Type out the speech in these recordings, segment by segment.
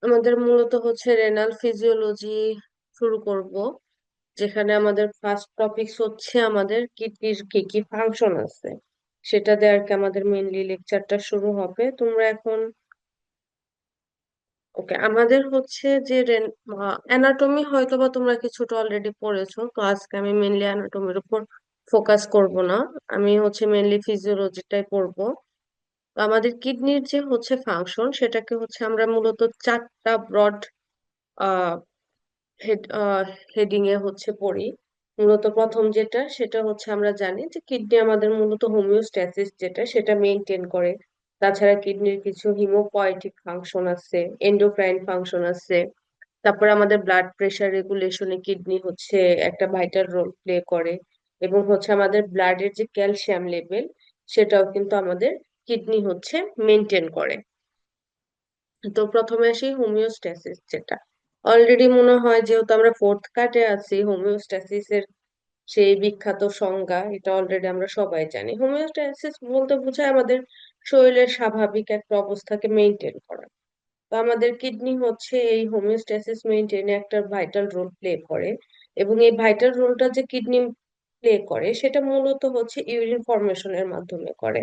আমাদের মূলত হচ্ছে রেনাল ফিজিওলজি শুরু করব, যেখানে আমাদের ফার্স্ট টপিকস হচ্ছে আমাদের কিডনির কি কি ফাংশন আছে সেটা দিয়ে আর কি আমাদের মেইনলি লেকচারটা শুরু হবে। তোমরা এখন ওকে, আমাদের হচ্ছে যে অ্যানাটমি হয়তো বা তোমরা কিছুটা অলরেডি পড়েছো, তো আজকে আমি মেইনলি অ্যানাটমির উপর ফোকাস করব না। আমি হচ্ছে মেইনলি ফিজিওলজিটাই পড়বো। তো আমাদের কিডনির যে হচ্ছে ফাংশন সেটাকে হচ্ছে আমরা মূলত চারটা ব্রড হেড হেডিং এ হচ্ছে পড়ি। মূলত প্রথম যেটা সেটা হচ্ছে আমরা জানি যে কিডনি আমাদের মূলত হোমিওস্ট্যাসিস যেটা সেটা মেনটেন করে। তাছাড়া কিডনির কিছু হিমোপয়েটিক ফাংশন আছে, এন্ডোক্রাইন ফাংশন আছে। তারপরে আমাদের ব্লাড প্রেশার রেগুলেশনে কিডনি হচ্ছে একটা ভাইটাল রোল প্লে করে। এবং হচ্ছে আমাদের ব্লাডের যে ক্যালসিয়াম লেভেল সেটাও কিন্তু আমাদের কিডনি হচ্ছে মেনটেন করে। তো প্রথমে আসি হোমিওস্ট্যাসিস যেটা অলরেডি মনে হয়, যেহেতু আমরা ফোর্থ কাটে আছি, হোমিওস্ট্যাসিস এর সেই বিখ্যাত সংজ্ঞা এটা অলরেডি আমরা সবাই জানি। হোমিওস্ট্যাসিস বলতে বোঝায় আমাদের শরীরের স্বাভাবিক একটা অবস্থাকে মেনটেন করা। তো আমাদের কিডনি হচ্ছে এই হোমিওস্ট্যাসিস মেনটেনে একটা ভাইটাল রোল প্লে করে। এবং এই ভাইটাল রোলটা যে কিডনি প্লে করে সেটা মূলত হচ্ছে ইউরিন ফর্মেশনের মাধ্যমে করে।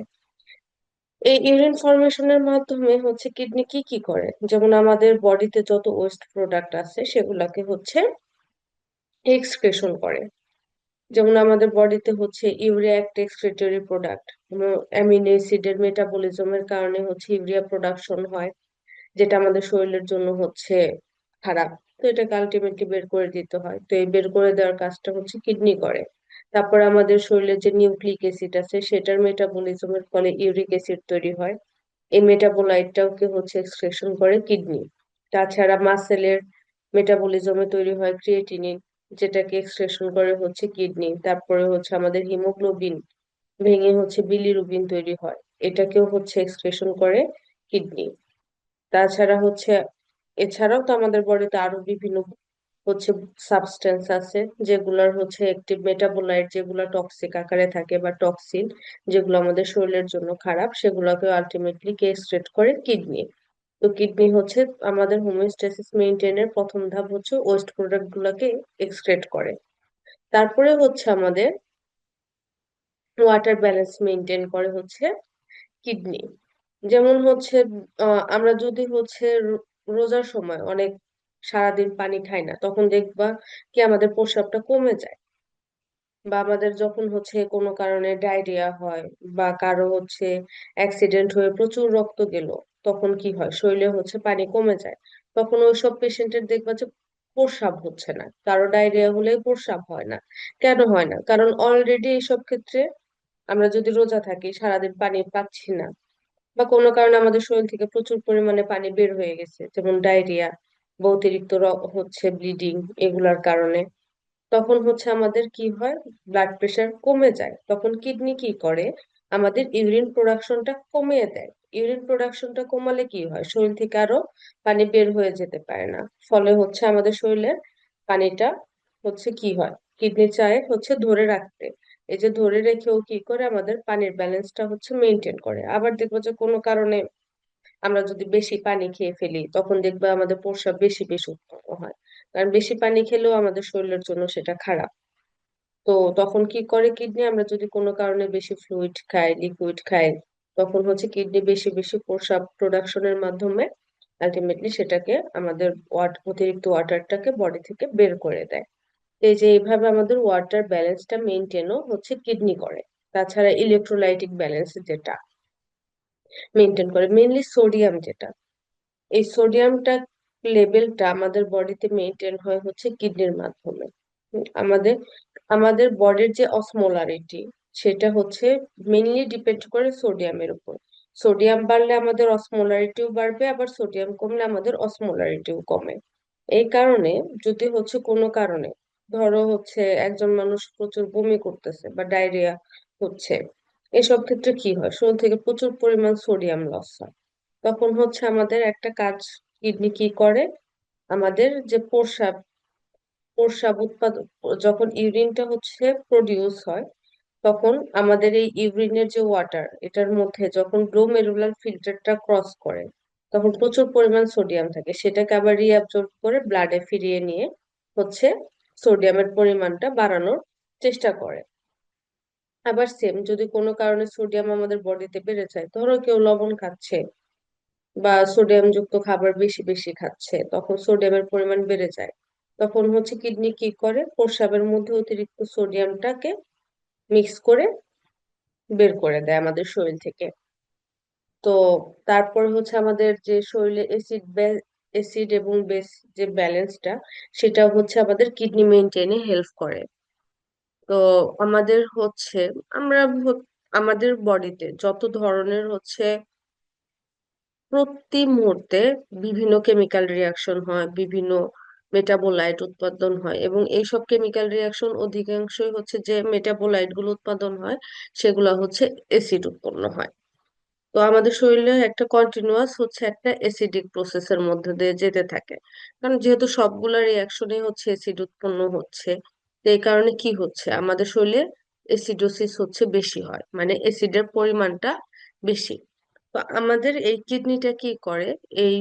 এই ইউরিন ফর্মেশনের মাধ্যমে হচ্ছে কিডনি কি কি করে, যেমন আমাদের বডিতে যত ওয়েস্ট প্রোডাক্ট আছে সেগুলাকে হচ্ছে এক্সক্রেশন করে। যেমন আমাদের বডিতে হচ্ছে ইউরিয়া একটা এক্সক্রিটরি প্রোডাক্ট, অ্যামিনো অ্যাসিডের মেটাবলিজমের কারণে হচ্ছে ইউরিয়া প্রোডাকশন হয়, যেটা আমাদের শরীরের জন্য হচ্ছে খারাপ। তো এটাকে আলটিমেটলি বের করে দিতে হয়, তো এই বের করে দেওয়ার কাজটা হচ্ছে কিডনি করে। তারপর আমাদের শরীরে যে নিউক্লিক অ্যাসিড আছে সেটার মেটাবলিজমের ফলে ইউরিক অ্যাসিড তৈরি হয়। এই মেটাবোলাইটটাকে হচ্ছে এক্সক্রেশন করে কিডনি। তাছাড়া মাসেলের মেটাবলিজমে তৈরি হয় ক্রিয়েটিনিন, যেটাকে এক্সক্রেশন করে হচ্ছে কিডনি। তারপরে হচ্ছে আমাদের হিমোগ্লোবিন ভেঙে হচ্ছে বিলিরুবিন তৈরি হয়, এটাকেও হচ্ছে এক্সক্রেশন করে কিডনি। তাছাড়া হচ্ছে এছাড়াও তো আমাদের বডিতে আরো বিভিন্ন হচ্ছে সাবস্টেন্স আছে, যেগুলোর হচ্ছে একটি মেটাবোলাইট, যেগুলো টক্সিক আকারে থাকে বা টক্সিন, যেগুলো আমাদের শরীরের জন্য খারাপ, সেগুলোকে আলটিমেটলি কে এক্সক্রেট করে কিডনি। তো কিডনি হচ্ছে আমাদের হোমিওস্ট্যাসিস মেইনটেইনের প্রথম ধাপ হচ্ছে ওয়েস্ট প্রোডাক্ট গুলাকে এক্সক্রেট করে। তারপরে হচ্ছে আমাদের ওয়াটার ব্যালেন্স মেইনটেইন করে হচ্ছে কিডনি। যেমন হচ্ছে আমরা যদি হচ্ছে রোজার সময় অনেক সারাদিন পানি খাই না, তখন দেখবা কি আমাদের প্রস্রাবটা কমে যায়। বা আমাদের যখন হচ্ছে কোনো কারণে ডায়রিয়া হয়, বা কারো হচ্ছে অ্যাক্সিডেন্ট হয়ে প্রচুর রক্ত গেল, তখন কি হয়, শরীরে হচ্ছে পানি কমে যায়। তখন ওইসব পেশেন্টের দেখবা যে প্রস্রাব হচ্ছে না, কারো ডায়রিয়া হলে প্রস্রাব হয় না। কেন হয় না? কারণ অলরেডি এইসব ক্ষেত্রে আমরা যদি রোজা থাকি, সারাদিন পানি পাচ্ছি না, বা কোনো কারণে আমাদের শরীর থেকে প্রচুর পরিমাণে পানি বের হয়ে গেছে, যেমন ডায়রিয়া বা অতিরিক্ত হচ্ছে ব্লিডিং, এগুলার কারণে তখন হচ্ছে আমাদের কি হয়, ব্লাড প্রেশার কমে যায়। তখন কিডনি কি করে, আমাদের ইউরিন প্রোডাকশনটা কমিয়ে দেয়। ইউরিন প্রোডাকশনটা কমালে কি হয়, শরীর থেকে আরো পানি বের হয়ে যেতে পারে না। ফলে হচ্ছে আমাদের শরীরের পানিটা হচ্ছে কি হয়, কিডনি চায় হচ্ছে ধরে রাখতে। এই যে ধরে রেখেও কি করে, আমাদের পানির ব্যালেন্সটা হচ্ছে মেনটেন করে। আবার দেখবো যে কোনো কারণে আমরা যদি বেশি পানি খেয়ে ফেলি, তখন দেখবে আমাদের প্রস্রাব বেশি বেশি উৎপন্ন হয়। কারণ বেশি পানি খেলেও আমাদের শরীরের জন্য সেটা খারাপ। তো তখন কি করে কিডনি, আমরা যদি কোনো কারণে বেশি ফ্লুইড খাই, লিকুইড খাই, তখন হচ্ছে কিডনি বেশি বেশি প্রস্রাব প্রোডাকশনের মাধ্যমে আলটিমেটলি সেটাকে আমাদের অতিরিক্ত ওয়াটারটাকে বডি থেকে বের করে দেয়। এই যে এইভাবে আমাদের ওয়াটার ব্যালেন্সটা মেনটেনও হচ্ছে কিডনি করে। তাছাড়া ইলেকট্রোলাইটিক ব্যালেন্স যেটা মেনটেন করে, মেইনলি সোডিয়াম যেটা, এই সোডিয়ামটা লেভেলটা আমাদের বডিতে মেনটেন হয় হচ্ছে কিডনির মাধ্যমে। আমাদের আমাদের বডির যে অসমোলারিটি সেটা হচ্ছে মেইনলি ডিপেন্ড করে সোডিয়ামের উপর। সোডিয়াম বাড়লে আমাদের অসমোলারিটিও বাড়বে, আবার সোডিয়াম কমলে আমাদের অসমোলারিটিও কমে। এই কারণে যদি হচ্ছে কোনো কারণে, ধরো হচ্ছে একজন মানুষ প্রচুর বমি করতেছে বা ডায়রিয়া হচ্ছে, এসব ক্ষেত্রে কি হয়, শরীর থেকে প্রচুর পরিমাণ সোডিয়াম লস হয়। তখন হচ্ছে আমাদের একটা কাজ, কিডনি কি করে, আমাদের যে প্রস্রাব প্রস্রাব উৎপাদন, যখন ইউরিনটা হচ্ছে প্রডিউস হয়, তখন আমাদের এই ইউরিনের যে ওয়াটার এটার মধ্যে যখন গ্লোমেরুলার ফিল্টারটা ক্রস করে, তখন প্রচুর পরিমাণ সোডিয়াম থাকে, সেটাকে আবার রিঅ্যাবজর্ব করে ব্লাডে ফিরিয়ে নিয়ে হচ্ছে সোডিয়ামের পরিমাণটা বাড়ানোর চেষ্টা করে। আবার সেম, যদি কোনো কারণে সোডিয়াম আমাদের বডিতে বেড়ে যায়, ধরো কেউ লবণ খাচ্ছে বা সোডিয়াম যুক্ত খাবার বেশি বেশি খাচ্ছে, তখন সোডিয়ামের পরিমাণ বেড়ে যায়। তখন হচ্ছে কিডনি কি করে, প্রস্রাবের মধ্যে অতিরিক্ত সোডিয়ামটাকে মিক্স করে বের করে দেয় আমাদের শরীর থেকে। তো তারপর হচ্ছে আমাদের যে শরীরে অ্যাসিড এবং বেস যে ব্যালেন্সটা, সেটা হচ্ছে আমাদের কিডনি মেনটেনে হেল্প করে। তো আমাদের হচ্ছে আমরা আমাদের বডিতে যত ধরনের হচ্ছে প্রতি মুহূর্তে বিভিন্ন কেমিক্যাল রিয়াকশন হয়, বিভিন্ন মেটাবোলাইট উৎপাদন হয়, এবং এইসব কেমিক্যাল রিয়াকশন অধিকাংশই হচ্ছে যে মেটাবোলাইট গুলো উৎপাদন হয়, সেগুলো হচ্ছে অ্যাসিড উৎপন্ন হয়। তো আমাদের শরীরে একটা কন্টিনিউয়াস হচ্ছে একটা অ্যাসিডিক প্রসেসের মধ্যে দিয়ে যেতে থাকে, কারণ যেহেতু সবগুলা রিয়াকশনে হচ্ছে অ্যাসিড উৎপন্ন হচ্ছে। তো এই কারণে কি হচ্ছে, আমাদের শরীরে অ্যাসিডোসিস হচ্ছে বেশি হয়, মানে অ্যাসিডের পরিমাণটা বেশি। তো আমাদের এই কিডনিটা কি করে, এই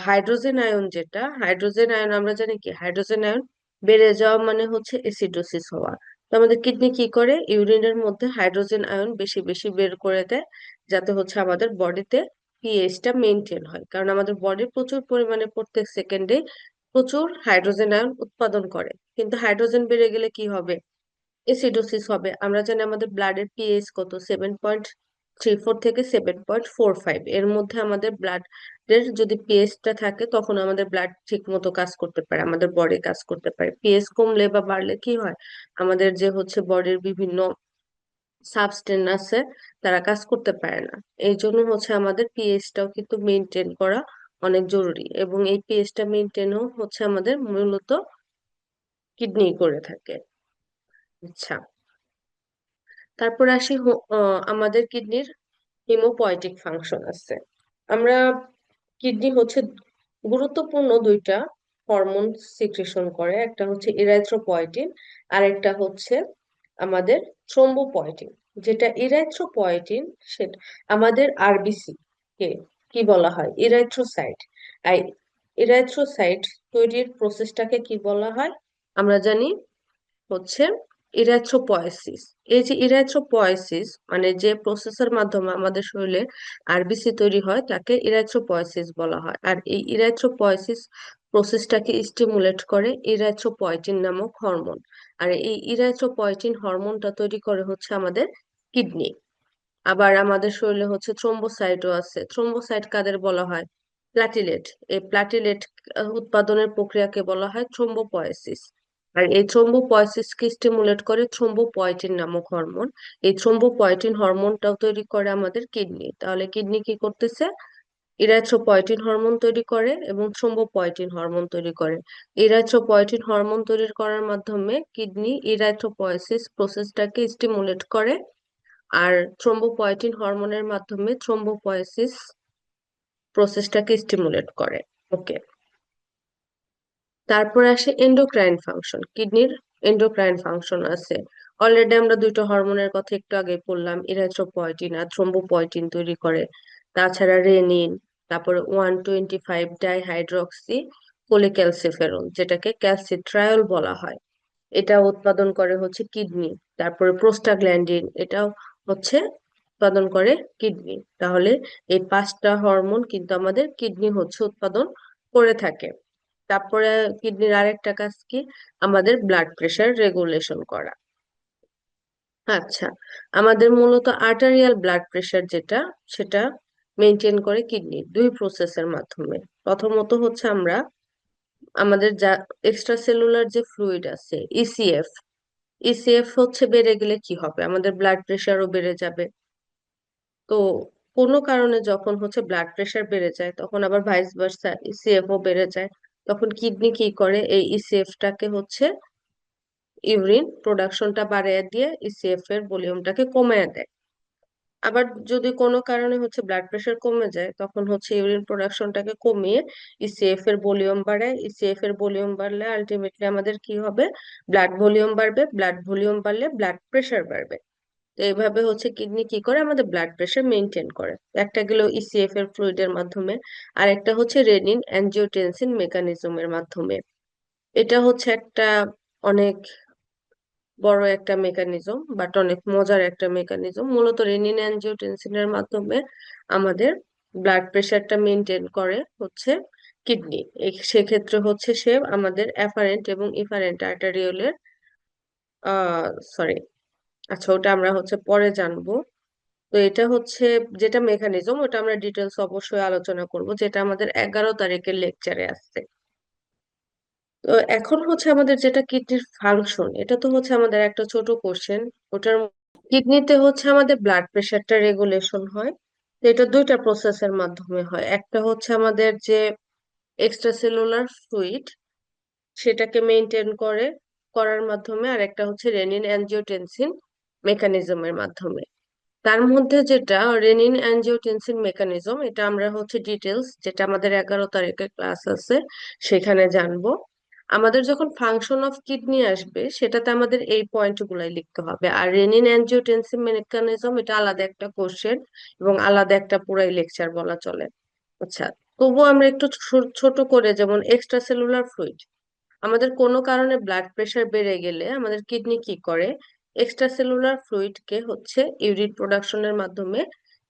হাইড্রোজেন আয়ন, যেটা হাইড্রোজেন আয়ন আমরা জানি কি, হাইড্রোজেন আয়ন বেড়ে যাওয়া মানে হচ্ছে অ্যাসিডোসিস হওয়া। তো আমাদের কিডনি কি করে, ইউরিনের মধ্যে হাইড্রোজেন আয়ন বেশি বেশি বের করে দেয়, যাতে হচ্ছে আমাদের বডিতে পিএইচটা মেনটেন হয়, কারণ আমাদের বডি প্রচুর পরিমাণে প্রত্যেক সেকেন্ডে প্রচুর হাইড্রোজেন আয়ন উৎপাদন করে। কিন্তু হাইড্রোজেন বেড়ে গেলে কি হবে, এসিডোসিস হবে। আমরা জানি আমাদের ব্লাডের পিএইচ কত, 7.34 থেকে 7.45, এর মধ্যে আমাদের ব্লাডের যদি পিএইচটা থাকে, তখন আমাদের ব্লাড ঠিক মতো কাজ করতে পারে, আমাদের বডি কাজ করতে পারে। পিএইচ কমলে বা বাড়লে কি হয়, আমাদের যে হচ্ছে বডির বিভিন্ন সাবস্টেন্স আছে, তারা কাজ করতে পারে না। এই জন্য হচ্ছে আমাদের পিএইচটাও কিন্তু মেনটেন করা অনেক জরুরি, এবং এই পিএইচটা মেনটেনও হচ্ছে আমাদের মূলত কিডনি করে থাকে। আচ্ছা, তারপর আসি আমাদের কিডনির হিমোপয়েটিক ফাংশন আছে। আমরা কিডনি হচ্ছে গুরুত্বপূর্ণ দুইটা হরমোন সিক্রেশন করে, একটা হচ্ছে ইরাইথ্রোপয়েটিন, আর একটা হচ্ছে আমাদের থ্রোম্বোপয়েটিন। যেটা ইরাইথ্রোপয়েটিন, সেটা আমাদের আরবিসি কে কি বলা হয়, ইরাইথ্রোসাইট। আর ইরাইথ্রোসাইট তৈরির প্রসেসটাকে কি বলা হয়, আমরা জানি হচ্ছে ইরাথ্রোপয়েসিস। এই যে ইরাথ্রোপয়েসিস মানে যে প্রসেসের মাধ্যমে আমাদের শরীরে আরবিসি তৈরি হয়, তাকে ইরাথ্রোপয়েসিস বলা হয়। আর এই ইরাথ্রোপয়েসিস প্রসেসটাকে স্টিমুলেট করে ইরাথ্রোপয়েটিন নামক হরমোন। আর এই ইরাথ্রোপয়েটিন হরমোনটা তৈরি করে হচ্ছে আমাদের কিডনি। আবার আমাদের শরীরে হচ্ছে থ্রোম্বোসাইটও আছে। থ্রোম্বোসাইট কাদের বলা হয়, প্লাটিলেট। এই প্লাটিলেট উৎপাদনের প্রক্রিয়াকে বলা হয় থ্রোম্বোপয়েসিস। আর এই থ্রোম্বোপয়েসিসকে স্টিমুলেট করে থ্রোম্বোপয়েটিন নামক হরমোন। এই থ্রোম্বোপয়েটিন হরমোনটাও তৈরি করে আমাদের কিডনি। তাহলে কিডনি কি করতেছে, ইরাথ্রোপয়েটিন হরমোন তৈরি করে এবং থ্রোম্বোপয়েটিন হরমোন তৈরি করে। ইরাথ্রোপয়েটিন হরমোন তৈরি করার মাধ্যমে কিডনি ইরাথ্রোপয়েসিস প্রসেসটাকে স্টিমুলেট করে, আর থ্রোম্বোপয়েটিন হরমোনের মাধ্যমে থ্রোম্বোপয়েসিস প্রসেসটাকে স্টিমুলেট করে। ওকে, তারপর আসে এন্ডোক্রাইন ফাংশন। কিডনির এন্ডোক্রাইন ফাংশন আছে। অলরেডি আমরা দুইটা হরমোনের কথা একটু আগে বললাম, ইরাথ্রোপয়েটিন আর থ্রোম্বোপয়েটিন তৈরি করে। তাছাড়া রেনিন, তারপরে 125 ডাইহাইড্রক্সি কোলেক্যালসিফেরল, যেটাকে ক্যালসিট্রায়ল বলা হয়, এটা উৎপাদন করে হচ্ছে কিডনি। তারপরে প্রোস্টাগ্ল্যান্ডিন, এটাও হচ্ছে উৎপাদন করে কিডনি। তাহলে এই পাঁচটা হরমোন কিন্তু আমাদের কিডনি হচ্ছে উৎপাদন করে থাকে। তারপরে কিডনির আরেকটা কাজ কি, আমাদের ব্লাড প্রেশার রেগুলেশন করা। আচ্ছা, আমাদের মূলত আর্টারিয়াল ব্লাড প্রেশার যেটা, সেটা মেনটেন করে কিডনি দুই প্রসেসের মাধ্যমে। প্রথমত হচ্ছে আমরা আমাদের যা এক্সট্রা সেলুলার যে ফ্লুইড আছে, ইসিএফ, ইসিএফ হচ্ছে বেড়ে গেলে কি হবে, আমাদের ব্লাড প্রেশারও বেড়ে যাবে। তো কোনো কারণে যখন হচ্ছে ব্লাড প্রেশার বেড়ে যায়, তখন আবার ভাইস ভার্সা ইসিএফ ও বেড়ে যায়। তখন কিডনি কি করে, এই ইসিএফ টাকে হচ্ছে ইউরিন প্রোডাকশনটা বাড়িয়ে দিয়ে ইসিএফ এর ভলিউমটাকে কমিয়ে দেয়। আবার যদি কোনো কারণে হচ্ছে ব্লাড প্রেশার কমে যায়, তখন হচ্ছে ইউরিন প্রোডাকশনটাকে কমিয়ে ইসিএফ এর ভলিউম বাড়ায়। ইসিএফ এর ভলিউম বাড়লে আলটিমেটলি আমাদের কি হবে, ব্লাড ভলিউম বাড়বে। ব্লাড ভলিউম বাড়লে ব্লাড প্রেশার বাড়বে। তো এইভাবে হচ্ছে কিডনি কি করে আমাদের ব্লাড প্রেশার মেনটেন করে। একটা গেল ইসিএফ এর ফ্লুইডের মাধ্যমে, আর একটা হচ্ছে রেনিন অ্যানজিওটেনসিন মেকানিজমের মাধ্যমে। এটা হচ্ছে একটা অনেক বড় একটা মেকানিজম, বাট অনেক মজার একটা মেকানিজম। মূলত রেনিন অ্যানজিওটেনসিনের মাধ্যমে আমাদের ব্লাড প্রেশারটা মেনটেন করে হচ্ছে কিডনি। সেক্ষেত্রে হচ্ছে সে আমাদের অ্যাফারেন্ট এবং ইফারেন্ট আর্টারিওলের সরি, আচ্ছা ওটা আমরা হচ্ছে পরে জানবো। তো এটা হচ্ছে যেটা মেকানিজম, ওটা আমরা ডিটেলস অবশ্যই আলোচনা করব, যেটা আমাদের 11 তারিখের লেকচারে আসছে। তো এখন হচ্ছে আমাদের যেটা কিডনির ফাংশন, এটা তো হচ্ছে আমাদের একটা ছোট কোশ্চেন। ওটার কিডনিতে হচ্ছে আমাদের ব্লাড প্রেশারটা রেগুলেশন হয়। তো এটা দুইটা প্রসেসের মাধ্যমে হয়। একটা হচ্ছে আমাদের যে এক্সট্রা সেলুলার ফ্লুইড, সেটাকে মেনটেন করার মাধ্যমে, আর একটা হচ্ছে রেনিন অ্যানজিওটেনসিন মেকানিজমের মাধ্যমে। তার মধ্যে যেটা রেনিন অ্যানজিওটেনসিন মেকানিজম, এটা আমরা হচ্ছে ডিটেলস, যেটা আমাদের 11 তারিখের ক্লাস আছে সেখানে জানবো। আমাদের যখন ফাংশন অফ কিডনি আসবে, সেটাতে আমাদের এই পয়েন্ট গুলাই লিখতে হবে। আর রেনিন অ্যানজিওটেনসিন মেকানিজম এটা আলাদা একটা কোশ্চেন এবং আলাদা একটা পুরাই লেকচার বলা চলে। আচ্ছা, তবুও আমরা একটু ছোট করে, যেমন এক্সট্রা সেলুলার ফ্লুইড, আমাদের কোনো কারণে ব্লাড প্রেশার বেড়ে গেলে আমাদের কিডনি কি করে, এক্সট্রা সেলুলার ফ্লুইড কে হচ্ছে ইউরিন প্রোডাকশনের মাধ্যমে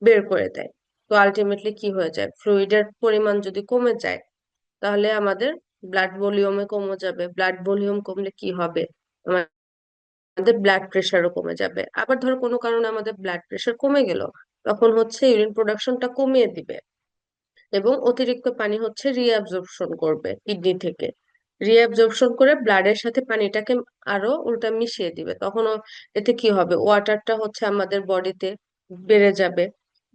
বের করে দেয়। তো আলটিমেটলি কি হয়ে যায়, ফ্লুইডের পরিমাণ যদি কমে যায়, তাহলে আমাদের ব্লাড ভলিউমে কমে যাবে। ব্লাড ভলিউম কমলে কি হবে, আমাদের ব্লাড প্রেশারও কমে যাবে। আবার ধরো কোনো কারণে আমাদের ব্লাড প্রেশার কমে গেল, তখন হচ্ছে ইউরিন প্রোডাকশনটা কমিয়ে দিবে এবং অতিরিক্ত পানি হচ্ছে রিঅ্যাবজর্পশন করবে কিডনি থেকে। রিঅ্যাবজর্পশন করে ব্লাডের সাথে পানিটাকে আরো উল্টা মিশিয়ে দিবে। তখন এতে কি হবে, ওয়াটারটা হচ্ছে আমাদের বডিতে বেড়ে যাবে।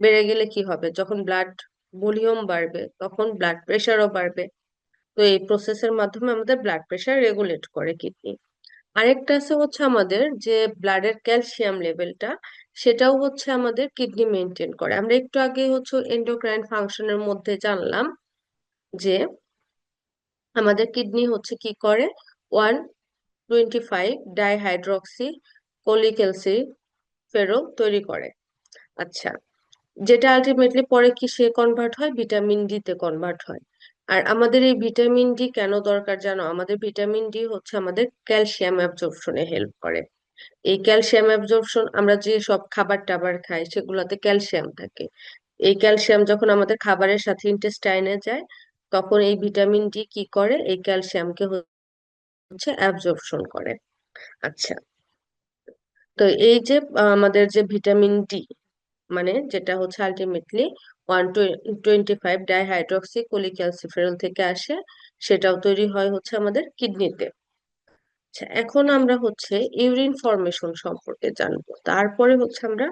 বেড়ে গেলে কি হবে, যখন ব্লাড ভলিউম বাড়বে তখন ব্লাড প্রেশারও বাড়বে। তো এই প্রসেসের মাধ্যমে আমাদের ব্লাড প্রেশার রেগুলেট করে কিডনি। আরেকটা আছে হচ্ছে আমাদের যে ব্লাডের ক্যালসিয়াম লেভেলটা, সেটাও হচ্ছে আমাদের কিডনি মেনটেন করে। আমরা একটু আগে হচ্ছে এন্ডোক্রাইন ফাংশনের মধ্যে জানলাম যে আমাদের কিডনি হচ্ছে কি করে, 125 ডাইহাইড্রক্সি কোলিক্যালসিফেরল তৈরি করে। আচ্ছা, যেটা আলটিমেটলি পরে কিসে কনভার্ট হয়, ভিটামিন ডি তে কনভার্ট হয়। আর আমাদের এই ভিটামিন ডি কেন দরকার জানো, আমাদের ভিটামিন ডি হচ্ছে আমাদের ক্যালসিয়াম অ্যাবজর্পশনে হেল্প করে। এই ক্যালসিয়াম অ্যাবজর্পশন, আমরা যে সব খাবার টাবার খাই সেগুলোতে ক্যালসিয়াম থাকে। এই ক্যালসিয়াম যখন আমাদের খাবারের সাথে ইন্টেস্টাইনে যায়, তখন এই ভিটামিন ডি কি করে, এই ক্যালসিয়ামকে হচ্ছে অ্যাবজর্পশন করে। আচ্ছা, তো এই যে আমাদের যে ভিটামিন ডি, মানে যেটা হচ্ছে আলটিমেটলি 125 ডাইহাইড্রক্সি কোলিক্যালসিফেরল থেকে আসে, সেটাও তৈরি হয় হচ্ছে আমাদের কিডনিতে। আচ্ছা, এখন আমরা হচ্ছে ইউরিন ফরমেশন সম্পর্কে জানবো, তারপরে হচ্ছে আমরা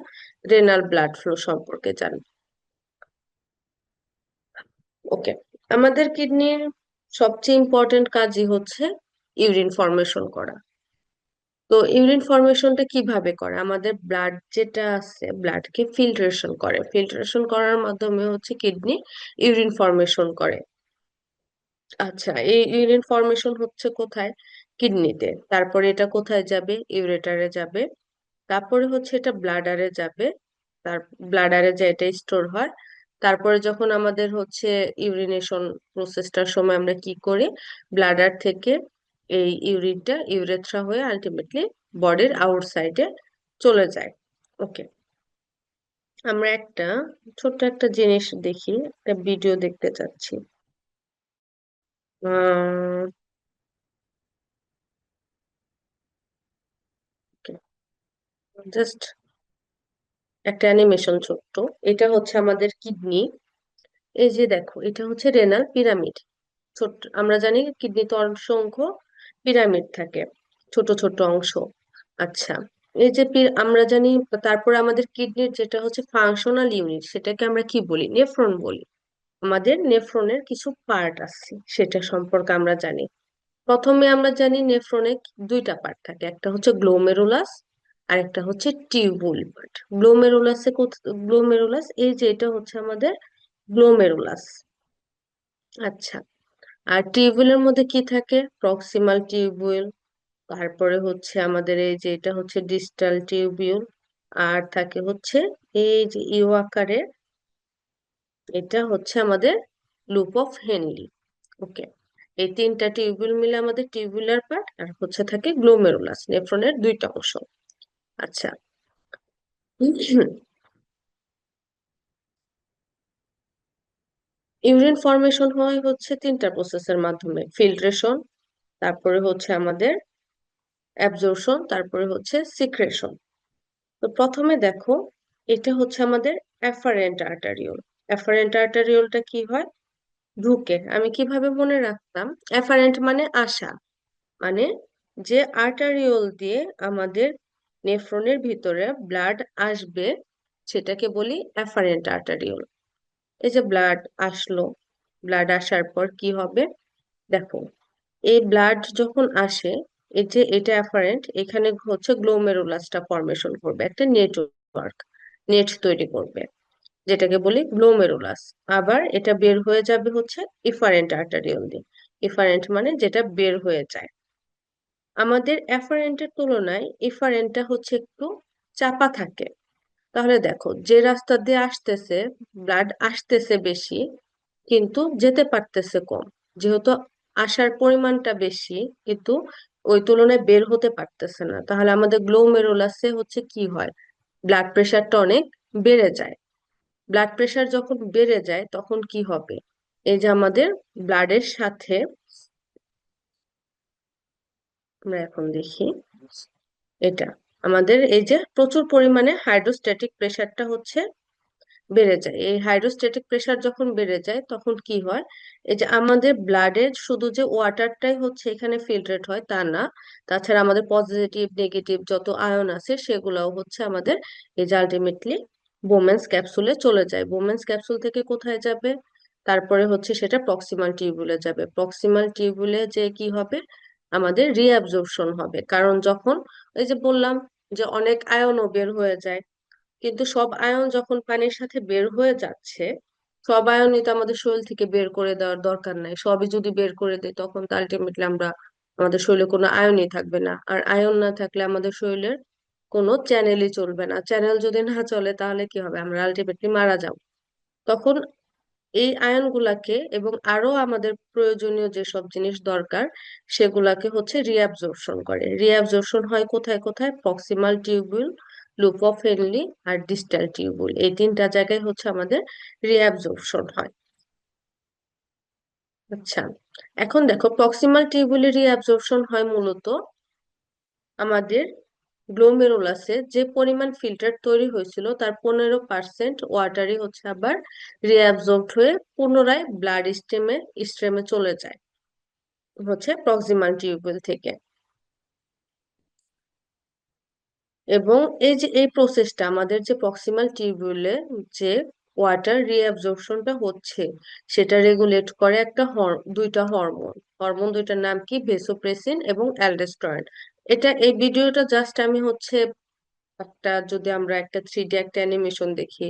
রেনাল ব্লাড ফ্লো সম্পর্কে জানবো। ওকে, আমাদের কিডনির সবচেয়ে ইম্পর্টেন্ট কাজই হচ্ছে ইউরিন ফরমেশন করা। তো ইউরিন ফরমেশনটা কিভাবে করে, আমাদের ব্লাড যেটা আছে ব্লাডকে ফিল্ট্রেশন করে, ফিল্ট্রেশন করার মাধ্যমে হচ্ছে কিডনি ইউরিন ফরমেশন করে। আচ্ছা, এই ইউরিন ফরমেশন হচ্ছে কোথায়, কিডনিতে। তারপরে এটা কোথায় যাবে, ইউরেটারে যাবে। তারপরে হচ্ছে এটা ব্লাডারে যাবে। তার ব্লাডারে যে এটা স্টোর হয়। তারপরে যখন আমাদের হচ্ছে ইউরিনেশন প্রসেসটার সময় আমরা কি করি, ব্লাডার থেকে এই ইউরিনটা ইউরেথ্রা হয়ে আলটিমেটলি বডির আউটসাইডে চলে যায়। ওকে, আমরা একটা ছোট্ট একটা জিনিস দেখি, একটা ভিডিও দেখতে চাচ্ছি। জাস্ট একটা অ্যানিমেশন ছোট্ট। এটা হচ্ছে আমাদের কিডনি। এই যে দেখো, এটা হচ্ছে রেনাল পিরামিড। ছোট্ট, আমরা জানি কিডনিতে অসংখ্য পিরামিড থাকে, ছোট ছোট অংশ। আচ্ছা, এই যে আমরা জানি, তারপরে আমাদের কিডনির যেটা হচ্ছে ফাংশনাল ইউনিট, সেটাকে আমরা কি বলি, নেফ্রন বলি। আমাদের নেফ্রনের কিছু পার্ট আছে, সেটা সম্পর্কে আমরা জানি। প্রথমে আমরা জানি নেফ্রনে দুইটা পার্ট থাকে, একটা হচ্ছে গ্লোমেরুলাস আর একটা হচ্ছে টিউবুল পার্ট। গ্লোমেরুলাসে, গ্লোমেরুলাস এই যে এটা হচ্ছে আমাদের গ্লোমেরুলাস। আচ্ছা, আর টিউবুলের মধ্যে কি থাকে, প্রক্সিমাল টিউবুল, তারপরে হচ্ছে আমাদের এই যে এটা হচ্ছে ডিস্টাল টিউবিউল, আর থাকে হচ্ছে এই যে ইউ আকারে, এটা হচ্ছে আমাদের লুপ অফ হেনলি। ওকে, এই তিনটা টিউবুল মিলে আমাদের টিউবুলার পার্ট, আর হচ্ছে থাকে গ্লোমেরুলাস, নেফ্রনের দুইটা অংশ। আচ্ছা, ইউরিন ফর্মেশন হয় হচ্ছে তিনটা প্রসেসের মাধ্যমে: ফিল্ট্রেশন, তারপরে হচ্ছে আমাদের অ্যাবজর্পশন, তারপরে হচ্ছে সিক্রেশন। তো প্রথমে দেখো, এটা হচ্ছে আমাদের অ্যাফারেন্ট আর্টারিওল। অ্যাফারেন্ট আর্টারিওলটা কি হয়? ঢুকে, আমি কিভাবে মনে রাখতাম? অ্যাফারেন্ট মানে আসা, মানে যে আর্টারিওল দিয়ে আমাদের নেফ্রনের ভিতরে ব্লাড আসবে সেটাকে বলি অ্যাফারেন্ট আর্টারিওল। এই যে ব্লাড আসলো, ব্লাড আসার পর কি হবে দেখো, এই ব্লাড যখন আসে, এই যে এটা অ্যাফারেন্ট, এখানে হচ্ছে গ্লোমেরুলাসটা ফর্মেশন করবে, একটা নেটওয়ার্ক, নেট তৈরি করবে, যেটাকে বলি গ্লোমেরুলাস। আবার এটা বের হয়ে যাবে হচ্ছে ইফারেন্ট আর্টারিওল দিয়ে। ইফারেন্ট মানে যেটা বের হয়ে যায়। আমাদের এফারেন্টের তুলনায় ইফারেন্টটা হচ্ছে একটু চাপা থাকে। তাহলে দেখো, যে রাস্তা দিয়ে আসতেছে, ব্লাড আসতেছে বেশি কিন্তু যেতে পারতেছে কম, যেহেতু আসার পরিমাণটা বেশি কিন্তু ওই তুলনায় বের হতে পারতেছে না, তাহলে আমাদের গ্লোমেরুলাসে হচ্ছে কি হয়, ব্লাড প্রেশারটা অনেক বেড়ে যায়। ব্লাড প্রেশার যখন বেড়ে যায় তখন কি হবে, এই যে আমাদের ব্লাডের সাথে, আমরা এখন দেখি, এটা আমাদের এই যে প্রচুর পরিমাণে হাইড্রোস্ট্যাটিক প্রেশারটা হচ্ছে বেড়ে যায়। এই হাইড্রোস্ট্যাটিক প্রেশার যখন বেড়ে যায় তখন কি হয়, এই যে আমাদের ব্লাডের শুধু যে ওয়াটারটাই হচ্ছে এখানে ফিল্টারেট হয় তা না, তাছাড়া আমাদের পজিটিভ নেগেটিভ যত আয়ন আছে সেগুলোও হচ্ছে আমাদের এই যে আলটিমেটলি বোমেন্স ক্যাপসুলে চলে যায়। বোমেন্স ক্যাপসুল থেকে কোথায় যাবে? তারপরে হচ্ছে সেটা প্রক্সিমাল টিউবুলে যাবে। প্রক্সিমাল টিউবুলে যে কি হবে, আমাদের রিঅ্যাবজর্পশন হবে। কারণ যখন, এই যে বললাম যে অনেক আয়নও বের হয়ে যায়, কিন্তু সব আয়ন যখন পানির সাথে বের হয়ে যাচ্ছে, সব আয়নই তো আমাদের শরীর থেকে বের করে দেওয়ার দরকার নাই। সবই যদি বের করে দেয় তখন তো আলটিমেটলি আমরা, আমাদের শরীরে কোনো আয়নই থাকবে না। আর আয়ন না থাকলে আমাদের শরীরের কোনো চ্যানেলই চলবে না। চ্যানেল যদি না চলে তাহলে কি হবে, আমরা আলটিমেটলি মারা যাব। তখন এই আয়নগুলাকে এবং আরো আমাদের প্রয়োজনীয় যেসব জিনিস দরকার সেগুলাকে হচ্ছে রিঅ্যাবজর্পশন করে। রিঅ্যাবজর্পশন হয় কোথায় কোথায়? Proximal tubule, loop of Henle আর ডিস্টাল টিউবুল, এই তিনটা জায়গায় হচ্ছে আমাদের রিঅ্যাবজর্পশন হয়। আচ্ছা, এখন দেখো, প্রক্সিমাল টিউবুলের রিঅ্যাবজর্পশন হয় মূলত আমাদের গ্লোমেরুলাসে যে পরিমাণ ফিল্টার তৈরি হয়েছিল তার 15% ওয়াটারই হচ্ছে আবার রিঅ্যাবজর্বড হয়ে পুনরায় ব্লাড স্টেমে স্ট্রেমে চলে যায় হচ্ছে প্রক্সিমাল টিউবুল থেকে। এবং এই যে এই প্রসেসটা আমাদের যে প্রক্সিমাল টিউবুলে যে ওয়াটার রিঅ্যাবজর্পশনটা হচ্ছে সেটা রেগুলেট করে একটা দুইটা হরমোন। হরমোন দুইটার নাম কি? ভেসোপ্রেসিন এবং অ্যালডোস্টেরন। এটা, এই ভিডিওটা জাস্ট আমি হচ্ছে একটা, যদি আমরা একটা 3D একটা অ্যানিমেশন দেখি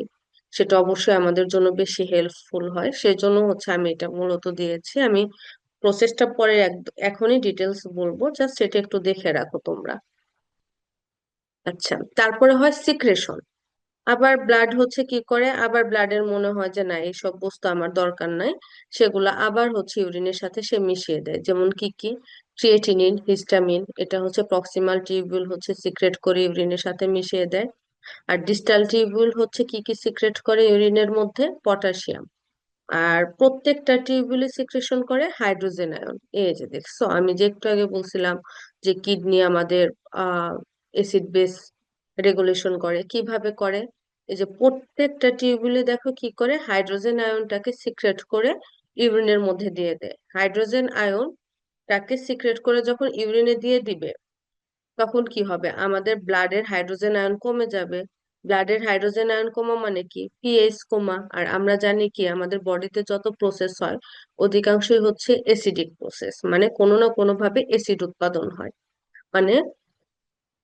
সেটা অবশ্যই আমাদের জন্য বেশি হেল্পফুল হয়, সেজন্য হচ্ছে আমি এটা মূলত দিয়েছি। আমি প্রসেসটা পরে এখনই ডিটেলস বলবো, জাস্ট সেটা একটু দেখে রাখো তোমরা। আচ্ছা, তারপরে হয় সিক্রেশন। আবার ব্লাড হচ্ছে কি করে, আবার ব্লাডের মনে হয় যে না এইসব বস্তু আমার দরকার নাই, সেগুলা আবার হচ্ছে ইউরিনের সাথে সে মিশিয়ে দেয়। যেমন কি কি? ক্রিয়েটিনিন, হিস্টামিন, এটা হচ্ছে প্রক্সিমাল টিউবুল হচ্ছে সিক্রেট করে ইউরিনের সাথে মিশিয়ে দেয়। আর ডিস্টাল টিউবুল হচ্ছে কি কি সিক্রেট করে ইউরিনের মধ্যে? পটাশিয়াম। আর প্রত্যেকটা টিউবুলে সিক্রেশন করে হাইড্রোজেন আয়ন। এই যে দেখছো, আমি যে একটু আগে বলছিলাম যে কিডনি আমাদের অ্যাসিড বেস রেগুলেশন করে, কিভাবে করে? এই যে প্রত্যেকটা টিউবুলে দেখো কি করে, হাইড্রোজেন আয়নটাকে সিক্রেট করে ইউরিনের মধ্যে দিয়ে দেয়। হাইড্রোজেন আয়নটাকে সিক্রেট করে যখন ইউরিনে দিয়ে দিবে তখন কি হবে, আমাদের ব্লাডের হাইড্রোজেন আয়ন কমে যাবে। ব্লাডের হাইড্রোজেন আয়ন কমা মানে কি? পিএইচ কমা। আর আমরা জানি কি, আমাদের বডিতে যত প্রসেস হয় অধিকাংশই হচ্ছে এসিডিক প্রসেস, মানে কোনো না কোনো ভাবে এসিড উৎপাদন হয়। মানে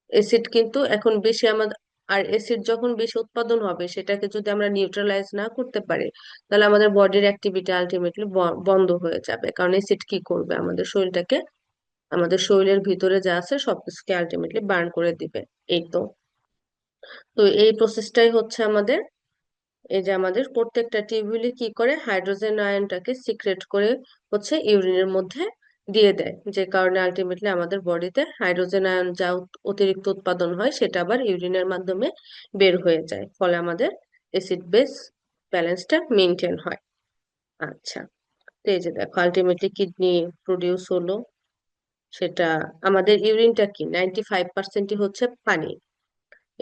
এসিড কিন্তু এখন বেশি আমাদের, আর এসিড যখন বেশি উৎপাদন হবে সেটাকে যদি আমরা নিউট্রালাইজ না করতে পারি তাহলে আমাদের বডির অ্যাক্টিভিটি আলটিমেটলি বন্ধ হয়ে যাবে। কারণ এসিড কি করবে, আমাদের শরীরটাকে, আমাদের শরীরের ভিতরে যা আছে সবকিছুকে আলটিমেটলি বার্ন করে দিবে। এই তো। তো এই প্রসেসটাই হচ্ছে আমাদের, এই যে আমাদের প্রত্যেকটা টিউবুলই কি করে, হাইড্রোজেন আয়নটাকে সিক্রেট করে হচ্ছে ইউরিনের মধ্যে দিয়ে দেয়, যে কারণে আলটিমেটলি আমাদের বডিতে হাইড্রোজেন আয়ন যা অতিরিক্ত উৎপাদন হয় সেটা আবার ইউরিনের মাধ্যমে বের হয়ে যায়, ফলে আমাদের অ্যাসিড বেস ব্যালেন্সটা মেনটেন হয়। আচ্ছা, তো এই যে দেখো আলটিমেটলি কিডনি প্রডিউস হলো, সেটা আমাদের ইউরিনটা কি 95% হচ্ছে পানি,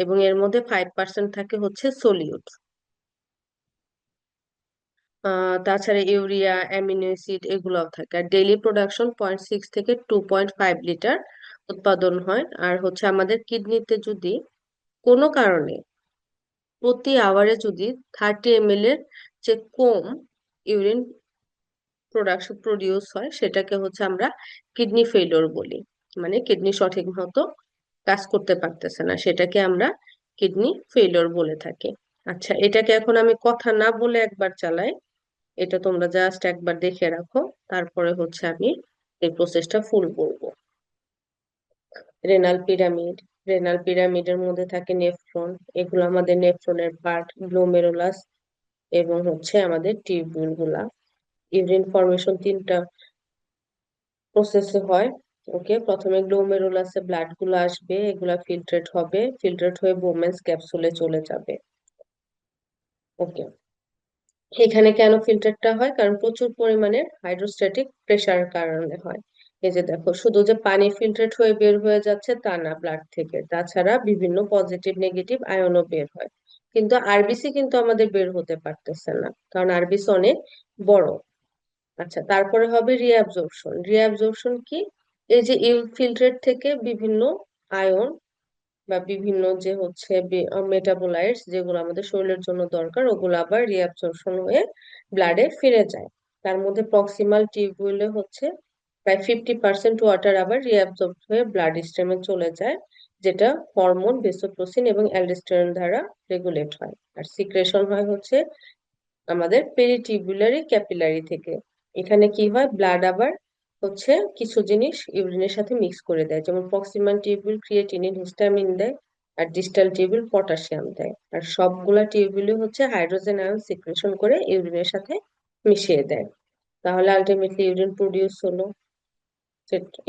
এবং এর মধ্যে 5% থাকে হচ্ছে সলিউট। তাছাড়া ইউরিয়া, অ্যামিনো অ্যাসিড এগুলোও থাকে। আর ডেইলি প্রোডাকশন 0.6 থেকে 2.5 লিটার উৎপাদন হয়। আর হচ্ছে আমাদের কিডনিতে যদি কোনো কারণে প্রতি আওয়ারে যদি 30 ml এর যে কম ইউরিন প্রডিউস হয়, সেটাকে হচ্ছে আমরা কিডনি ফেলিওর বলি। মানে কিডনি সঠিক মতো কাজ করতে পারতেছে না, সেটাকে আমরা কিডনি ফেলিওর বলে থাকি। আচ্ছা, এটাকে এখন আমি কথা না বলে একবার চালাই, এটা তোমরা জাস্ট একবার দেখে রাখো, তারপরে হচ্ছে আমি এই প্রসেসটা ফুল বলবো। রেনাল পিরামিড, রেনাল পিরামিডের মধ্যে থাকে নেফ্রন, এগুলো আমাদের নেফ্রনের পার্ট, গ্লোমেরুলাস এবং হচ্ছে আমাদের টিউবিউল গুলা। ইউরিন ফর্মেশন তিনটা প্রসেসে হয়। ওকে, প্রথমে গ্লোমেরুলাসে ব্লাড গুলো আসবে, এগুলা ফিল্ট্রেট হবে, ফিল্ট্রেট হয়ে বোমেন্স ক্যাপসুলে চলে যাবে। ওকে, এখানে কেন ফিল্টারটা হয়, কারণ প্রচুর পরিমাণে হাইড্রোস্ট্যাটিক প্রেসার কারণে হয়। এই যে দেখো, শুধু যে পানি ফিল্টারেট হয়ে বের হয়ে যাচ্ছে তা না ব্লাড থেকে, তাছাড়া বিভিন্ন পজিটিভ নেগেটিভ আয়নও বের হয়। কিন্তু আরবিসি কিন্তু আমাদের বের হতে পারতেছে না, কারণ আরবিসি অনেক বড়। আচ্ছা, তারপরে হবে রিঅ্যাবজর্পশন। রিঅ্যাবজর্পশন কি, এই যে ফিল্ট্রেট থেকে বিভিন্ন আয়ন বা বিভিন্ন যে হচ্ছে মেটাবোলাইটস যেগুলো আমাদের শরীরের জন্য দরকার, ওগুলো আবার রিঅ্যাবসর্পশন হয়ে ব্লাডে ফিরে যায়। তার মধ্যে প্রক্সিমাল টিউবুলে হচ্ছে প্রায় 50% ওয়াটার আবার রিঅ্যাবসর্ব হয়ে ব্লাড স্ট্রিমে চলে যায়, যেটা হরমোন ভেসোপ্রেসিন এবং অ্যালডোস্টেরন দ্বারা রেগুলেট হয়। আর সিক্রেশন হয় হচ্ছে আমাদের পেরিটিউবুলারি ক্যাপিলারি থেকে। এখানে কি হয়, ব্লাড আবার হচ্ছে কিছু জিনিস ইউরিনের সাথে মিক্স করে দেয়, যেমন প্রক্সিমাল টিউবুল ক্রিয়েটিনিন হিস্টামিন দেয়, আর ডিস্টাল টিউবুল পটাশিয়াম দেয়। আর সবগুলা টিউবুলই হচ্ছে হাইড্রোজেন আয়ন সিক্রেশন করে ইউরিনের সাথে মিশিয়ে দেয়। তাহলে আলটিমেটলি ইউরিন প্রডিউস হলো।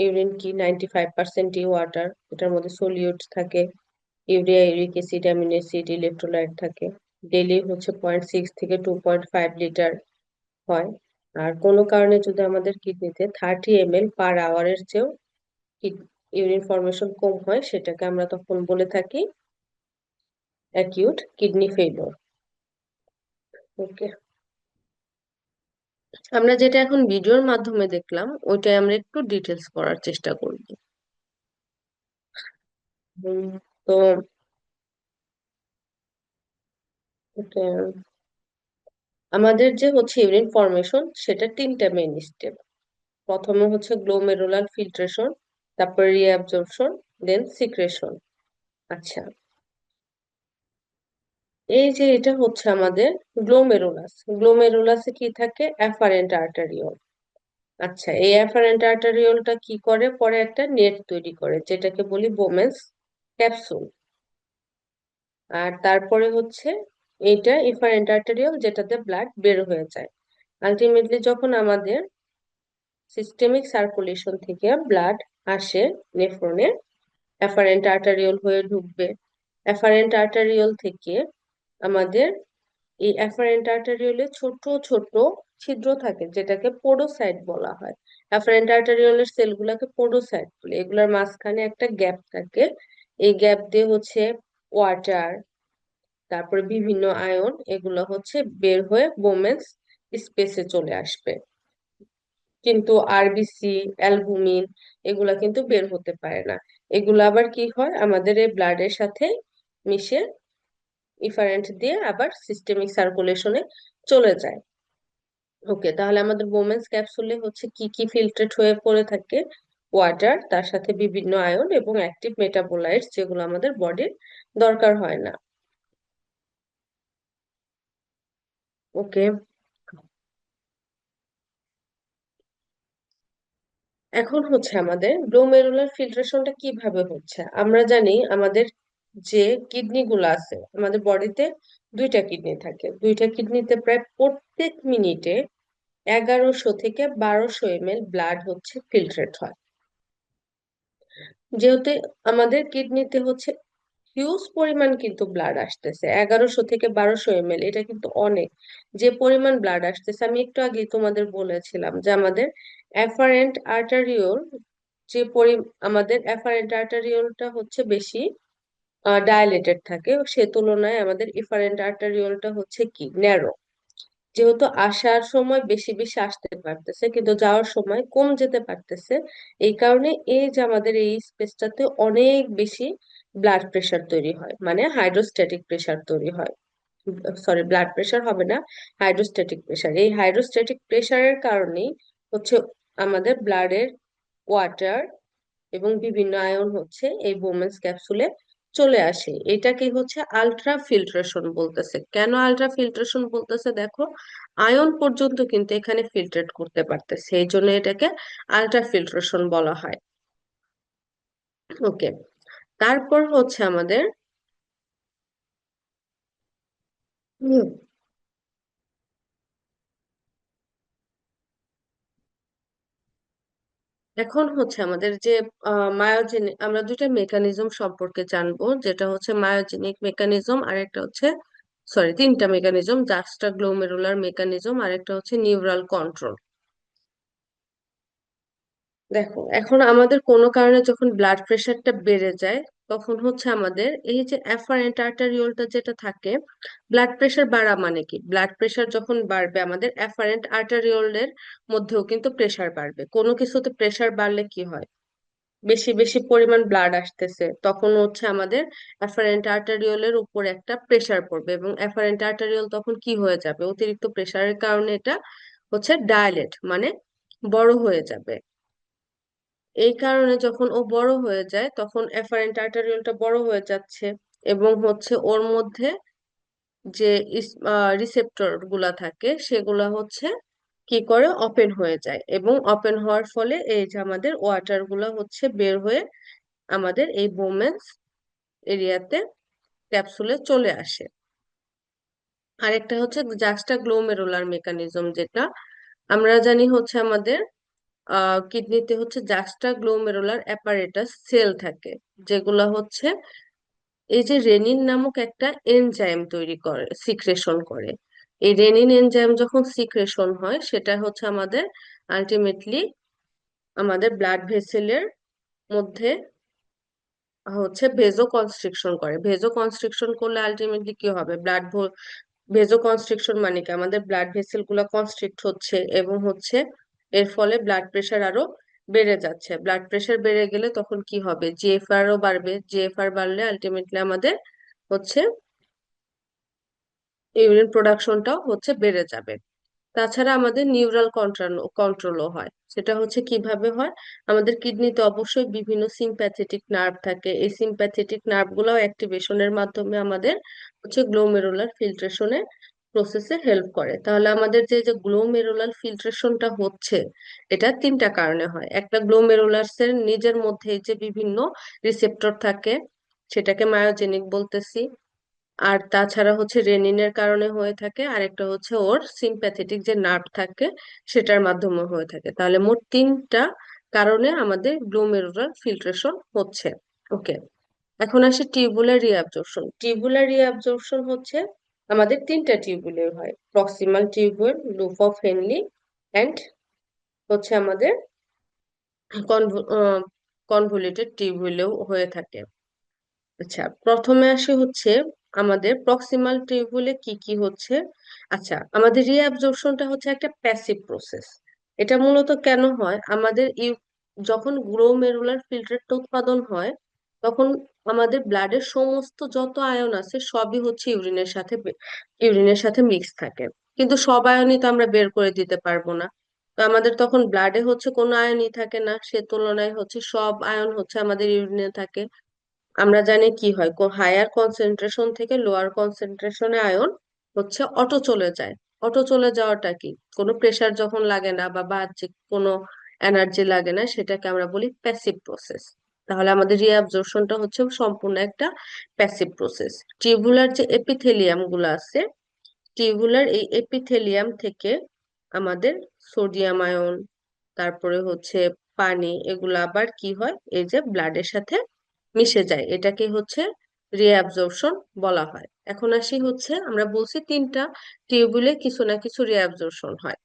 ইউরিন কি 95% ওয়াটার, এটার মধ্যে সলিউট থাকে, urea, uric acid, amino acid, electrolyte থাকে। ডেইলি হচ্ছে 0.6 থেকে 2.5 লিটার হয়। আর কোনো কারণে যদি আমাদের কিডনিতে 30 ml পার আওয়ারের চেয়েও ইউরিন ফর্মেশন কম হয়, সেটাকে আমরা তখন বলে থাকি অ্যাকিউট কিডনি ফেলিওর। ওকে, আমরা যেটা এখন ভিডিওর মাধ্যমে দেখলাম ওইটাই আমরা একটু ডিটেলস করার চেষ্টা করব। তো ওকে, আমাদের যে হচ্ছে ইউরিন ফর্মেশন সেটা তিনটা মেইন স্টেপ। প্রথমে হচ্ছে গ্লোমেরুলার ফিল্ট্রেশন, তারপর রিঅ্যাবজর্পশন, দেন সিক্রেশন। আচ্ছা, এই যে এটা হচ্ছে আমাদের গ্লোমেরুলাস, গ্লোমেরুলাসে কি থাকে, অ্যাফারেন্ট আর্টারিওল। আচ্ছা, এই অ্যাফারেন্ট আর্টারিওলটা কি করে, পরে একটা নেট তৈরি করে যেটাকে বলি বোমেন্স ক্যাপসুল। আর তারপরে হচ্ছে এইটা ইফারেন্ট আর্টারিওল, যেটাতে ব্লাড বের হয়ে যায়। আলটিমেটলি যখন আমাদের সিস্টেমিক সার্কুলেশন থেকে ব্লাড আসে নেফ্রনে, অ্যাফারেন্ট আর্টারিওল হয়ে ঢুকবে। অ্যাফারেন্ট আর্টারিওল থেকে আমাদের এই অ্যাফারেন্ট আর্টারিওলে ছোট ছোট ছিদ্র থাকে, যেটাকে পোডোসাইট বলা হয়। অ্যাফারেন্ট আর্টারিওলের সেলগুলোকে পোডোসাইট বলে। এগুলোর মাঝখানে একটা গ্যাপ থাকে, এই গ্যাপ দিয়ে হচ্ছে ওয়াটার, তারপরে বিভিন্ন আয়ন, এগুলো হচ্ছে বের হয়ে বোমেন্স স্পেসে চলে আসবে। কিন্তু আরবিসি, অ্যালবুমিন এগুলা কিন্তু বের হতে পারে না। এগুলো আবার কি হয়, আমাদের এই ব্লাডের সাথে মিশে ইফারেন্ট দিয়ে আবার সিস্টেমিক সার্কুলেশনে চলে যায়। ওকে, তাহলে আমাদের বোমেন্স ক্যাপসুলে হচ্ছে কি কি ফিল্ট্রেট হয়ে পড়ে থাকে, ওয়াটার, তার সাথে বিভিন্ন আয়ন এবং অ্যাক্টিভ মেটাবোলাইটস যেগুলো আমাদের বডির দরকার হয় না। ওকে, এখন হচ্ছে আমাদের গ্লোমেরুলার ফিল্ট্রেশনটা কিভাবে হচ্ছে। আমরা জানি আমাদের যে কিডনি গুলো আছে আমাদের বডিতে, দুইটা কিডনি থাকে, দুইটা কিডনিতে প্রায় প্রত্যেক মিনিটে 1100 থেকে 1200 ml ব্লাড হচ্ছে ফিল্ট্রেট হয়। যেহেতু আমাদের কিডনিতে হচ্ছে হিউজ পরিমাণ কিন্তু ব্লাড আসতেছে, 1100 থেকে 1200 ml, এটা কিন্তু অনেক। যে পরিমাণ ব্লাড আসতেছে, আমি একটু আগে তোমাদের বলেছিলাম যে আমাদের এফারেন্ট আর্টারিওল, যে পরি আমাদের এফারেন্ট আর্টারিওলটা হচ্ছে বেশি ডায়ালেটেড থাকে, সে তুলনায় আমাদের ইফারেন্ট আর্টারিওলটা হচ্ছে কি ন্যারো। যেহেতু আসার সময় বেশি বেশি আসতে পারতেছে কিন্তু যাওয়ার সময় কম যেতে পারতেছে, এই কারণে এই যে আমাদের এই স্পেসটাতে অনেক বেশি ব্লাড প্রেশার তৈরি হয়, মানে হাইড্রোস্ট্যাটিক প্রেশার তৈরি হয়। সরি, ব্লাড প্রেশার হবে না, হাইড্রোস্ট্যাটিক প্রেশার। এই হাইড্রোস্ট্যাটিক প্রেশারের কারণেই হচ্ছে আমাদের ব্লাডের ওয়াটার এবং বিভিন্ন আয়ন হচ্ছে এই বোমেন্স ক্যাপসুলে চলে আসে। এটাকে হচ্ছে আলট্রা ফিল্ট্রেশন বলতেছে। কেন আলট্রা ফিল্ট্রেশন বলতেছে দেখো, আয়ন পর্যন্ত কিন্তু এখানে ফিল্ট্রেট করতে পারতেছে, এই জন্য এটাকে আলট্রা ফিল্ট্রেশন বলা হয়। ওকে, তারপর হচ্ছে আমাদের হুম, এখন হচ্ছে আমাদের যে মায়োজেনিক, আমরা দুইটা মেকানিজম সম্পর্কে জানবো, যেটা হচ্ছে মায়োজেনিক মেকানিজম, আর একটা হচ্ছে, সরি, তিনটা মেকানিজম: জাক্সটা গ্লোমেরুলার মেকানিজম, আর একটা হচ্ছে নিউরাল কন্ট্রোল। দেখো, এখন আমাদের কোনো কারণে যখন ব্লাড প্রেশারটা বেড়ে যায়, তখন হচ্ছে আমাদের এই যে অ্যাফারেন্ট আর্টারিওলটা যেটা থাকে, ব্লাড প্রেশার বাড়া মানে কি, ব্লাড প্রেশার যখন বাড়বে আমাদের অ্যাফারেন্ট আর্টারিওলের মধ্যেও কিন্তু প্রেশার বাড়বে। কোনো কিছুতে প্রেশার বাড়লে কি হয়, বেশি বেশি পরিমাণ ব্লাড আসতেছে, তখন হচ্ছে আমাদের অ্যাফারেন্ট আর্টারিওলের উপর একটা প্রেশার পড়বে, এবং অ্যাফারেন্ট আর্টারিওল তখন কি হয়ে যাবে, অতিরিক্ত প্রেশারের কারণে এটা হচ্ছে ডায়ালেট, মানে বড় হয়ে যাবে। এই কারণে যখন ও বড় হয়ে যায়, তখন এফারেন্ট আর্টারিওলটা বড় হয়ে যাচ্ছে, এবং হচ্ছে ওর মধ্যে যে রিসেপ্টর গুলা থাকে সেগুলা হচ্ছে কি করে, ওপেন হয়ে যায়, এবং ওপেন হওয়ার ফলে এই যে আমাদের ওয়াটার গুলা হচ্ছে বের হয়ে আমাদের এই বোমেন্স এরিয়াতে ক্যাপসুলে চলে আসে। আরেকটা হচ্ছে জাক্সটা গ্লোমেরুলার মেকানিজম, যেটা আমরা জানি হচ্ছে আমাদের কিডনিতে হচ্ছে জাক্সটা গ্লোমেরুলার অ্যাপারেটাস সেল থাকে, যেগুলা হচ্ছে এই যে রেনিন নামক একটা এনজাইম তৈরি করে, সিক্রেশন করে। এই রেনিন এনজাইম যখন সিক্রেশন হয়, সেটা হচ্ছে আমাদের আলটিমেটলি আমাদের ব্লাড ভেসেলের মধ্যে হচ্ছে ভেজো কনস্ট্রিকশন করে। ভেজো কনস্ট্রিকশন করলে আলটিমেটলি কি হবে, ভেজো কনস্ট্রিকশন মানে কি, আমাদের ব্লাড ভেসেল গুলা কনস্ট্রিক্ট হচ্ছে, এবং হচ্ছে এর ফলে ব্লাড প্রেশার আরো বেড়ে যাচ্ছে। ব্লাড প্রেশার বেড়ে গেলে তখন কি হবে, জিএফআর ও বাড়বে, জিএফআর বাড়লে আলটিমেটলি আমাদের হচ্ছে ইউরিন প্রোডাকশনটাও হচ্ছে বেড়ে যাবে। তাছাড়া আমাদের নিউরাল কন্ট্রোলও হয়। সেটা হচ্ছে কিভাবে হয়, আমাদের কিডনিতে অবশ্যই বিভিন্ন সিম্প্যাথেটিক নার্ভ থাকে, এই সিম্প্যাথেটিক নার্ভ গুলো অ্যাক্টিভেশনের মাধ্যমে আমাদের হচ্ছে গ্লোমেরুলার ফিল্ট্রেশনের প্রসেসে হেল্প করে। তাহলে আমাদের যে যে গ্লোমেরুলার ফিল্ট্রেশনটা হচ্ছে, এটা তিনটা কারণে হয়। একটা, গ্লোমেরুলাস এর নিজের মধ্যে যে বিভিন্ন রিসেপ্টর থাকে, সেটাকে মায়োজেনিক বলতেছি। আর তাছাড়া হচ্ছে রেনিনের কারণে হয়ে থাকে, আর একটা হচ্ছে ওর সিম্প্যাথেটিক যে নার্ভ থাকে, সেটার মাধ্যমে হয়ে থাকে। তাহলে মোট তিনটা কারণে আমাদের গ্লোমেরুলার ফিল্ট্রেশন হচ্ছে। ওকে, এখন আসে টিউবুলার রিঅ্যাবজর্পশন। টিউবুলার রিঅ্যাবজর্পশন হচ্ছে আমাদের তিনটা টিউবুলে হয়: proximal tubule, loop of Henley, and হচ্ছে আমাদের কনভলিউটেড টিউবুলেও হয়ে থাকে। আচ্ছা, প্রথমে আসে হচ্ছে আমাদের প্রক্সিমাল টিউবুলে কি কি হচ্ছে। আচ্ছা, আমাদের রিঅ্যাবজর্পশনটা হচ্ছে একটা প্যাসিভ প্রসেস। এটা মূলত কেন হয়, আমাদের যখন গ্লোমেরুলার ফিল্টারটা উৎপাদন হয়, তখন আমাদের ব্লাডের সমস্ত যত আয়ন আছে সবই হচ্ছে ইউরিনের সাথে মিক্স থাকে। কিন্তু সব আয়নই তো আমরা বের করে দিতে পারবো না। তো আমাদের তখন ব্লাডে হচ্ছে কোনো আয়নই থাকে না, সে তুলনায় হচ্ছে সব আয়ন হচ্ছে আমাদের ইউরিনে থাকে। আমরা জানি কি হয়, হায়ার কনসেন্ট্রেশন থেকে লোয়ার কনসেন্ট্রেশনে আয়ন হচ্ছে অটো চলে যায়। অটো চলে যাওয়াটা কি, কোনো প্রেসার যখন লাগে না বা বাহ্যিক কোনো এনার্জি লাগে না, সেটাকে আমরা বলি প্যাসিভ প্রসেস। তাহলে আমাদের রিঅ্যাবজর্পশনটা হচ্ছে সম্পূর্ণ একটা প্যাসিভ প্রসেস। টিউবুলার যে এপিথেলিয়াম গুলো আছে, টিউবুলার এই এপিথেলিয়াম থেকে আমাদের সোডিয়াম আয়ন, তারপরে হচ্ছে পানি, এগুলো আবার কি হয়, এই যে ব্লাডের সাথে মিশে যায়, এটাকে হচ্ছে রিঅ্যাবজর্পশন বলা হয়। এখন আসি হচ্ছে, আমরা বলছি তিনটা টিউবুলে কিছু না কিছু রিঅ্যাবজর্পশন হয়।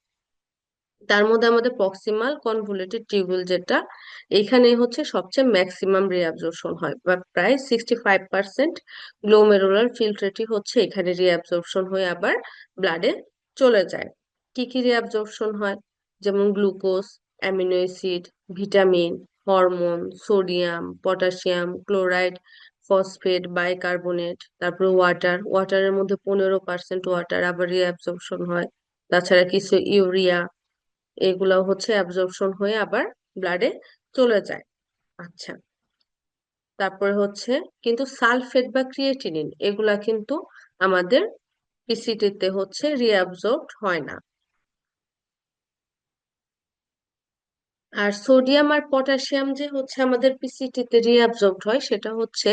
তার মধ্যে আমাদের প্রক্সিমাল কনভলিউটেড টিউবুল যেটা, এখানে হচ্ছে সবচেয়ে ম্যাক্সিমাম রিঅ্যাবজর্পশন হয়, বা প্রায় 65% গ্লোমেরুলার ফিল্ট্রেটই হচ্ছে এখানে রিঅ্যাবজর্পশন হয়ে আবার ব্লাডে চলে যায়। কি কি রিঅ্যাবজর্পশন হয়? যেমন glucose, amino acid, vitamin, hormone, sodium, potassium, chloride, phosphate, bicarbonate, তারপরে ওয়াটার, ওয়াটারের মধ্যে 15% ওয়াটার আবার রিঅ্যাবজর্পশন হয়। তাছাড়া কিছু ইউরিয়া, এগুলাও হচ্ছে অ্যাবজর্পশন হয়ে আবার ব্লাডে চলে যায়। আচ্ছা, তারপরে হচ্ছে কিন্তু সালফেট বা ক্রিয়েটিনিন এগুলা কিন্তু আমাদের পিসিটিতে হচ্ছে রিঅ্যাবজর্বড হয় না। আর সোডিয়াম আর পটাশিয়াম যে হচ্ছে আমাদের পিসিটিতে রিঅ্যাবজর্বড হয়, সেটা হচ্ছে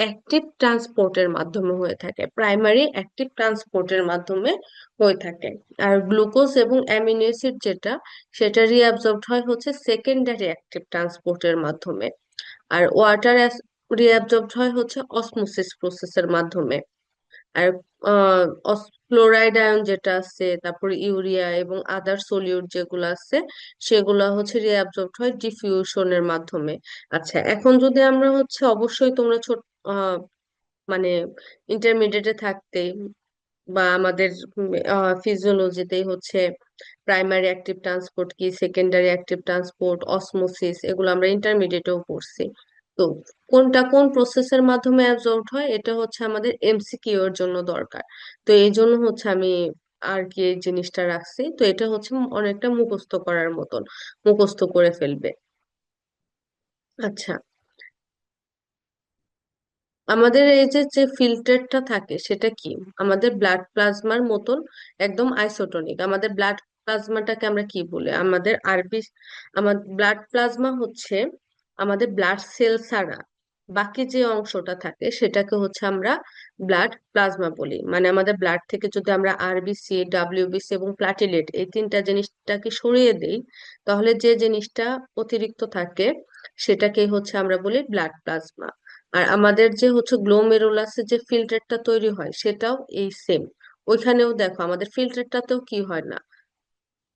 অ্যাক্টিভ ট্রান্সপোর্টের মাধ্যমে হয়ে থাকে, প্রাইমারি অ্যাক্টিভ ট্রান্সপোর্টের মাধ্যমে হয়ে থাকে। আর গ্লুকোজ এবং অ্যামিনো অ্যাসিড যেটা, সেটা রিঅ্যাবজর্বড হয় হচ্ছে সেকেন্ডারি অ্যাক্টিভ ট্রান্সপোর্টের মাধ্যমে। আর ওয়াটার রিঅ্যাবজর্বড হয় হচ্ছে অসমোসিস প্রসেসের মাধ্যমে। আর ক্লোরাইড আয়ন যেটা আছে, তারপরে ইউরিয়া এবং আদার সলিউট যেগুলো আছে, সেগুলো হচ্ছে রিঅ্যাবজর্বড হয় ডিফিউশনের মাধ্যমে। আচ্ছা, এখন যদি আমরা হচ্ছে, অবশ্যই তোমরা ছোট মানে ইন্টারমিডিয়েটে থাকতে বা আমাদের ফিজিওলজিতেই হচ্ছে প্রাইমারি অ্যাক্টিভ ট্রান্সপোর্ট কি, সেকেন্ডারি অ্যাক্টিভ ট্রান্সপোর্ট, অসমোসিস, এগুলো আমরা ইন্টারমিডিয়েটেও পড়ছি। তো কোনটা কোন প্রসেসের মাধ্যমে অ্যাবজর্বড হয়, এটা হচ্ছে আমাদের এমসিকিউ এর জন্য দরকার। তো এই জন্য হচ্ছে আমি আর কি এই জিনিসটা রাখছি। তো এটা হচ্ছে অনেকটা মুখস্থ করার মতন, মুখস্থ করে ফেলবে। আচ্ছা, আমাদের এই যে যে ফিল্টারটা থাকে সেটা কি, আমাদের ব্লাড প্লাজমার মতন একদম আইসোটনিক। আমাদের ব্লাড প্লাজমাটাকে আমরা কি বলে, আমাদের আরবি, আমার ব্লাড প্লাজমা হচ্ছে আমাদের ব্লাড সেল ছাড়া বাকি যে অংশটা থাকে সেটাকে হচ্ছে আমরা ব্লাড প্লাজমা বলি। মানে আমাদের ব্লাড থেকে যদি আমরা আরবিসি, ডাব্লিউবিসি এবং প্লাটিলেট এই তিনটা জিনিসটাকে সরিয়ে দেই, তাহলে যে জিনিসটা অতিরিক্ত থাকে সেটাকে হচ্ছে আমরা বলি ব্লাড প্লাজমা। আর আমাদের যে হচ্ছে গ্লোমেরুলাসে যে ফিল্টারটা তৈরি হয় সেটাও এই সেম। ওইখানেও দেখো আমাদের ফিল্টারটাতেও কি হয় না,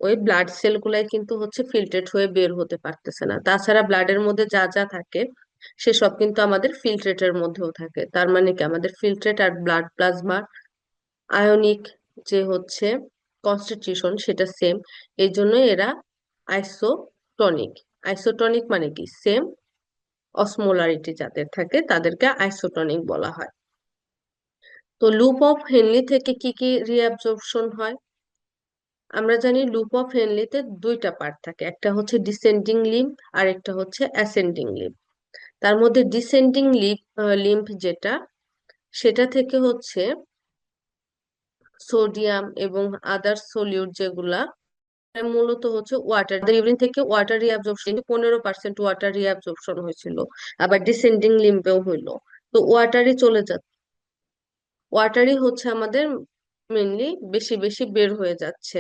ওই ব্লাড সেল গুলাই কিন্তু হচ্ছে ফিল্টারেট হয়ে বের হতে পারতেছে না। তাছাড়া ব্লাডের মধ্যে যা যা থাকে সেসব কিন্তু আমাদের ফিল্ট্রেটের মধ্যেও থাকে। তার মানে কি, আমাদের ফিল্ট্রেট আর ব্লাড প্লাজমা আয়নিক যে হচ্ছে কনস্টিটিউশন সেটা সেম। এই জন্য এরা আইসোটনিক। আইসোটনিক মানে কি, সেম অসমোলারিটি যাদের থাকে তাদেরকে আইসোটনিক বলা হয়। তো লুপ অফ হেনলি থেকে কি কি রিঅ্যাবজর্পশন হয়? আমরা জানি লুপ অফ হেনলিতে দুইটা পার্ট থাকে, একটা হচ্ছে ডিসেন্ডিং লিম্ফ আর একটা হচ্ছে অ্যাসেন্ডিং লিম্ফ। তার মধ্যে ডিসেন্ডিং লিম্ফ যেটা, সেটা থেকে হচ্ছে সোডিয়াম এবং আদার সলিউট যেগুলা, মূলত হচ্ছে ওয়াটার, ইউরিন থেকে ওয়াটার রিঅ্যাবজর্পশন 15% ওয়াটার রিঅ্যাবজর্পশন হয়েছিল, আবার ডিসেন্ডিং লিম্ফেও হইলো। তো ওয়াটারই চলে যাচ্ছে, ওয়াটারই হচ্ছে আমাদের মেনলি বেশি বেশি বের হয়ে যাচ্ছে।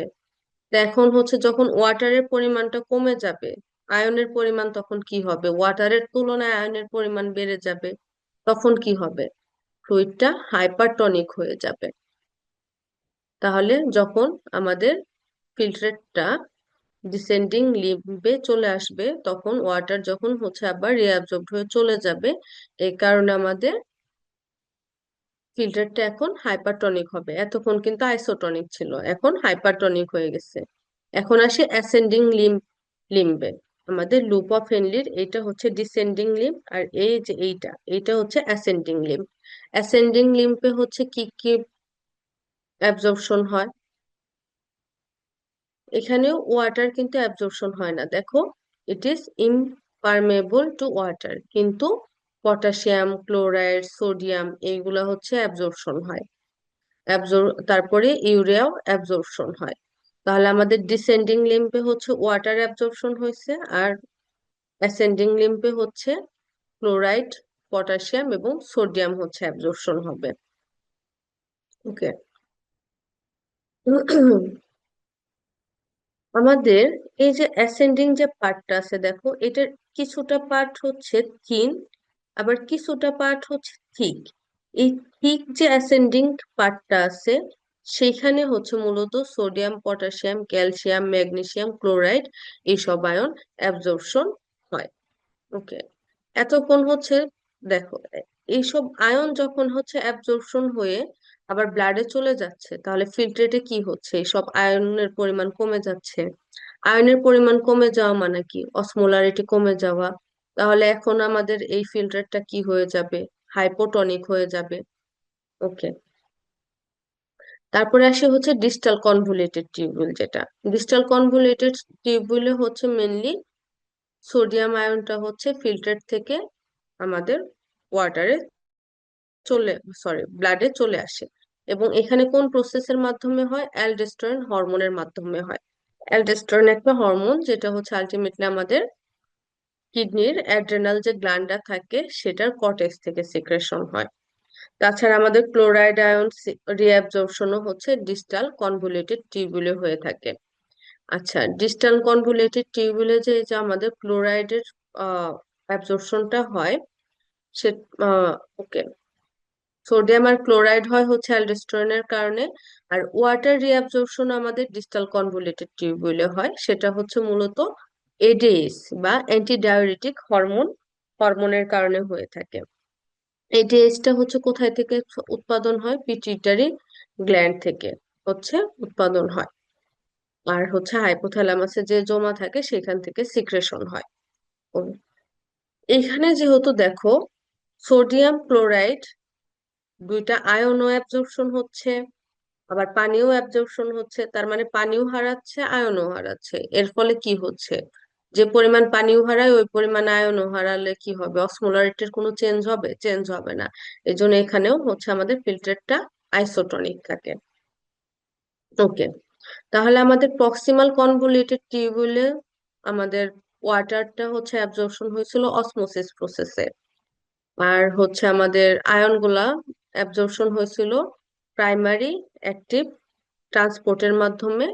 তো এখন হচ্ছে যখন ওয়াটারের পরিমাণটা কমে যাবে, আয়নের পরিমাণ তখন কি হবে, ওয়াটারের তুলনায় আয়নের পরিমাণ বেড়ে যাবে, তখন কি হবে, ফ্লুইডটা হাইপারটনিক হয়ে যাবে। তাহলে যখন আমাদের ফিল্টারটা ডিসেন্ডিং লিম্বে চলে আসবে, তখন ওয়াটার যখন হচ্ছে আবার রিঅ্যাবজর্বড হয়ে চলে যাবে, এই কারণে আমাদের ফিল্টারটা এখন হাইপারটনিক হবে। এতক্ষণ কিন্তু আইসোটনিক ছিল, এখন হাইপারটনিক হয়ে গেছে। এখন আসে অ্যাসেন্ডিং লিম্বে। আমাদের লুপ অফ হেনলির এইটা হচ্ছে ডিসেন্ডিং লিম্ব, আর এই যে এইটা হচ্ছে অ্যাসেন্ডিং লিম্ব। অ্যাসেন্ডিং লিম্বে হচ্ছে কি কি অ্যাবজর্পশন হয়? এখানেও ওয়াটার কিন্তু অ্যাবজর্পশন হয় না, দেখো, ইট ইজ ইমপারমেবল টু ওয়াটার, কিন্তু পটাশিয়াম, ক্লোরাইড, সোডিয়াম এইগুলা হচ্ছে অ্যাবজর্পশন হয়। তারপরে ইউরিয়াও অ্যাবজর্পশন হয়। তাহলে আমাদের ডিসেন্ডিং লিম্বে হচ্ছে ওয়াটার অ্যাবজর্পশন হয়েছে, আর অ্যাসেন্ডিং লিম্বে হচ্ছে ক্লোরাইড, পটাশিয়াম এবং সোডিয়াম হচ্ছে অ্যাবজর্পশন হবে। ওকে। আমাদের এই যে অ্যাসেন্ডিং যে পার্টটা আছে দেখো, এটার কিছুটা পার্ট হচ্ছে থিন, আবার কিছুটা পার্ট হচ্ছে থিক। এই থিক যে অ্যাসেন্ডিং পার্টটা আছে, সেখানে হচ্ছে মূলত sodium, potassium, calcium, magnesium, chloride এইসব আয়ন অ্যাবজর্পশন হয়। ওকে। এতক্ষণ হচ্ছে, দেখো, এইসব আয়ন যখন হচ্ছে অ্যাবজর্পশন হয়ে আবার ব্লাডে চলে যাচ্ছে, তাহলে ফিল্ট্রেটে কি হচ্ছে? এইসব আয়নের পরিমাণ কমে যাচ্ছে। আয়নের পরিমাণ কমে যাওয়া মানে কি? অসমোলারিটি কমে যাওয়া। তাহলে এখন আমাদের এই ফিল্টারটা কি হয়ে যাবে? হাইপোটনিক হয়ে যাবে। ওকে। তারপরে আসে হচ্ছে ডিস্টাল কনভলিউটেড টিউবুল, যেটা ডিস্টাল কনভলিউটেড টিউবুলে হচ্ছে মেনলি সোডিয়াম আয়নটা হচ্ছে ফিল্টার থেকে আমাদের ওয়াটারে চলে, সরি, ব্লাডে চলে আসে। এবং এখানে কোন প্রসেসের মাধ্যমে হয়? অ্যালডোস্টেরন হরমোনের মাধ্যমে হয়। অ্যালডোস্টেরন একটা হরমোন, যেটা হচ্ছে আলটিমেটলি আমাদের কিডনির অ্যাড্রেনাল যে গ্ল্যান্ডটা থাকে সেটার কর্টেক্স থেকে সিক্রেশন হয়। তাছাড়া আমাদের ক্লোরাইড আয়ন রিঅ্যাবজর্পশনও হচ্ছে ডিস্টাল কনভলিউটেড টিউবুলে হয়ে থাকে। আচ্ছা, ডিস্টাল কনভলিউটেড টিউবুলে যে যে আমাদের ক্লোরাইডের অ্যাবজর্পশনটা হয়, সে ওকে, সোডিয়াম আর ক্লোরাইড হয় হচ্ছে অ্যালডোস্টেরনের কারণে। আর ওয়াটার রিঅ্যাবজর্পশন আমাদের ডিস্টাল কনভলিউটেড টিউবুলে হয়, সেটা হচ্ছে মূলত এডিএস বা অ্যান্টিডাইউরেটিক হরমোনের কারণে হয়ে থাকে। এডিএসটা হচ্ছে কোথায় থেকে উৎপাদন হয়? পিটুইটারি গ্ল্যান্ড থেকে হচ্ছে উৎপাদন হয়। আর হচ্ছে হাইপোথ্যালামাসে যে জমা থাকে সেখান থেকে সিক্রেশন হয়। ও, এখানে যেহেতু দেখো সোডিয়াম ক্লোরাইড দুইটা আয়নও অ্যাবজর্পশন হচ্ছে, আবার পানিও অ্যাবজর্পশন হচ্ছে, তার মানে পানিও হারাচ্ছে, আয়নও হারাচ্ছে। এর ফলে কি হচ্ছে? যে পরিমাণ পানিও হারায় ওই পরিমাণ আয়নও হারালে কি হবে? অসমোলারিটির কোনো চেঞ্জ হবে? চেঞ্জ হবে না। এই জন্য এখানেও হচ্ছে আমাদের ফিল্টারটা আইসোটনিক থাকে। ওকে। তাহলে আমাদের প্রক্সিমাল কনভলিউটেড টিউবুলে আমাদের ওয়াটারটা হচ্ছে অ্যাবজর্পশন হয়েছিল অসমোসিস প্রসেসে। আর হচ্ছে আমাদের আয়ন গুলা অ্যাবজর্পশন হয়েছিল প্রাইমারি অ্যাক্টিভ ট্রান্সপোর্টের মাধ্যমে।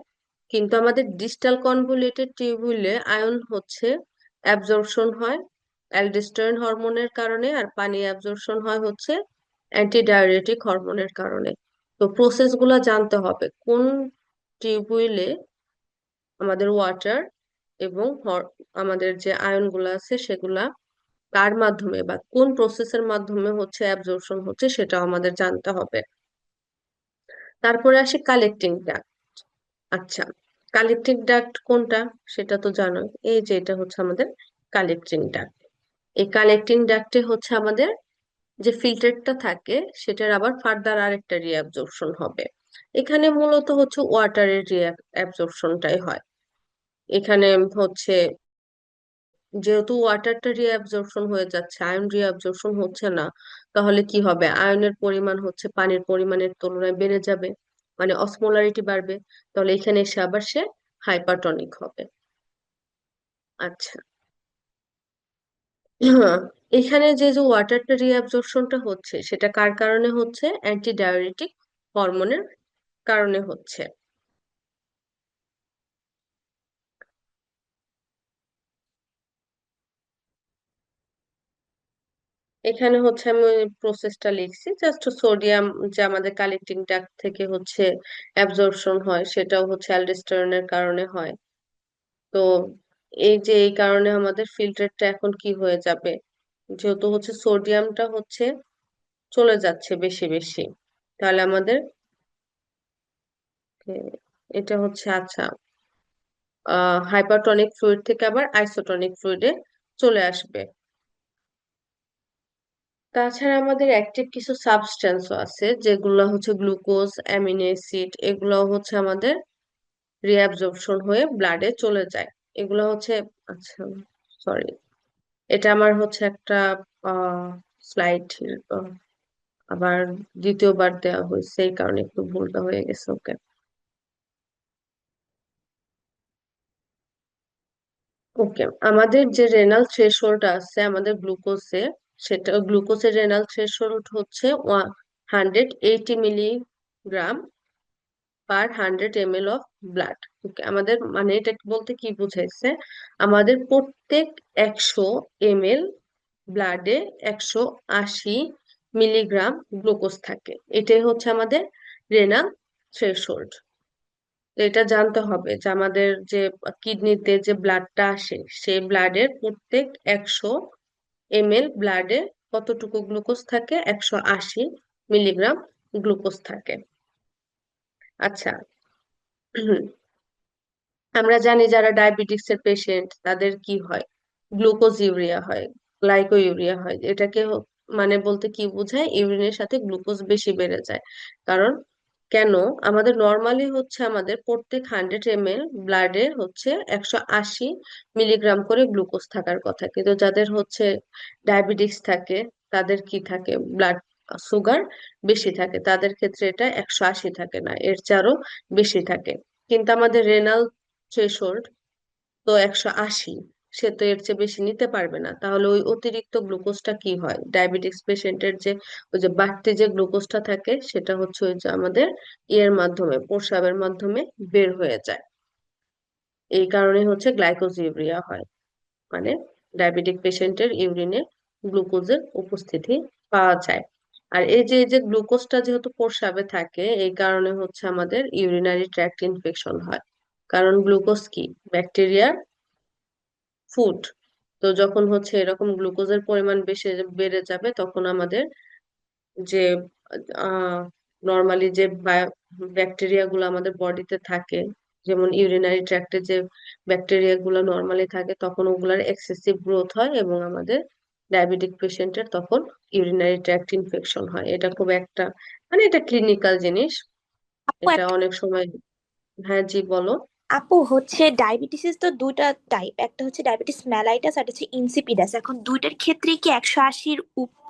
কিন্তু আমাদের ডিস্টাল কনভলিউটেড টিউবুলে আয়ন হচ্ছে অ্যাবজর্পশন হয় অ্যালডোস্টেরন হরমোনের কারণে, আর পানি অ্যাবজর্পশন হয় হচ্ছে অ্যান্টিডাইউরেটিক হরমোনের কারণে। তো প্রসেস গুলা জানতে হবে কোন টিউবুলে আমাদের ওয়াটার এবং আমাদের যে আয়ন গুলা আছে সেগুলা কার মাধ্যমে বা কোন প্রসেসের মাধ্যমে হচ্ছে অ্যাবজর্পশন হচ্ছে, সেটা আমাদের জানতে হবে। তারপরে আসে কালেক্টিং ডাক্ট। আচ্ছা, কালেক্টিং ডাক্ট কোনটা সেটা তো জানো, এই যে এটা হচ্ছে আমাদের কালেক্টিং ডাক্ট। এই কালেক্টিং ডাক্টে হচ্ছে আমাদের যে ফিল্টারটা থাকে সেটার আবার ফার্দার আরেকটা রিঅ্যাবজর্পশন হবে। এখানে মূলত হচ্ছে ওয়াটারের রিঅ্যাবজর্পশনটাই হয়। এখানে হচ্ছে যেহেতু ওয়াটারটা রিঅ্যাবজর্পশন হয়ে যাচ্ছে, আয়ন রিঅ্যাবজর্পশন হচ্ছে না, তাহলে কি হবে? আয়নের পরিমাণ হচ্ছে পানির পরিমাণের তুলনায় বেড়ে যাবে, মানে অসমোলারিটি বাড়বে। তাহলে এখানে এসে আবার সে হাইপারটনিক হবে। আচ্ছা। হ্যাঁ, এখানে যে যে ওয়াটারটা রিঅ্যাবজর্পশনটা হচ্ছে সেটা কার কারণে হচ্ছে? অ্যান্টিডাইউরেটিক হরমোনের কারণে হচ্ছে। এখানে হচ্ছে আমি প্রসেসটা লিখছি, জাস্ট সোডিয়াম যে আমাদের কালেক্টিং ডাক্ট থেকে হচ্ছে অ্যাবজর্পশন হয়, সেটাও হচ্ছে অ্যালডোস্টেরনের কারণে হয়। তো এই যে এই কারণে আমাদের ফিল্টারটা এখন কি হয়ে যাবে? যেহেতু হচ্ছে সোডিয়ামটা হচ্ছে চলে যাচ্ছে বেশি বেশি, তাহলে আমাদের এটা হচ্ছে, আচ্ছা, হাইপারটনিক ফ্লুইড থেকে আবার আইসোটনিক ফ্লুইডে চলে আসবে। তাছাড়া আমাদের অ্যাক্টিভ কিছু সাবস্টেন্সও আছে, যেগুলো হচ্ছে গ্লুকোজ, অ্যামিনো অ্যাসিড, এগুলো হচ্ছে আমাদের রিঅ্যাবজর্পশন হয়ে ব্লাডে চলে যায়। এগুলো হচ্ছে, আচ্ছা, সরি, এটা আমার হচ্ছে একটা স্লাইড আবার দ্বিতীয়বার দেওয়া হয়েছে, এই কারণে একটু ভুলটা হয়ে গেছে। ওকে। ওকে, আমাদের যে রেনাল থ্রেশহোল্ড আছে আমাদের গ্লুকোজে, সেটা গ্লুকোজের রেনাল থ্রেশহোল্ড হচ্ছে 180 milligram per 100 ml of blood. Okay, আমাদের মানে এটা বলতে কি বুঝাইছে, আমাদের প্রত্যেক 100 ml ব্লাডে 180 মিলিগ্রাম গ্লুকোজ থাকে। এটাই হচ্ছে আমাদের রেনাল থ্রেশহোল্ড। এটা জানতে হবে যে আমাদের যে কিডনিতে যে ব্লাডটা আসে, সেই ব্লাডের প্রত্যেক 100 ml ব্লাডে কতটুকু গ্লুকোজ থাকে, 180 মিলিগ্রাম গ্লুকোজ থাকে। আচ্ছা, আমরা জানি যারা ডায়াবেটিক্স এর পেশেন্ট তাদের কি হয়, গ্লুকোজ ইউরিয়া হয়, গ্লাইকো ইউরিয়া হয়। এটাকে মানে বলতে কি বোঝায়, ইউরিনের সাথে গ্লুকোজ বেশি বেড়ে যায়। কারণ কেন, আমাদের নর্মালি হচ্ছে আমাদের প্রত্যেক 100 ml ব্লাডে হচ্ছে 180 মিলিগ্রাম করে গ্লুকোজ থাকার কথা, কিন্তু যাদের হচ্ছে ডায়াবেটিক্স থাকে তাদের কি থাকে, ব্লাড সুগার বেশি থাকে, তাদের ক্ষেত্রে এটা 180 থাকে না, এর চেয়ে আরো বেশি থাকে। কিন্তু আমাদের রেনাল থ্রেশহোল্ড তো 180, সে তো এর চেয়ে বেশি নিতে পারবে না। তাহলে ওই অতিরিক্ত গ্লুকোজটা কি হয়, ডায়াবেটিক্স পেশেন্টের যে ওই যে বাড়তি যে গ্লুকোজটা থাকে সেটা হচ্ছে ওই যে আমাদের ইয়ের মাধ্যমে, প্রস্রাবের মাধ্যমে বের হয়ে যায়। এই কারণে হচ্ছে গ্লাইকোজিউরিয়া হয়, মানে ডায়াবেটিক পেশেন্টের ইউরিনে গ্লুকোজের উপস্থিতি পাওয়া যায়। আর এই যে গ্লুকোজটা যেহেতু প্রস্রাবে থাকে, এই কারণে হচ্ছে আমাদের ইউরিনারি ট্র্যাক্ট ইনফেকশন হয়। কারণ গ্লুকোজ কি, ব্যাকটেরিয়ার ফুড। তো যখন হচ্ছে এরকম গ্লুকোজের পরিমাণ বেশি বেড়ে যাবে, তখন আমাদের যে আহ নর্মালি যে ব্যাকটেরিয়া গুলো আমাদের বডিতে থাকে, যেমন ইউরিনারি ট্র্যাক্টে যে ব্যাকটেরিয়া গুলো নর্মালি থাকে, তখন ওগুলার এক্সেসিভ গ্রোথ হয় এবং আমাদের ডায়াবেটিক পেশেন্টের তখন ইউরিনারি ট্র্যাক্ট ইনফেকশন হয়। এটা খুব একটা মানে এটা ক্লিনিক্যাল জিনিস। আপু এটা একটা অনেক সময়। হ্যাঁ, জি বলো। আপু হচ্ছে ডায়াবেটিস তো দুইটা টাইপ, একটা হচ্ছে ডায়াবেটিস মেলাইটাস আর একটা হচ্ছে ইনসিপিডাস। এখন দুইটার ক্ষেত্রেই কি 180-র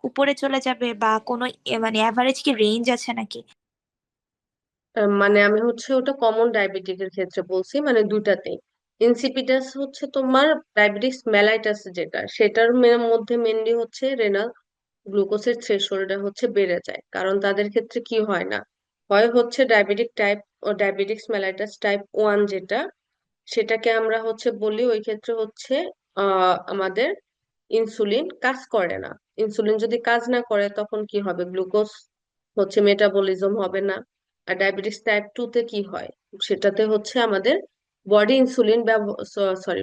উপরে চলে যাবে, বা কোনো মানে অ্যাভারেজ কি রেঞ্জ আছে নাকি? মানে আমি হচ্ছে ওটা কমন ডায়াবেটিকের ক্ষেত্রে বলছি, মানে দুটাতেই। ইনসিপিটাস হচ্ছে তোমার ডায়াবেটিস মেলাইটাস, যেটা সেটার মধ্যে মেনলি হচ্ছে রেনাল গ্লুকোজের থ্রেশহোল্ডটা হচ্ছে বেড়ে যায়। কারণ তাদের ক্ষেত্রে কি হয় না, হয় হচ্ছে ডায়াবেটিক টাইপ ও ডায়াবেটিস মেলাইটাস টাইপ 1 যেটা, সেটাকে আমরা হচ্ছে বলি ওই ক্ষেত্রে হচ্ছে আমাদের ইনসুলিন কাজ করে না। ইনসুলিন যদি কাজ না করে তখন কি হবে, গ্লুকোজ হচ্ছে মেটাবলিজম হবে না। আর ডায়াবেটিস টাইপ 2 তে কি হয়, সেটাতে হচ্ছে আমাদের body insulin sorry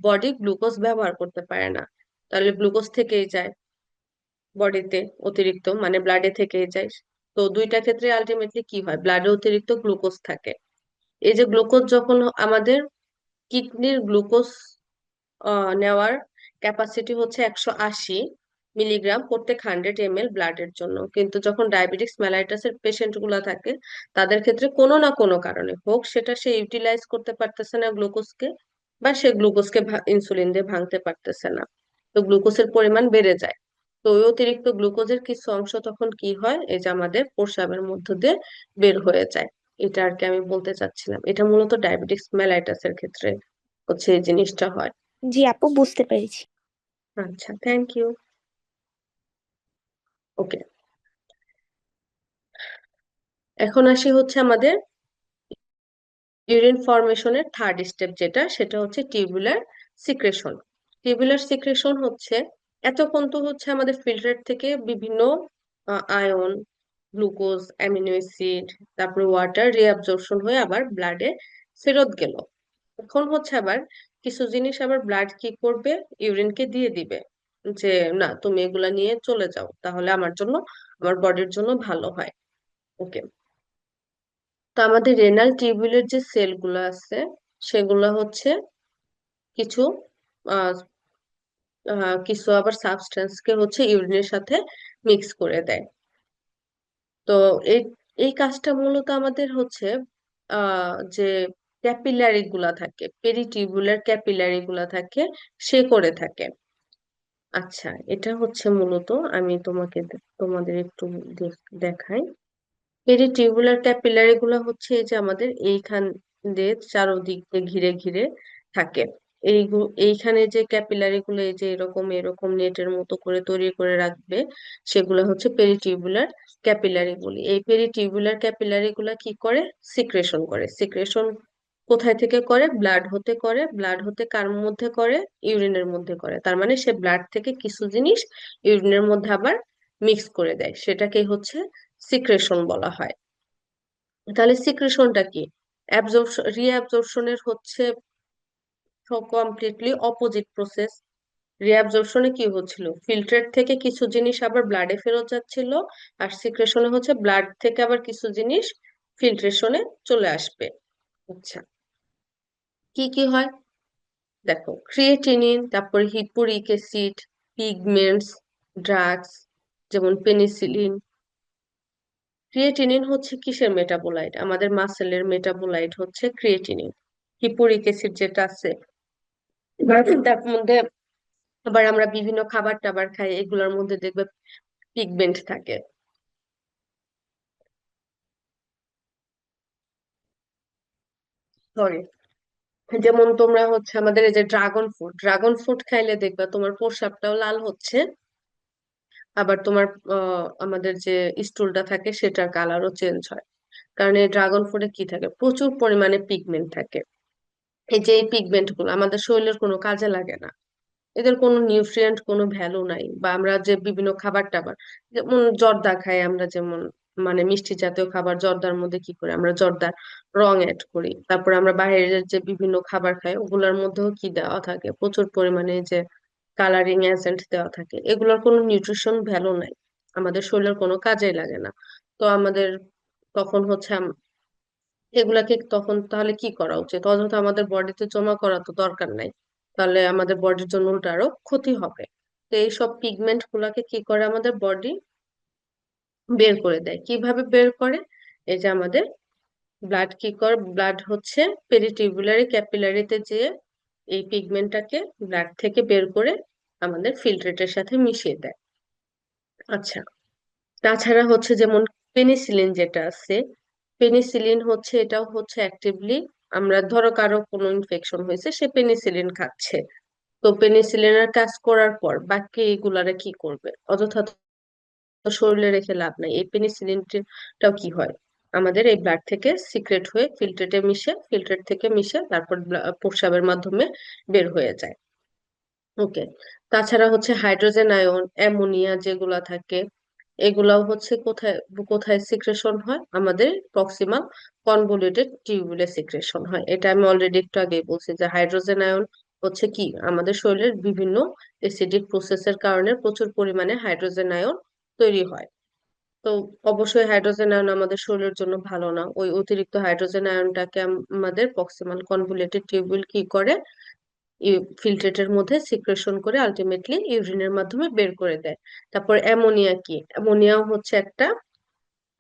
body glucose ব্যবহার করতে পারে না, তাহলে গ্লুকোজ থেকেই যায় বডিতে অতিরিক্ত, মানে ব্লাডে থেকেই যায়। তো দুইটা ক্ষেত্রে আলটিমেটলি কি হয়, ব্লাডে অতিরিক্ত গ্লুকোজ থাকে। এই যে গ্লুকোজ যখন আমাদের কিডনির গ্লুকোজ নেওয়ার ক্যাপাসিটি হচ্ছে 180 মিলিগ্রাম প্রত্যেক 100 ml ব্লাডের জন্য, কিন্তু যখন ডায়াবেটিক্স মেলাইটাসের পেশেন্ট গুলা থাকে তাদের ক্ষেত্রে কোনো না কোনো কারণে হোক, সেটা সে ইউটিলাইজ করতে পারতেছে না গ্লুকোজকে, বা সে গ্লুকোজকে ইনসুলিন দিয়ে ভাঙতে পারতেছে না, তো গ্লুকোজের পরিমাণ বেড়ে যায়। তো ওই অতিরিক্ত গ্লুকোজের কিছু অংশ তখন কি হয়, এই যে আমাদের প্রস্রাবের মধ্য দিয়ে বের হয়ে যায়। এটা আর কি আমি বলতে চাচ্ছিলাম, এটা মূলত ডায়াবেটিক্স মেলাইটাসের ক্ষেত্রে হচ্ছে এই জিনিসটা হয়। জি আপু, বুঝতে পেরেছি। আচ্ছা, থ্যাংক ইউ। ওকে, এখন আসি হচ্ছে আমাদের ইউরিন ফরমেশনের থার্ড স্টেপ যেটা, সেটা হচ্ছে টিউবুলার সিক্রেশন। টিউবুলার সিক্রেশন হচ্ছে, এতক্ষণ তো হচ্ছে আমাদের ফিল্টার থেকে বিভিন্ন আয়ন, গ্লুকোজ, অ্যামিনো অ্যাসিড, তারপরে ওয়াটার রিঅ্যাবজর্পশন হয়ে আবার ব্লাডে ফেরত গেল। এখন হচ্ছে আবার কিছু জিনিস আবার ব্লাড কি করবে, ইউরিনকে দিয়ে দিবে যে না তুমি এগুলা নিয়ে চলে যাও, তাহলে আমার জন্য, আমার বডির জন্য ভালো হয়। ওকে, তো আমাদের রেনাল টিউবুলের যে সেল গুলো আছে সেগুলো হচ্ছে কিছু আহ কিছু আবার সাবস্টেন্সকে হচ্ছে ইউরিনের সাথে মিক্স করে দেয়। তো এই এই কাজটা মূলত আমাদের হচ্ছে যে ক্যাপিলারি গুলা থাকে, পেরিটিউবুলার ক্যাপিলারি গুলা থাকে, সে করে থাকে। আচ্ছা, এটা হচ্ছে মূলত, আমি তোমাদের একটু দেখাই। পেরিটিউবুলার ক্যাপিলারি গুলা হচ্ছে এই যে আমাদের এইখান দিয়ে চারোদিক দিয়ে ঘিরে ঘিরে থাকে। এইখানে যে ক্যাপিলারি গুলো এই যে এরকম এরকম নেটের মতো করে তৈরি করে রাখবে, সেগুলো হচ্ছে পেরিটিউবুলার ক্যাপিলারি বলি। এই পেরিটিউবুলার ক্যাপিলারি গুলা কি করে? সিক্রেশন করে। সিক্রেশন কোথায় থেকে করে? ব্লাড হতে করে। ব্লাড হতে কার মধ্যে করে? ইউরিনের মধ্যে করে। তার মানে সে ব্লাড থেকে কিছু জিনিস ইউরিনের মধ্যে আবার মিক্স করে দেয়, সেটাকে হচ্ছে সিক্রেশন বলা হয়। তাহলে সিক্রেশনটা কি? অ্যাবজর্পশন রিঅ্যাবজর্পশনের হচ্ছে কমপ্লিটলি অপোজিট প্রসেস। রিঅ্যাবজর্পশনে কি হচ্ছিল? ফিল্ট্রেট থেকে কিছু জিনিস আবার ব্লাডে ফেরত যাচ্ছিল, আর সিক্রেশনে হচ্ছে ব্লাড থেকে আবার কিছু জিনিস ফিল্ট্রেশনে চলে আসবে। আচ্ছা, কি কি হয় দেখো, ক্রিয়েটিনিন, তারপর হিপুরিক অ্যাসিড, পিগমেন্টস, ড্রাগস যেমন পেনিসিলিন। ক্রিয়েটিনিন হচ্ছে কিসের মেটাবোলাইট? আমাদের মাসেলের মেটাবোলাইট হচ্ছে ক্রিয়েটিনিন। হিপুরিক অ্যাসিড যেটা আছে তার মধ্যে, আবার আমরা বিভিন্ন খাবার টাবার খাই, এগুলোর মধ্যে দেখবে পিগমেন্ট থাকে। সরি, যেমন তোমরা হচ্ছে আমাদের এই যে ড্রাগন ফ্রুট, ড্রাগন ফ্রুট খাইলে দেখবা তোমার প্রস্রাবটাও লাল হচ্ছে, আবার তোমার আমাদের যে স্টুলটা থাকে সেটার কালারও চেঞ্জ হয়। কারণ এই ড্রাগন ফ্রুটে কি থাকে? প্রচুর পরিমাণে পিগমেন্ট থাকে। এই যে এই পিগমেন্ট গুলো আমাদের শরীরের কোনো কাজে লাগে না, এদের কোনো নিউট্রিয়েন্ট কোনো ভ্যালু নাই। বা আমরা যে বিভিন্ন খাবার টাবার, যেমন জর্দা খাই আমরা, যেমন মানে মিষ্টি জাতীয় খাবার, জর্দার মধ্যে কি করে আমরা জর্দার রং অ্যাড করি। তারপর আমরা বাইরের যে বিভিন্ন খাবার খাই ওগুলোর মধ্যেও কি দেওয়া থাকে? প্রচুর পরিমাণে যে কালারিং এজেন্ট দেওয়া থাকে। এগুলোর কোনো নিউট্রিশন ভ্যালু নাই, আমাদের শরীরের কোনো কাজেই লাগে না। তো আমাদের তখন হচ্ছে এগুলাকে তখন তাহলে কি করা উচিত? অযথা আমাদের বডিতে জমা করা তো দরকার নাই, তাহলে আমাদের বডির জন্য উল্টো আরো ক্ষতি হবে। তো এইসব পিগমেন্ট গুলাকে কি করে আমাদের বডি? বের করে দেয়। কিভাবে বের করে? এই যে আমাদের ব্লাড কি করে? ব্লাড হচ্ছে পেরিটিউবুলারি ক্যাপিলারিতে যে এই পিগমেন্টটাকে ব্লাড থেকে বের করে আমাদের ফিল্ট্রেটের সাথে মিশিয়ে দেয়। আচ্ছা, তাছাড়া হচ্ছে যেমন পেনিসিলিন যেটা আছে, পেনিসিলিন হচ্ছে এটাও হচ্ছে অ্যাক্টিভলি, আমরা ধরো কারো কোনো ইনফেকশন হয়েছে, সে পেনিসিলিন খাচ্ছে। তো পেনিসিলিনের কাজ করার পর বাকি এগুলারে কি করবে? অযথা তো শরীরে রেখে লাভ নাই। এই পেনিসিলিনটাও কি হয়? আমাদের এই ব্লাড থেকে সিক্রেট হয়ে ফিল্ট্রেটে মিশে, ফিল্ট্রেট থেকে মিশে তারপর প্রস্রাবের মাধ্যমে বের হয়ে যায়। ওকে। তাছাড়া হচ্ছে হাইড্রোজেন আয়ন, অ্যামোনিয়া যেগুলা থাকে, এগুলাও হচ্ছে কোথায় কোথায় সিক্রেশন হয়? আমাদের প্রক্সিমাল কনভলিউটেড টিউবুলে সিক্রেশন হয়। এটা আমি অলরেডি একটু আগেই বলছি যে হাইড্রোজেন আয়ন হচ্ছে কি, আমাদের শরীরের বিভিন্ন এসিডিক প্রসেসের কারণে প্রচুর পরিমাণে হাইড্রোজেন আয়ন তৈরি হয়। তো অবশ্যই হাইড্রোজেন আয়ন আমাদের শরীরের জন্য ভালো না। ওই অতিরিক্ত হাইড্রোজেন আয়নটাকে আমাদের প্রক্সিমাল কনভলিউটেড টিউবুল কি করে? ফিল্ট্রেটের মধ্যে সিক্রেশন করে আলটিমেটলি ইউরিনের মাধ্যমে বের করে দেয়। তারপর অ্যামোনিয়া কি? অ্যামোনিয়াও হচ্ছে একটা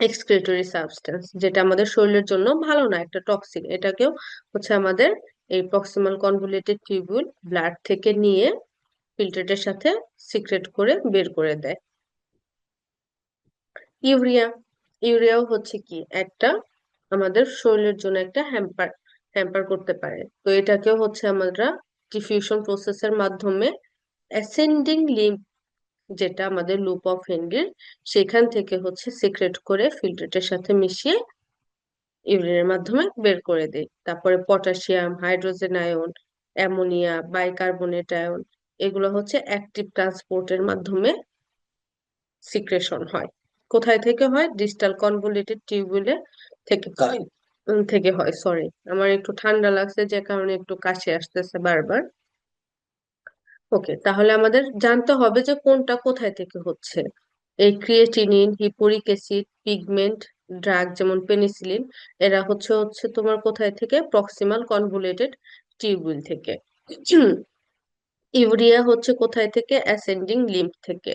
এক্সক্রিটরি সাবস্টেন্স, যেটা আমাদের শরীরের জন্য ভালো না, একটা টক্সিক। এটাকেও হচ্ছে আমাদের এই প্রক্সিমাল কনভলিউটেড টিউবুল ব্লাড থেকে নিয়ে ফিল্ট্রেটের সাথে সিক্রেট করে বের করে দেয়। ইউরিয়া, ইউরিয়াও হচ্ছে কি একটা আমাদের শরীরের জন্য একটা হ্যাম্পার হ্যাম্পার করতে পারে। তো এটাকেও হচ্ছে আমরা ডিফিউশন প্রসেসের মাধ্যমে অ্যাসেন্ডিং লিম্ফ, যেটা আমাদের লুপ অফ হেনরির, সেখান থেকে হচ্ছে সিক্রেট করে ফিল্ট্রেটের সাথে মিশিয়ে ইউরিনের মাধ্যমে বের করে দেয়। তারপরে potassium, hydrogen ion, ammonia, bicarbonate ion, এগুলো হচ্ছে অ্যাক্টিভ ট্রান্সপোর্টের মাধ্যমে সিক্রেশন হয়। কোথায় থেকে হয়? ডিস্টাল কনভলিউটেড টিউবুলে থেকে হয়। থেকে হয়, সরি, আমার একটু ঠান্ডা লাগছে যে কারণে একটু কাশি আসতেছে বারবার। ওকে, তাহলে আমাদের জানতে হবে যে কোনটা কোথায় থেকে হচ্ছে। এই ক্রিয়েটিনিন, হিপুরিক অ্যাসিড, পিগমেন্ট, ড্রাগ যেমন পেনিসিলিন, এরা হচ্ছে হচ্ছে তোমার কোথায় থেকে? প্রক্সিমাল কনভলিউটেড টিউবুল থেকে। ইউরিয়া হচ্ছে কোথায় থেকে? অ্যাসেন্ডিং লিম্ফ থেকে।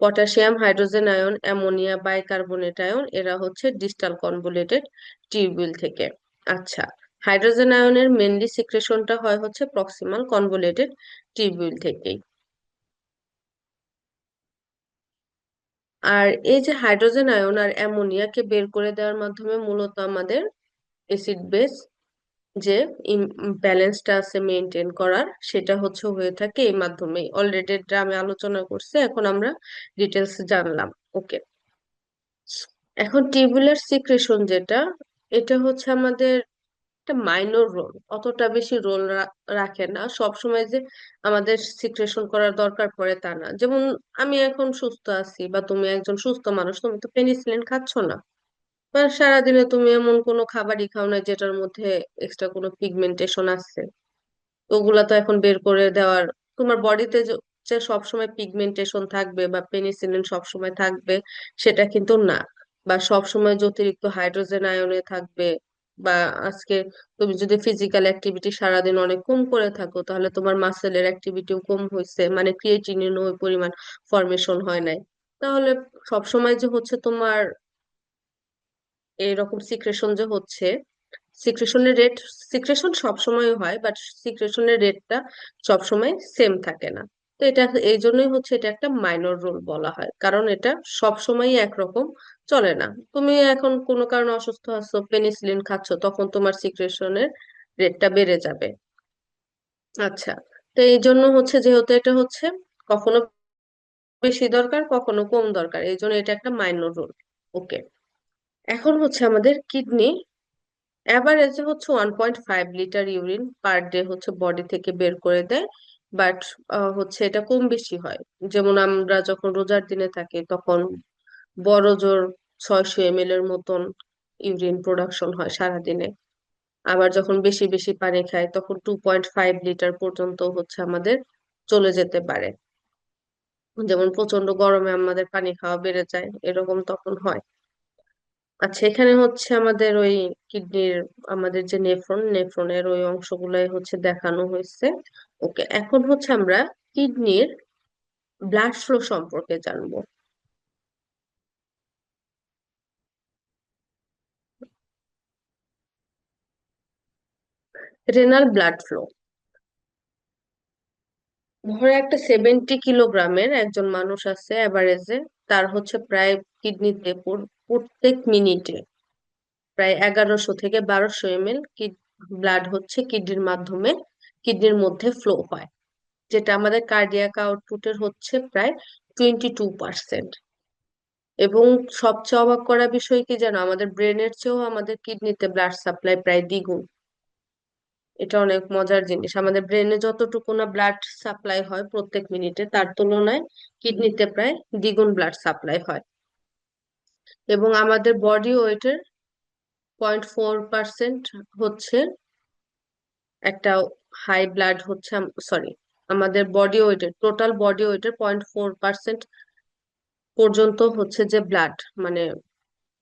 Potassium, hydrogen ion, ammonia, bicarbonate ion, এরা হচ্ছে ডিস্টাল কনভলিউটেড টিউবুল থেকে। আচ্ছা, হাইড্রোজেন আয়নের মেনলি সিক্রেশনটা হয় হচ্ছে প্রক্সিমাল কনভলিউটেড টিউবুল থেকেই। আর এই যে হাইড্রোজেন আয়ন আর অ্যামোনিয়াকে বের করে দেওয়ার মাধ্যমে মূলত আমাদের অ্যাসিড বেস যে ব্যালেন্সটা আছে মেনটেন করার, সেটা হচ্ছে হয়ে থাকে এই মাধ্যমে। অলরেডি এটা আমি আলোচনা করছি, এখন আমরা ডিটেলস জানলাম। ওকে, এখন টিউবুলার সিক্রেশন যেটা, এটা হচ্ছে আমাদের একটা মাইনর রোল, অতটা বেশি রোল রাখে না সব সময় যে আমাদের সিক্রেশন করার দরকার পড়ে তা না। যেমন আমি এখন সুস্থ আছি বা তুমি একজন সুস্থ মানুষ, তুমি তো পেনিসিলিন খাচ্ছ না, বা সারাদিনে তুমি এমন কোনো খাবারই খাও না যেটার মধ্যে এক্সট্রা কোনো পিগমেন্টেশন আছে, ওগুলা তো এখন বের করে দেওয়ার, তোমার বডিতে যে সবসময় পিগমেন্টেশন থাকবে বা পেনিসিলিন সবসময় থাকবে সেটা কিন্তু না, বা সবসময় যে অতিরিক্ত হাইড্রোজেন আয়নে থাকবে, বা আজকে তুমি যদি ফিজিক্যাল অ্যাক্টিভিটি সারাদিন অনেক কম করে থাকো তাহলে তোমার মাসেলের অ্যাক্টিভিটিও কম হয়েছে, মানে ক্রিয়েটিনিন ওই পরিমাণ ফর্মেশন হয় নাই, তাহলে সবসময় যে হচ্ছে তোমার এরকম সিক্রেশন যে হচ্ছে, সিক্রেশনের রেট, সিক্রেশন সবসময় হয় বাট সিক্রেশনের রেটটা সবসময় সেম থাকে না। তো এটা এই জন্যই হচ্ছে এটা একটা মাইনর রোল বলা হয়, কারণ এটা সবসময়ই একরকম চলে না। তুমি এখন কোনো কারণে অসুস্থ আছো, পেনিসিলিন খাচ্ছ, তখন তোমার সিক্রেশনের রেটটা বেড়ে যাবে। আচ্ছা, তো এই জন্য হচ্ছে যেহেতু এটা হচ্ছে কখনো বেশি দরকার কখনো কম দরকার, এই জন্য এটা একটা মাইনর রোল। ওকে, এখন হচ্ছে আমাদের কিডনি এভারেজে হচ্ছে 1.5 লিটার ইউরিন পার ডে হচ্ছে বডি থেকে বের করে দেয়, বাট হচ্ছে এটা কম বেশি হয়। যেমন আমরা যখন রোজার দিনে থাকি তখন বড় জোর 600 ml এর মতন ইউরিন প্রোডাকশন হয় সারাদিনে। আবার যখন বেশি বেশি পানি খাই তখন 2.5 লিটার পর্যন্ত হচ্ছে আমাদের চলে যেতে পারে। যেমন প্রচন্ড গরমে আমাদের পানি খাওয়া বেড়ে যায়, এরকম তখন হয়। আচ্ছা, এখানে হচ্ছে আমাদের ওই কিডনির, আমাদের যে নেফ্রনের ওই অংশগুলাই হচ্ছে দেখানো হয়েছে। ওকে, এখন হচ্ছে আমরা কিডনির ব্লাড ফ্লো সম্পর্কে জানবো। রেনাল ব্লাড ফ্লো, ধরো একটা 70 কিলোগ্রামের একজন মানুষ আছে এভারেজে, তার হচ্ছে প্রায় কিডনিতে প্রত্যেক মিনিটে প্রায় 1100 থেকে 1200 ml ব্লাড হচ্ছে কিডনির মাধ্যমে কিডনির মধ্যে ফ্লো হয়, যেটা আমাদের কার্ডিয়াক আউটপুটের হচ্ছে প্রায় 22%। এবং সবচেয়ে অবাক করা বিষয় কি জানো, আমাদের ব্রেনের চেয়েও আমাদের কিডনিতে ব্লাড সাপ্লাই প্রায় দ্বিগুণ। এটা অনেক মজার জিনিস, আমাদের ব্রেনে যতটুকু না ব্লাড সাপ্লাই হয় প্রত্যেক মিনিটে, তার তুলনায় কিডনিতে প্রায় দ্বিগুণ ব্লাড সাপ্লাই হয়। এবং আমাদের বডি ওয়েটের 0.4% হচ্ছে একটা হাই ব্লাড হচ্ছে, সরি, আমাদের বডি ওয়েটের, টোটাল বডি ওয়েটের 0.4% পর্যন্ত হচ্ছে যে ব্লাড, মানে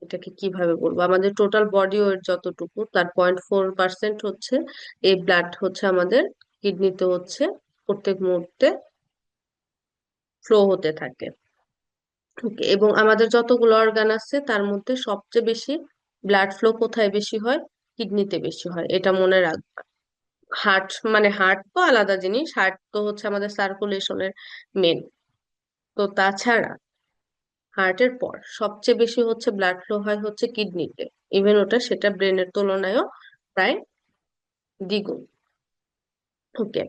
এটাকে কিভাবে বলবো, আমাদের টোটাল বডি ওয়েট যতটুকু তার 0.4% হচ্ছে এই ব্লাড হচ্ছে আমাদের কিডনিতে হচ্ছে প্রত্যেক মুহূর্তে ফ্লো হতে থাকে। Okay, এবং আমাদের যতগুলো অর্গান আছে তার মধ্যে সবচেয়ে বেশি ব্লাড ফ্লো কোথায় বেশি হয়, কিডনিতে বেশি হয়, এটা মনে রাখবা। হার্ট, মানে হার্ট তো আলাদা জিনিস, হার্ট তো হচ্ছে আমাদের সার্কুলেশনের মেন, তো তাছাড়া হার্টের পর সবচেয়ে বেশি হচ্ছে ব্লাড ফ্লো হয় হচ্ছে কিডনিতে। ইভেন ওটা সেটা ব্রেনের তুলনায়ও প্রায় দ্বিগুণ। ওকে,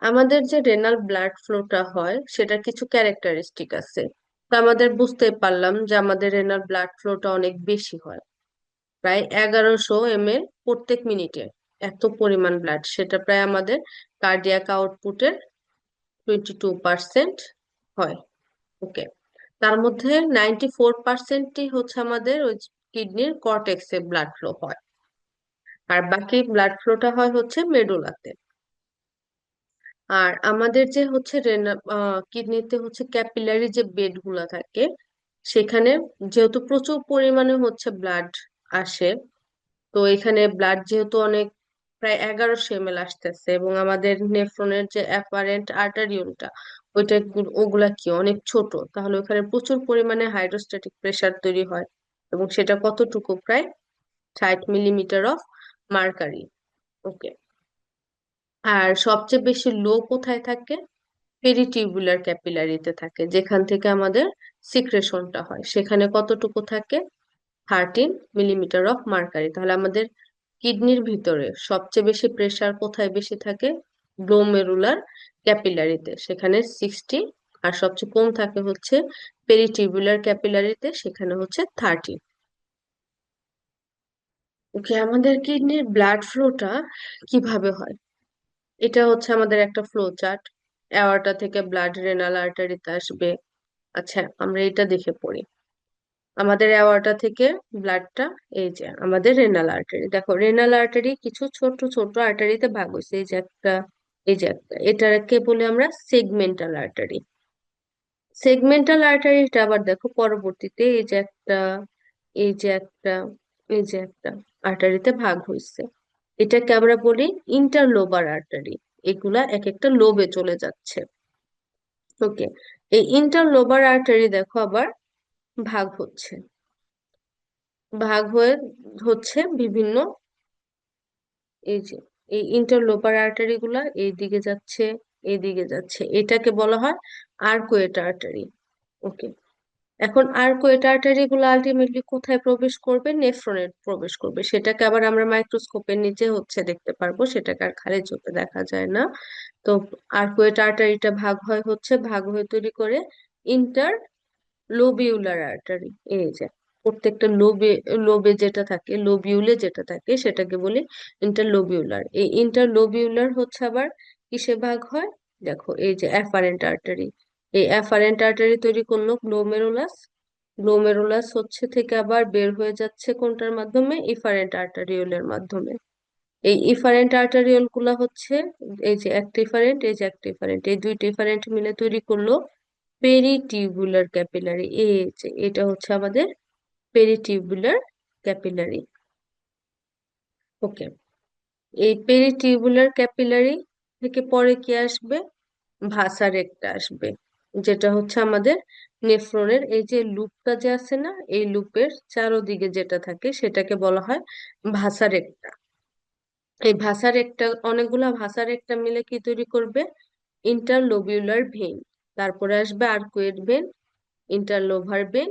আমাদের যে রেনাল ব্লাড ফ্লোটা হয় সেটার কিছু ক্যারেক্টারিস্টিক আছে। তো আমাদের বুঝতে পারলাম যে আমাদের রেনাল ব্লাড ফ্লোটা অনেক বেশি হয়, প্রায় 1100 ml প্রত্যেক মিনিটে। এত পরিমাণ ব্লাড, সেটা প্রায় আমাদের কার্ডিয়াক আউটপুটের 22% হয়। ওকে, তার মধ্যে 94%ই হচ্ছে আমাদের ওই কিডনির কর্টেক্সে ব্লাড ফ্লো হয়, আর বাকি ব্লাড ফ্লোটা হয় হচ্ছে মেডুলাতে। আর আমাদের যে হচ্ছে কিডনিতে হচ্ছে ক্যাপিলারি যে বেড গুলা থাকে, সেখানে যেহেতু প্রচুর পরিমাণে হচ্ছে ব্লাড আসে, তো এখানে ব্লাড যেহেতু অনেক, প্রায় 1100 ml আসতেছে, এবং আমাদের নেফ্রনের যে অ্যাপারেন্ট আর্টারিওলটা, ওইটা ওগুলা কি অনেক ছোট, তাহলে ওখানে প্রচুর পরিমাণে হাইড্রোস্ট্যাটিক প্রেসার তৈরি হয়। এবং সেটা কতটুকু, প্রায় 60 মিলিমিটার অফ মার্কারি। ওকে, আর সবচেয়ে বেশি লো কোথায় থাকে, পেরিটিউবুলার ক্যাপিলারিতে থাকে, যেখান থেকে আমাদের সিক্রেশনটা হয়, সেখানে কতটুকু থাকে, 13 মিলিমিটার অফ মার্কারি। তাহলে আমাদের কিডনির ভিতরে সবচেয়ে বেশি প্রেসার কোথায় বেশি থাকে? গ্লোমেরুলার ক্যাপিলারিতে, সেখানে 60। আর সবচেয়ে কম থাকে হচ্ছে পেরিটিউবুলার ক্যাপিলারিতে, সেখানে হচ্ছে 30। ওকে, আমাদের কিডনির ব্লাড ফ্লোটা কিভাবে হয়? এটা হচ্ছে আমাদের একটা ফ্লো চার্ট। অ্যাওর্টা থেকে ব্লাড রেনাল আর্টারিতে আসবে। আচ্ছা, আমরা এটা দেখে পড়ি। আমাদের অ্যাওর্টা থেকে ব্লাডটা, এই যে আমাদের রেনাল আর্টারি, দেখো রেনাল আর্টারি কিছু ছোট ছোট আর্টারিতে ভাগ হয়েছে, এই যে একটা, এই যে একটা, এটাকে বলে আমরা সেগমেন্টাল আর্টারি। সেগমেন্টাল আর্টারিটা আবার দেখো পরবর্তীতে এই যে একটা, এই যে একটা, এই যে একটা আর্টারিতে ভাগ হয়েছে। এটাকে আমরা বলি ইন্টারলোবার আর্টারি। এগুলা এক একটা লোবে চলে যাচ্ছে। ওকে, এই ইন্টারলোবার আর্টারি দেখো আবার ভাগ হচ্ছে, ভাগ হয়ে হচ্ছে বিভিন্ন, এই যে এই ইন্টারলোবার আর্টারি গুলা এইদিকে যাচ্ছে, এইদিকে যাচ্ছে, এটাকে বলা হয় আর্কুয়েট আর্টারি। ওকে, এখন আর্কুয়েট আর্টারি গুলো আলটিমেটলি কোথায় প্রবেশ করবে? নেফ্রনে প্রবেশ করবে। সেটাকে আবার আমরা মাইক্রোস্কোপের নিচে হচ্ছে দেখতে পারবো, সেটাকে আর খালি চোখে দেখা যায় না। তো আর্কুয়েট আর্টারিটা ভাগ হয়ে তৈরি করে ইন্টার লোবিউলার আর্টারি। এই যে প্রত্যেকটা লোবে, লোবে যেটা থাকে, লোবিউলে যেটা থাকে সেটাকে বলি ইন্টারলোবিউলার। এই ইন্টারলোবিউলার হচ্ছে আবার কিসে ভাগ হয়? দেখো এই যে অ্যাফারেন্ট আর্টারি। এই অ্যাফারেন্ট আর্টারি তৈরি করলো গ্লোমেরুলাস। গ্লোমেরুলাস হচ্ছে থেকে আবার বের হয়ে যাচ্ছে কোনটার মাধ্যমে? ইফারেন্ট আর্টারিওলের মাধ্যমে। এই ইফারেন্ট আর্টারিওল গুলা হচ্ছে, এই যে একটা ইফারেন্ট, এই যে একটা ইফারেন্ট, এই দুইটা ইফারেন্ট মিলে তৈরি করলো পেরিটিউবুলার ক্যাপিলারি। এই যে এটা হচ্ছে আমাদের পেরিটিউবুলার ক্যাপিলারি। ওকে, এই পেরিটিউবুলার ক্যাপিলারি থেকে পরে কি আসবে? ভাসা রেক্টা আসবে, যেটা হচ্ছে আমাদের নেফ্রনের এই যে লুপটা যে আছে না, এই লুপের চারোদিকে যেটা থাকে সেটাকে বলা হয় ভাসা রেক্টা। এই ভাসা রেক্টা, অনেকগুলা ভাসা রেক্টা মিলে কি তৈরি করবে? Interlobular vein. তারপরে আসবে আর্কুয়েট ভেন, ইন্টারলোভার ভেন,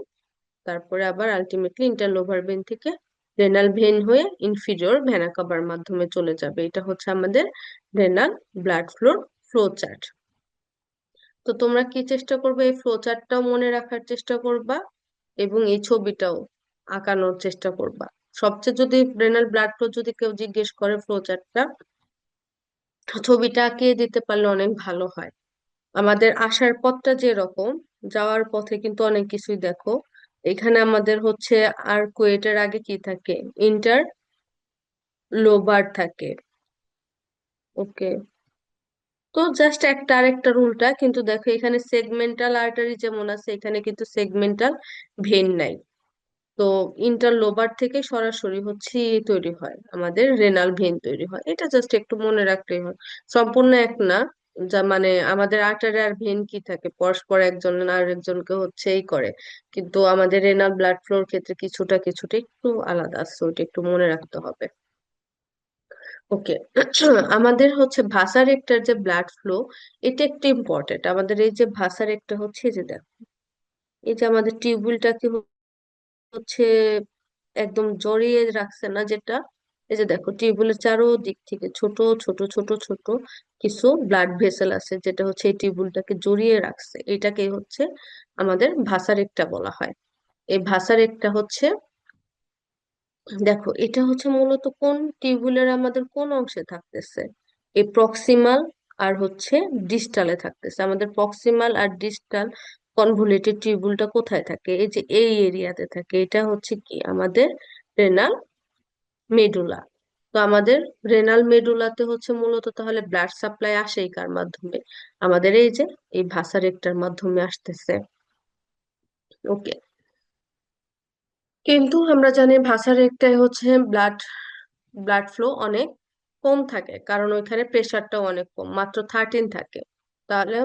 তারপরে আবার আলটিমেটলি ইন্টারলোভার ভেন থেকে রেনাল ভেন হয়ে ইনফিরিয়র ভেনা কাভার মাধ্যমে চলে যাবে। এটা হচ্ছে আমাদের রেনাল ব্লাড ফ্লো চার্ট। তো তোমরা কি চেষ্টা করবে? এই ফ্লো চার্টটাও মনে রাখার চেষ্টা করবা এবং এই ছবিটাও আঁকানোর চেষ্টা করবা। সবচেয়ে যদি রেনাল ব্লাড ফ্লো যদি কেউ জিজ্ঞেস করে ফ্লো চার্টটা, ছবিটা আঁকিয়ে দিতে পারলে অনেক ভালো হয়। আমাদের আসার পথটা যেরকম, যাওয়ার পথে কিন্তু অনেক কিছুই দেখো। এখানে আমাদের হচ্ছে আর কুয়েটের আগে কি থাকে? ইন্টার লোবার থাকে। ওকে, তো জাস্ট একটা আরেকটা রুলটা কিন্তু দেখো, এখানে সেগমেন্টাল আর্টারি যেমন আছে, এখানে কিন্তু সেগমেন্টাল ভেন নাই। তো ইন্টারলোবার থেকে সরাসরি হচ্ছে তৈরি হয়, আমাদের রেনাল ভেন তৈরি হয়। এটা জাস্ট একটু মনে রাখলেই হয়। সম্পূর্ণ এক না, যা মানে আমাদের আর্টারি আর ভেন কি থাকে, পরস্পর একজন আর একজনকে হচ্ছে এই করে, কিন্তু আমাদের রেনাল ব্লাড ফ্লোর ক্ষেত্রে কিছুটা কিছুটা একটু আলাদা আছে, ওটা একটু মনে রাখতে হবে। ওকে, আমাদের হচ্ছে ভাসার একটা যে ব্লাড ফ্লো, এটা একটু ইম্পর্টেন্ট। আমাদের এই যে ভাসার একটা হচ্ছে, এই যে দেখো, এই যে আমাদের টিউবুলটাকে হচ্ছে একদম জড়িয়ে রাখছে না যেটা, এই যে দেখো টিউবুলের চারোদিক থেকে ছোট ছোট ছোট ছোট কিছু ব্লাড ভেসেল আছে, যেটা হচ্ছে এই টিউবুলটাকে জড়িয়ে রাখছে। এটাকে হচ্ছে আমাদের ভাসারেক্টা বলা হয়। এই ভাসারেক্টা হচ্ছে, দেখো এটা হচ্ছে মূলত কোন টিউবুলের আমাদের কোন অংশে থাকতেছে? এই প্রক্সিমাল আর হচ্ছে ডিস্টালে থাকতেছে। আমাদের প্রক্সিমাল আর ডিস্টাল কনভলিউটেড টিউবুলটা কোথায় থাকে? এই যে এই এরিয়াতে থাকে। এটা হচ্ছে কি আমাদের রেনাল মেডুলা। তো আমাদের রেনাল মেডুলাতে হচ্ছে মূলত তাহলে ব্লাড সাপ্লাই আসে কার মাধ্যমে? আমাদের এই যে এই ভাসা রেক্টার মাধ্যমে আসতেছে। ওকে, কিন্তু আমরা জানি ভাসা রেক্টায় হচ্ছে ব্লাড ব্লাড ফ্লো অনেক কম থাকে, কারণ ওইখানে প্রেশারটাও অনেক কম, মাত্র 13 থাকে। তাহলে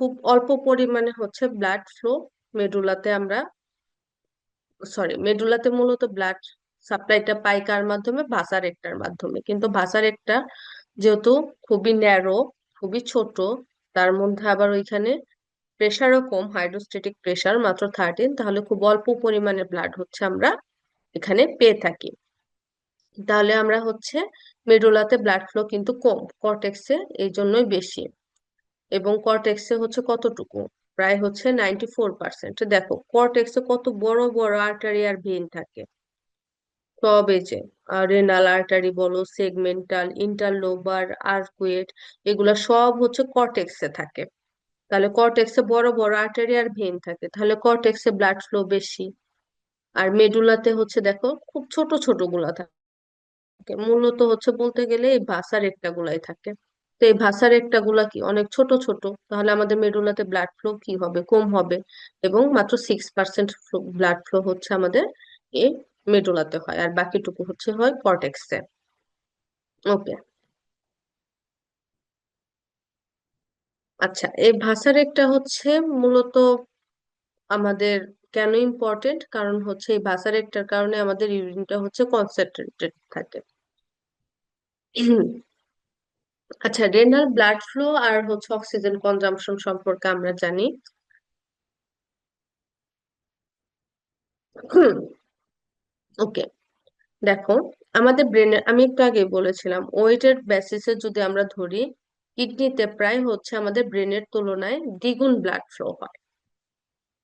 খুব অল্প পরিমাণে হচ্ছে ব্লাড ফ্লো মেডুলাতে আমরা, সরি, মেডুলাতে মূলত ব্লাড সাপ্লাইটা পাই কার মাধ্যমে? ভাসার একটার মাধ্যমে। কিন্তু ভাসার একটা যেহেতু খুবই ন্যারো, খুবই ছোট, তার মধ্যে আবার ওইখানে প্রেসারও কম, হাইড্রোস্ট্যাটিক প্রেসার মাত্র 13, তাহলে খুব অল্প পরিমাণে ব্লাড হচ্ছে আমরা এখানে পেয়ে থাকি। তাহলে আমরা হচ্ছে মেডুলাতে ব্লাড ফ্লো কিন্তু কম, কর্টেক্সে এই জন্যই বেশি। এবং কর্টেক্সে হচ্ছে কতটুকু, প্রায় হচ্ছে 94%। দেখো কর্টেক্সে কত বড় বড় আর্টারি আর ভেইন থাকে, সব এই যে রেনাল আর্টারি বলো, সেগমেন্টাল, ইন্টারলোবার, আর্কুয়েট, এগুলা সব হচ্ছে কর্টেক্সে থাকে। তাহলে কর্টেক্সে বড় বড় আর্টারি আর ভেইন থাকে, তাহলে কর্টেক্সে ব্লাড ফ্লো বেশি। আর মেডুলাতে হচ্ছে দেখো খুব ছোট ছোট গুলা থাকে, মূলত হচ্ছে বলতে গেলে এই ভাসার একটা গুলাই থাকে। তো এই ভাসার একটা গুলা কি অনেক ছোট ছোট, তাহলে আমাদের মেডুলাতে ব্লাড ফ্লো কি হবে, কম হবে। এবং মাত্র 6% ব্লাড ফ্লো হচ্ছে আমাদের এই মেডুলাতে হয়, আর বাকিটুকু হচ্ছে হয় কর্টেক্সে। ওকে। আচ্ছা, এই ভাসার একটা হচ্ছে মূলত আমাদের কেন ইম্পর্টেন্ট, কারণ হচ্ছে এই ভাসার একটার কারণে আমাদের ইউরিনটা হচ্ছে কনসেন্ট্রেটেড থাকে। আচ্ছা, রেনাল ব্লাড ফ্লো আর হচ্ছে অক্সিজেন কনজাম্পশন সম্পর্কে আমরা জানি। ওকে, দেখো আমাদের ব্রেনের, আমি একটু আগে বলেছিলাম ওয়েটের বেসিসে যদি আমরা ধরি, কিডনিতে প্রায় হচ্ছে আমাদের ব্রেনের তুলনায় দ্বিগুণ ব্লাড ফ্লো হয়।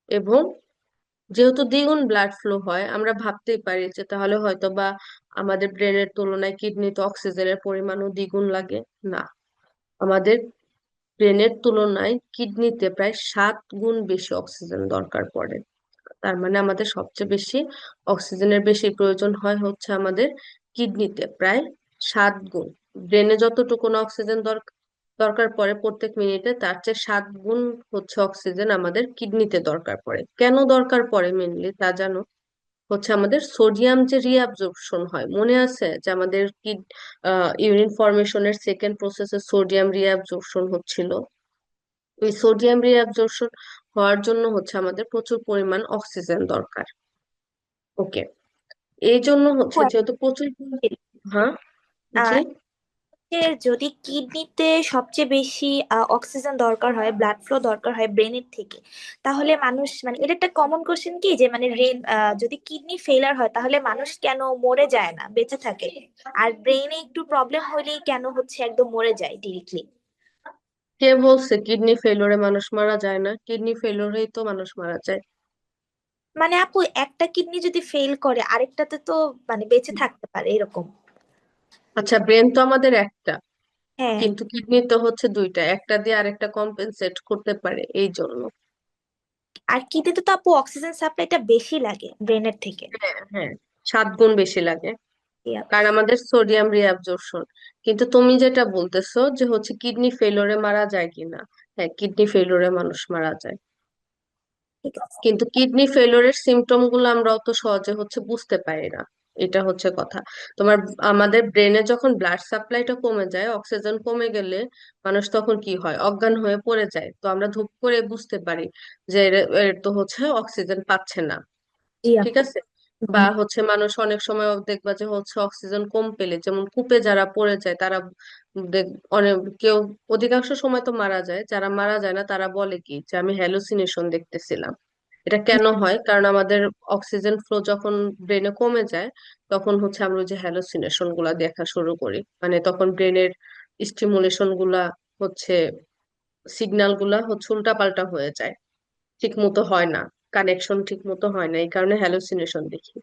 এবং যেহেতু দ্বিগুণ ব্লাড ফ্লো হয়, আমরা ভাবতেই পারি যে তাহলে হয়তো বা আমাদের ব্রেনের তুলনায় কিডনিতে অক্সিজেনের পরিমাণও দ্বিগুণ লাগে। না, আমাদের ব্রেনের তুলনায় কিডনিতে প্রায় 7 গুণ বেশি অক্সিজেন দরকার পড়ে। তার মানে আমাদের সবচেয়ে বেশি অক্সিজেনের বেশি প্রয়োজন হয় হচ্ছে আমাদের কিডনিতে, প্রায় 7 গুণ। ব্রেনে যতটুকু না অক্সিজেন দরকার পড়ে প্রত্যেক মিনিটে, তার চেয়ে 7 গুণ হচ্ছে অক্সিজেন আমাদের কিডনিতে দরকার পড়ে। কেন দরকার পড়ে মেনলি তা জানো? হচ্ছে আমাদের সোডিয়াম যে রিঅ্যাবজর্পশন হয়, মনে আছে যে আমাদের ইউরিন ফরমেশনের সেকেন্ড প্রসেসে সোডিয়াম রিঅ্যাবজর্পশন হচ্ছিল। ওই সোডিয়াম রিঅ্যাবজর্পশন হওয়ার জন্য হচ্ছে আমাদের প্রচুর পরিমাণ অক্সিজেন দরকার। ওকে, এই জন্য হচ্ছে যেহেতু প্রচুর হ্যাঁ, জি। আহ যে যদি কিডনিতে সবচেয়ে বেশি অক্সিজেন দরকার হয়, ব্লাড ফ্লো দরকার হয় ব্রেনের থেকে, তাহলে মানুষ মানে এটা একটা কমন কোশ্চেন কি যে মানে যদি কিডনি ফেলার হয় তাহলে মানুষ কেন মরে যায় না, বেঁচে থাকে? আর ব্রেনে একটু প্রবলেম হলেই কেন হচ্ছে একদম মরে যায় ডিরেক্টলি? কে বলছে কিডনি ফেলোরে মানুষ মারা যায় না? কিডনি ফেলোরেই তো মানুষ মারা যায়। মানে আপু একটা কিডনি যদি ফেল করে আরেকটাতে তো মানে বেঁচে থাকতে পারে এরকম। আচ্ছা, ব্রেন তো আমাদের একটা, হ্যাঁ। কিন্তু কিডনি তো হচ্ছে দুইটা, একটা দিয়ে আরেকটা কম্পেনসেট করতে পারে এই জন্য। আর কিডনিতে তো আপু অক্সিজেন সাপ্লাইটা বেশি লাগে ব্রেনের থেকে। হ্যাঁ হ্যাঁ, 7 গুণ বেশি লাগে, Yeah. কারণ আমাদের সোডিয়াম রিঅ্যাবজর্পশন। কিন্তু তুমি যেটা বলতেছো যে হচ্ছে কিডনি ফেলোরে মারা যায় কিনা, হ্যাঁ কিডনি ফেলোরে মানুষ মারা যায়। ঠিক আছে। কিন্তু কিডনি ফেলোরের সিমটম গুলো আমরা অত সহজে হচ্ছে বুঝতে পারি না, এটা হচ্ছে কথা। তোমার আমাদের ব্রেনে যখন ব্লাড সাপ্লাইটা কমে যায়, অক্সিজেন কমে গেলে মানুষ তখন কি হয়, অজ্ঞান হয়ে পড়ে যায়। তো আমরা ধূপ করে বুঝতে পারি যে এর তো হচ্ছে অক্সিজেন পাচ্ছে না। জি ঠিক আপু। আছে। বা হুম। হচ্ছে মানুষ অনেক সময় দেখবা যে হচ্ছে অক্সিজেন কম পেলে, যেমন কূপে যারা পড়ে যায় তারা দেখ, অনেক কেউ, অধিকাংশ সময় তো মারা যায়, যারা মারা যায় না তারা বলে কি যে আমি হ্যালুসিনেশন দেখতেছিলাম। এটা কেন হয়, কারণ আমাদের অক্সিজেন ফ্লো যখন ব্রেনে কমে যায়, তখন হচ্ছে আমরা ওই যে হ্যালুসিনেশন গুলা দেখা শুরু করি। মানে তখন ব্রেনের স্টিমুলেশন গুলা হচ্ছে, সিগন্যাল গুলা হচ্ছে উল্টাপাল্টা হয়ে যায়, ঠিক মতো হয় না, কানেকশন ঠিক মতো হয় না, এই কারণে হ্যালুসিনেশন দেখি।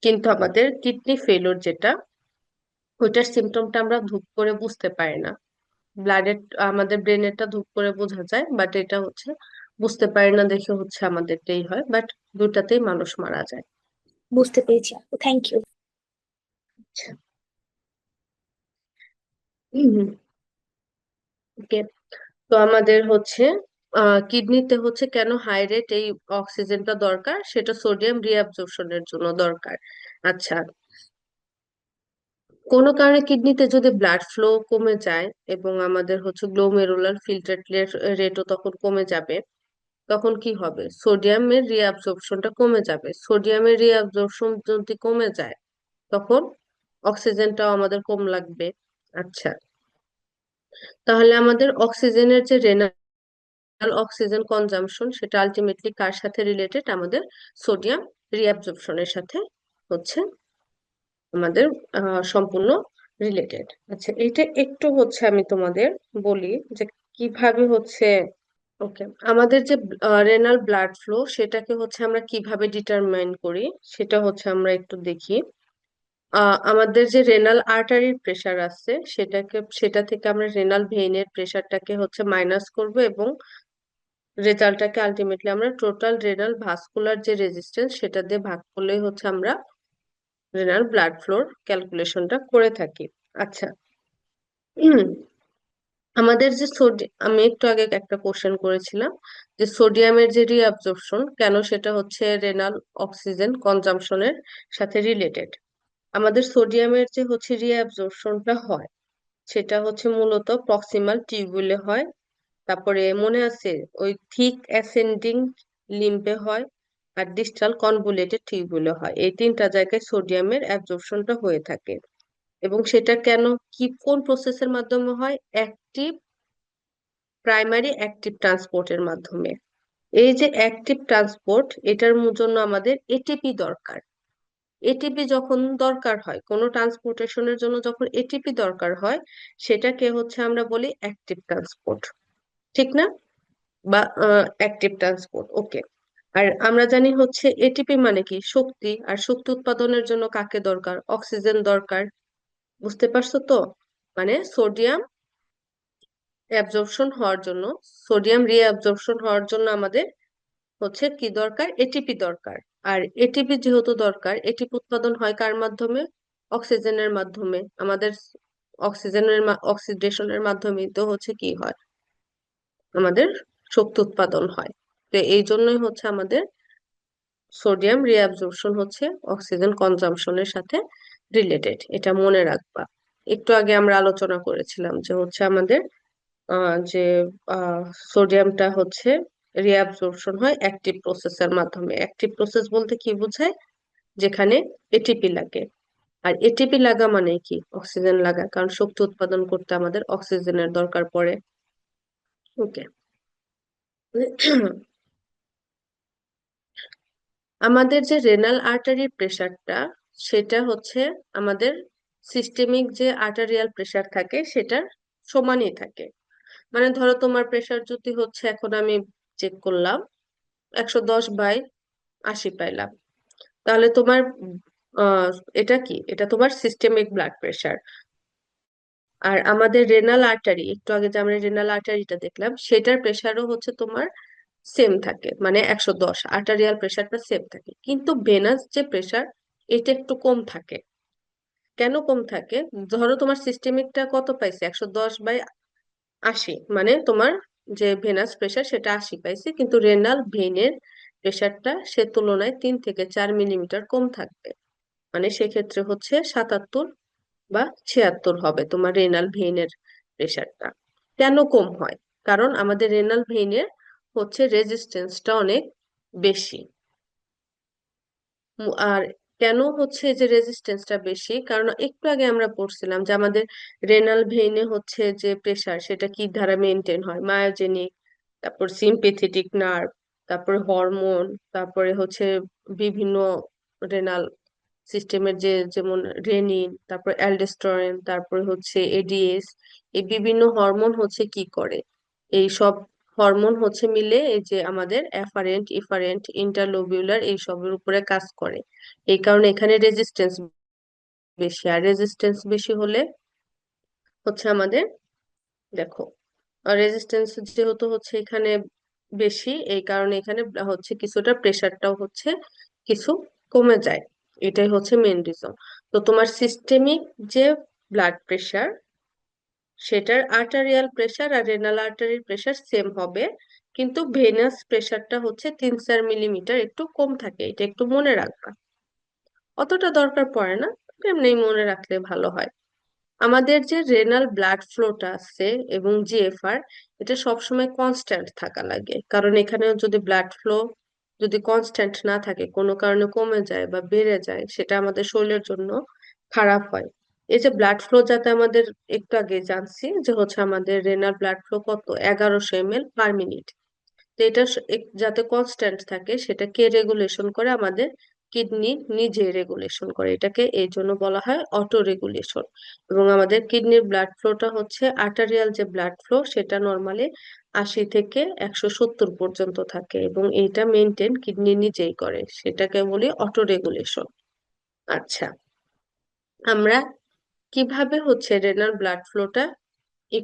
কিন্তু আমাদের কিডনি ফেলোর যেটা, ওইটার সিমটমটা আমরা ধূপ করে বুঝতে পারি না। ব্লাডের, আমাদের ব্রেনেরটা ধূপ করে বোঝা যায়, বাট এটা হচ্ছে বুঝতে পারি না দেখে হচ্ছে আমাদেরটাই হয়, বাট দুটাতেই মানুষ মারা যায়। বুঝতে পেরেছি আপু, থ্যাংক ইউ। আচ্ছা, ওকে। তো আমাদের হচ্ছে কিডনিতে হচ্ছে কেন হাই রেট এই অক্সিজেনটা দরকার, সেটা সোডিয়াম রিঅ্যাবজর্পশনের জন্য দরকার। আচ্ছা, কোনো কারণে কিডনিতে যদি ব্লাড ফ্লো কমে যায় এবং আমাদের হচ্ছে গ্লোমেরুলার ফিল্ট্রেট রেটও তখন কমে যাবে, তখন কি হবে, সোডিয়ামের রিঅ্যাবজর্পশনটা কমে যাবে। সোডিয়ামের রিঅ্যাবজর্পশন যদি কমে যায়, তখন অক্সিজেনটাও আমাদের কম লাগবে। আচ্ছা, তাহলে আমাদের অক্সিজেনের যে রেনাল অক্সিজেন কনজাম্পশন, সেটা আলটিমেটলি কার সাথে রিলেটেড, আমাদের সোডিয়াম রিঅ্যাবজর্পশনের সাথে হচ্ছে আমাদের সম্পূর্ণ রিলেটেড। আচ্ছা, এটা একটু হচ্ছে আমি তোমাদের বলি যে কিভাবে হচ্ছে, ওকে, আমাদের যে রেনাল ব্লাড ফ্লো সেটাকে হচ্ছে আমরা কিভাবে ডিটারমাইন করি সেটা হচ্ছে আমরা একটু দেখি। আমাদের যে রেনাল আর্টারির প্রেসার আছে সেটা থেকে আমরা রেনাল ভেইনের প্রেসারটাকে হচ্ছে মাইনাস করব, এবং রেজাল্টটাকে আলটিমেটলি আমরা টোটাল রেনাল ভাস্কুলার যে রেজিস্ট্যান্স সেটা দিয়ে ভাগ করলেই হচ্ছে আমরা রেনাল ব্লাড ফ্লোর ক্যালকুলেশনটা করে থাকি। আচ্ছা, আমাদের যে আমি একটু আগে একটা কোশ্চেন করেছিলাম যে সোডিয়ামের যে রিঅ্যাবজর্পশন কেন সেটা হচ্ছে রেনাল অক্সিজেন কনজাম্পশনের সাথে রিলেটেড। আমাদের সোডিয়ামের যে হচ্ছে রিঅ্যাবজর্পশনটা হয় সেটা হচ্ছে মূলত প্রক্সিমাল টিউবুলে হয়, তারপরে মনে আছে ওই থিক অ্যাসেন্ডিং লিম্বে হয়, আর ডিস্টাল কনভুলেটেড টিউবুলে হয়। এই তিনটা জায়গায় সোডিয়ামের অ্যাবজর্পশনটা হয়ে থাকে। এবং সেটা কেন, কি কোন প্রসেসের মাধ্যমে হয়? অ্যাক্টিভ, প্রাইমারি অ্যাক্টিভ ট্রান্সপোর্টের মাধ্যমে। এই যে অ্যাক্টিভ ট্রান্সপোর্ট, এটার জন্য আমাদের এটিপি দরকার। এটিপি যখন দরকার হয় কোনো ট্রান্সপোর্টেশনের জন্য, যখন এটিপি দরকার হয় সেটাকে হচ্ছে আমরা বলি অ্যাক্টিভ ট্রান্সপোর্ট, ঠিক না? বা অ্যাক্টিভ ট্রান্সপোর্ট, ওকে। আর আমরা জানি হচ্ছে এটিপি মানে কি শক্তি, আর শক্তি উৎপাদনের জন্য কাকে দরকার? অক্সিজেন দরকার। বুঝতে পারছো তো? মানে সোডিয়াম অ্যাবজর্পশন হওয়ার জন্য, সোডিয়াম রিঅ্যাবজর্পশন হওয়ার জন্য আমাদের হচ্ছে কি দরকার? এটিপি দরকার। আর এটিপি যেহেতু দরকার, এটিপি উৎপাদন হয় কার মাধ্যমে? অক্সিজেনের মাধ্যমে। আমাদের অক্সিডেশনের মাধ্যমে তো হচ্ছে কি হয়? আমাদের শক্তি উৎপাদন হয়। তো এই জন্যই হচ্ছে আমাদের সোডিয়াম রিঅ্যাবজর্পশন হচ্ছে অক্সিজেন কনজাম্পশনের সাথে রিলেটেড, এটা মনে রাখবা। একটু আগে আমরা আলোচনা করেছিলাম যে হচ্ছে আমাদের যে সোডিয়ামটা হচ্ছে রিঅ্যাবজর্পশন হয় অ্যাক্টিভ প্রসেসের মাধ্যমে। অ্যাক্টিভ প্রসেস বলতে কি বোঝায়? যেখানে এটিপি লাগে। আর এটিপি লাগা মানে কি? অক্সিজেন লাগা, কারণ শক্তি উৎপাদন করতে আমাদের অক্সিজেনের দরকার পড়ে। ওকে। আমাদের যে রেনাল আর্টারির প্রেসারটা সেটা হচ্ছে আমাদের সিস্টেমিক যে আর্টারিয়াল প্রেসার থাকে সেটার সমানই থাকে। মানে ধরো তোমার প্রেসার যদি হচ্ছে, এখন আমি চেক করলাম 110/80 পাইলাম, তাহলে তোমার আহ এটা কি? এটা তোমার সিস্টেমিক ব্লাড প্রেসার। আর আমাদের রেনাল আর্টারি, একটু আগে যে আমরা রেনাল আর্টারিটা দেখলাম সেটার প্রেসারও হচ্ছে তোমার সেম থাকে, মানে 110, আর্টারিয়াল প্রেসারটা সেম থাকে। কিন্তু ভেনাস যে প্রেসার এটা একটু কম থাকে। কেন কম থাকে? ধরো তোমার সিস্টেমিকটা কত পাইছে? 110/80, মানে তোমার যে ভেনাস প্রেসার সেটা 80 পাইছে, কিন্তু রেনাল ভেইনের প্রেসারটা সে তুলনায় 3 থেকে 4 মিলিমিটার কম থাকবে। মানে সেক্ষেত্রে হচ্ছে 77 বা 76 হবে তোমার রেনাল ভেইনের প্রেসারটা। কেন কম হয়? কারণ আমাদের রেনাল ভেইনের হচ্ছে রেজিস্ট্যান্সটা অনেক বেশি। আর কেন হচ্ছে এই যে রেজিস্ট্যান্সটা বেশি? কারণ একটু আগে আমরা পড়ছিলাম যে আমাদের রেনাল ভেইনে হচ্ছে যে প্রেসার সেটা কি দ্বারা মেনটেন হয়? মায়োজেনিক, তারপর সিম্পেথেটিক নার্ভ, তারপরে হরমোন, তারপরে হচ্ছে বিভিন্ন রেনাল সিস্টেমের যে, যেমন রেনিন, তারপর অ্যালডোস্টেরন, তারপরে হচ্ছে এডিএস, এই বিভিন্ন হরমোন হচ্ছে কি করে? এই সব হরমোন হচ্ছে মিলে এই যে আমাদের এফারেন্ট, ইফারেন্ট, ইন্টারলোবিউলার এই সবের উপরে কাজ করে। এই কারণে এখানে রেজিস্ট্যান্স বেশি। আর রেজিস্ট্যান্স বেশি হলে হচ্ছে আমাদের, দেখো, রেজিস্ট্যান্স যেহেতু হচ্ছে এখানে বেশি, এই কারণে এখানে হচ্ছে কিছুটা প্রেসারটাও হচ্ছে কিছু কমে যায়। এটাই হচ্ছে মেন রিজন। তো তোমার সিস্টেমিক যে ব্লাড প্রেসার সেটার আর্টারিয়াল প্রেসার আর রেনাল আর্টারির প্রেসার সেম হবে, কিন্তু ভেনাস প্রেসারটা হচ্ছে 3-4 মিলিমিটার একটু কম থাকে। এটা একটু মনে রাখবা, অতটা দরকার পড়ে না, এমনি মনে রাখলে ভালো হয়। আমাদের যে রেনাল ব্লাড ফ্লোটা আছে এবং জিএফআর, এটা সবসময় কনস্ট্যান্ট থাকা লাগে। কারণ এখানে যদি ব্লাড ফ্লো যদি কনস্ট্যান্ট না থাকে, কোনো কারণে কমে যায় বা বেড়ে যায়, সেটা আমাদের শরীরের জন্য খারাপ হয়। এই যে ব্লাড ফ্লো, যাতে আমাদের একটু আগে জানছি যে হচ্ছে আমাদের রেনাল ব্লাড ফ্লো কত, 1100 ml/মিনিট। তো এটা যাতে কনস্ট্যান্ট থাকে সেটা কে রেগুলেশন করে? আমাদের কিডনি নিজে রেগুলেশন করে, এটাকে এই জন্য বলা হয় অটো রেগুলেশন। এবং আমাদের কিডনির ব্লাড ফ্লোটা হচ্ছে আর্টারিয়াল যে ব্লাড ফ্লো সেটা নর্মালি 80 থেকে 170 পর্যন্ত থাকে, এবং এইটা মেনটেন কিডনি নিজেই করে, সেটাকে বলি অটো রেগুলেশন। আচ্ছা, আমরা কিভাবে হচ্ছে রেনাল ব্লাড ফ্লোটা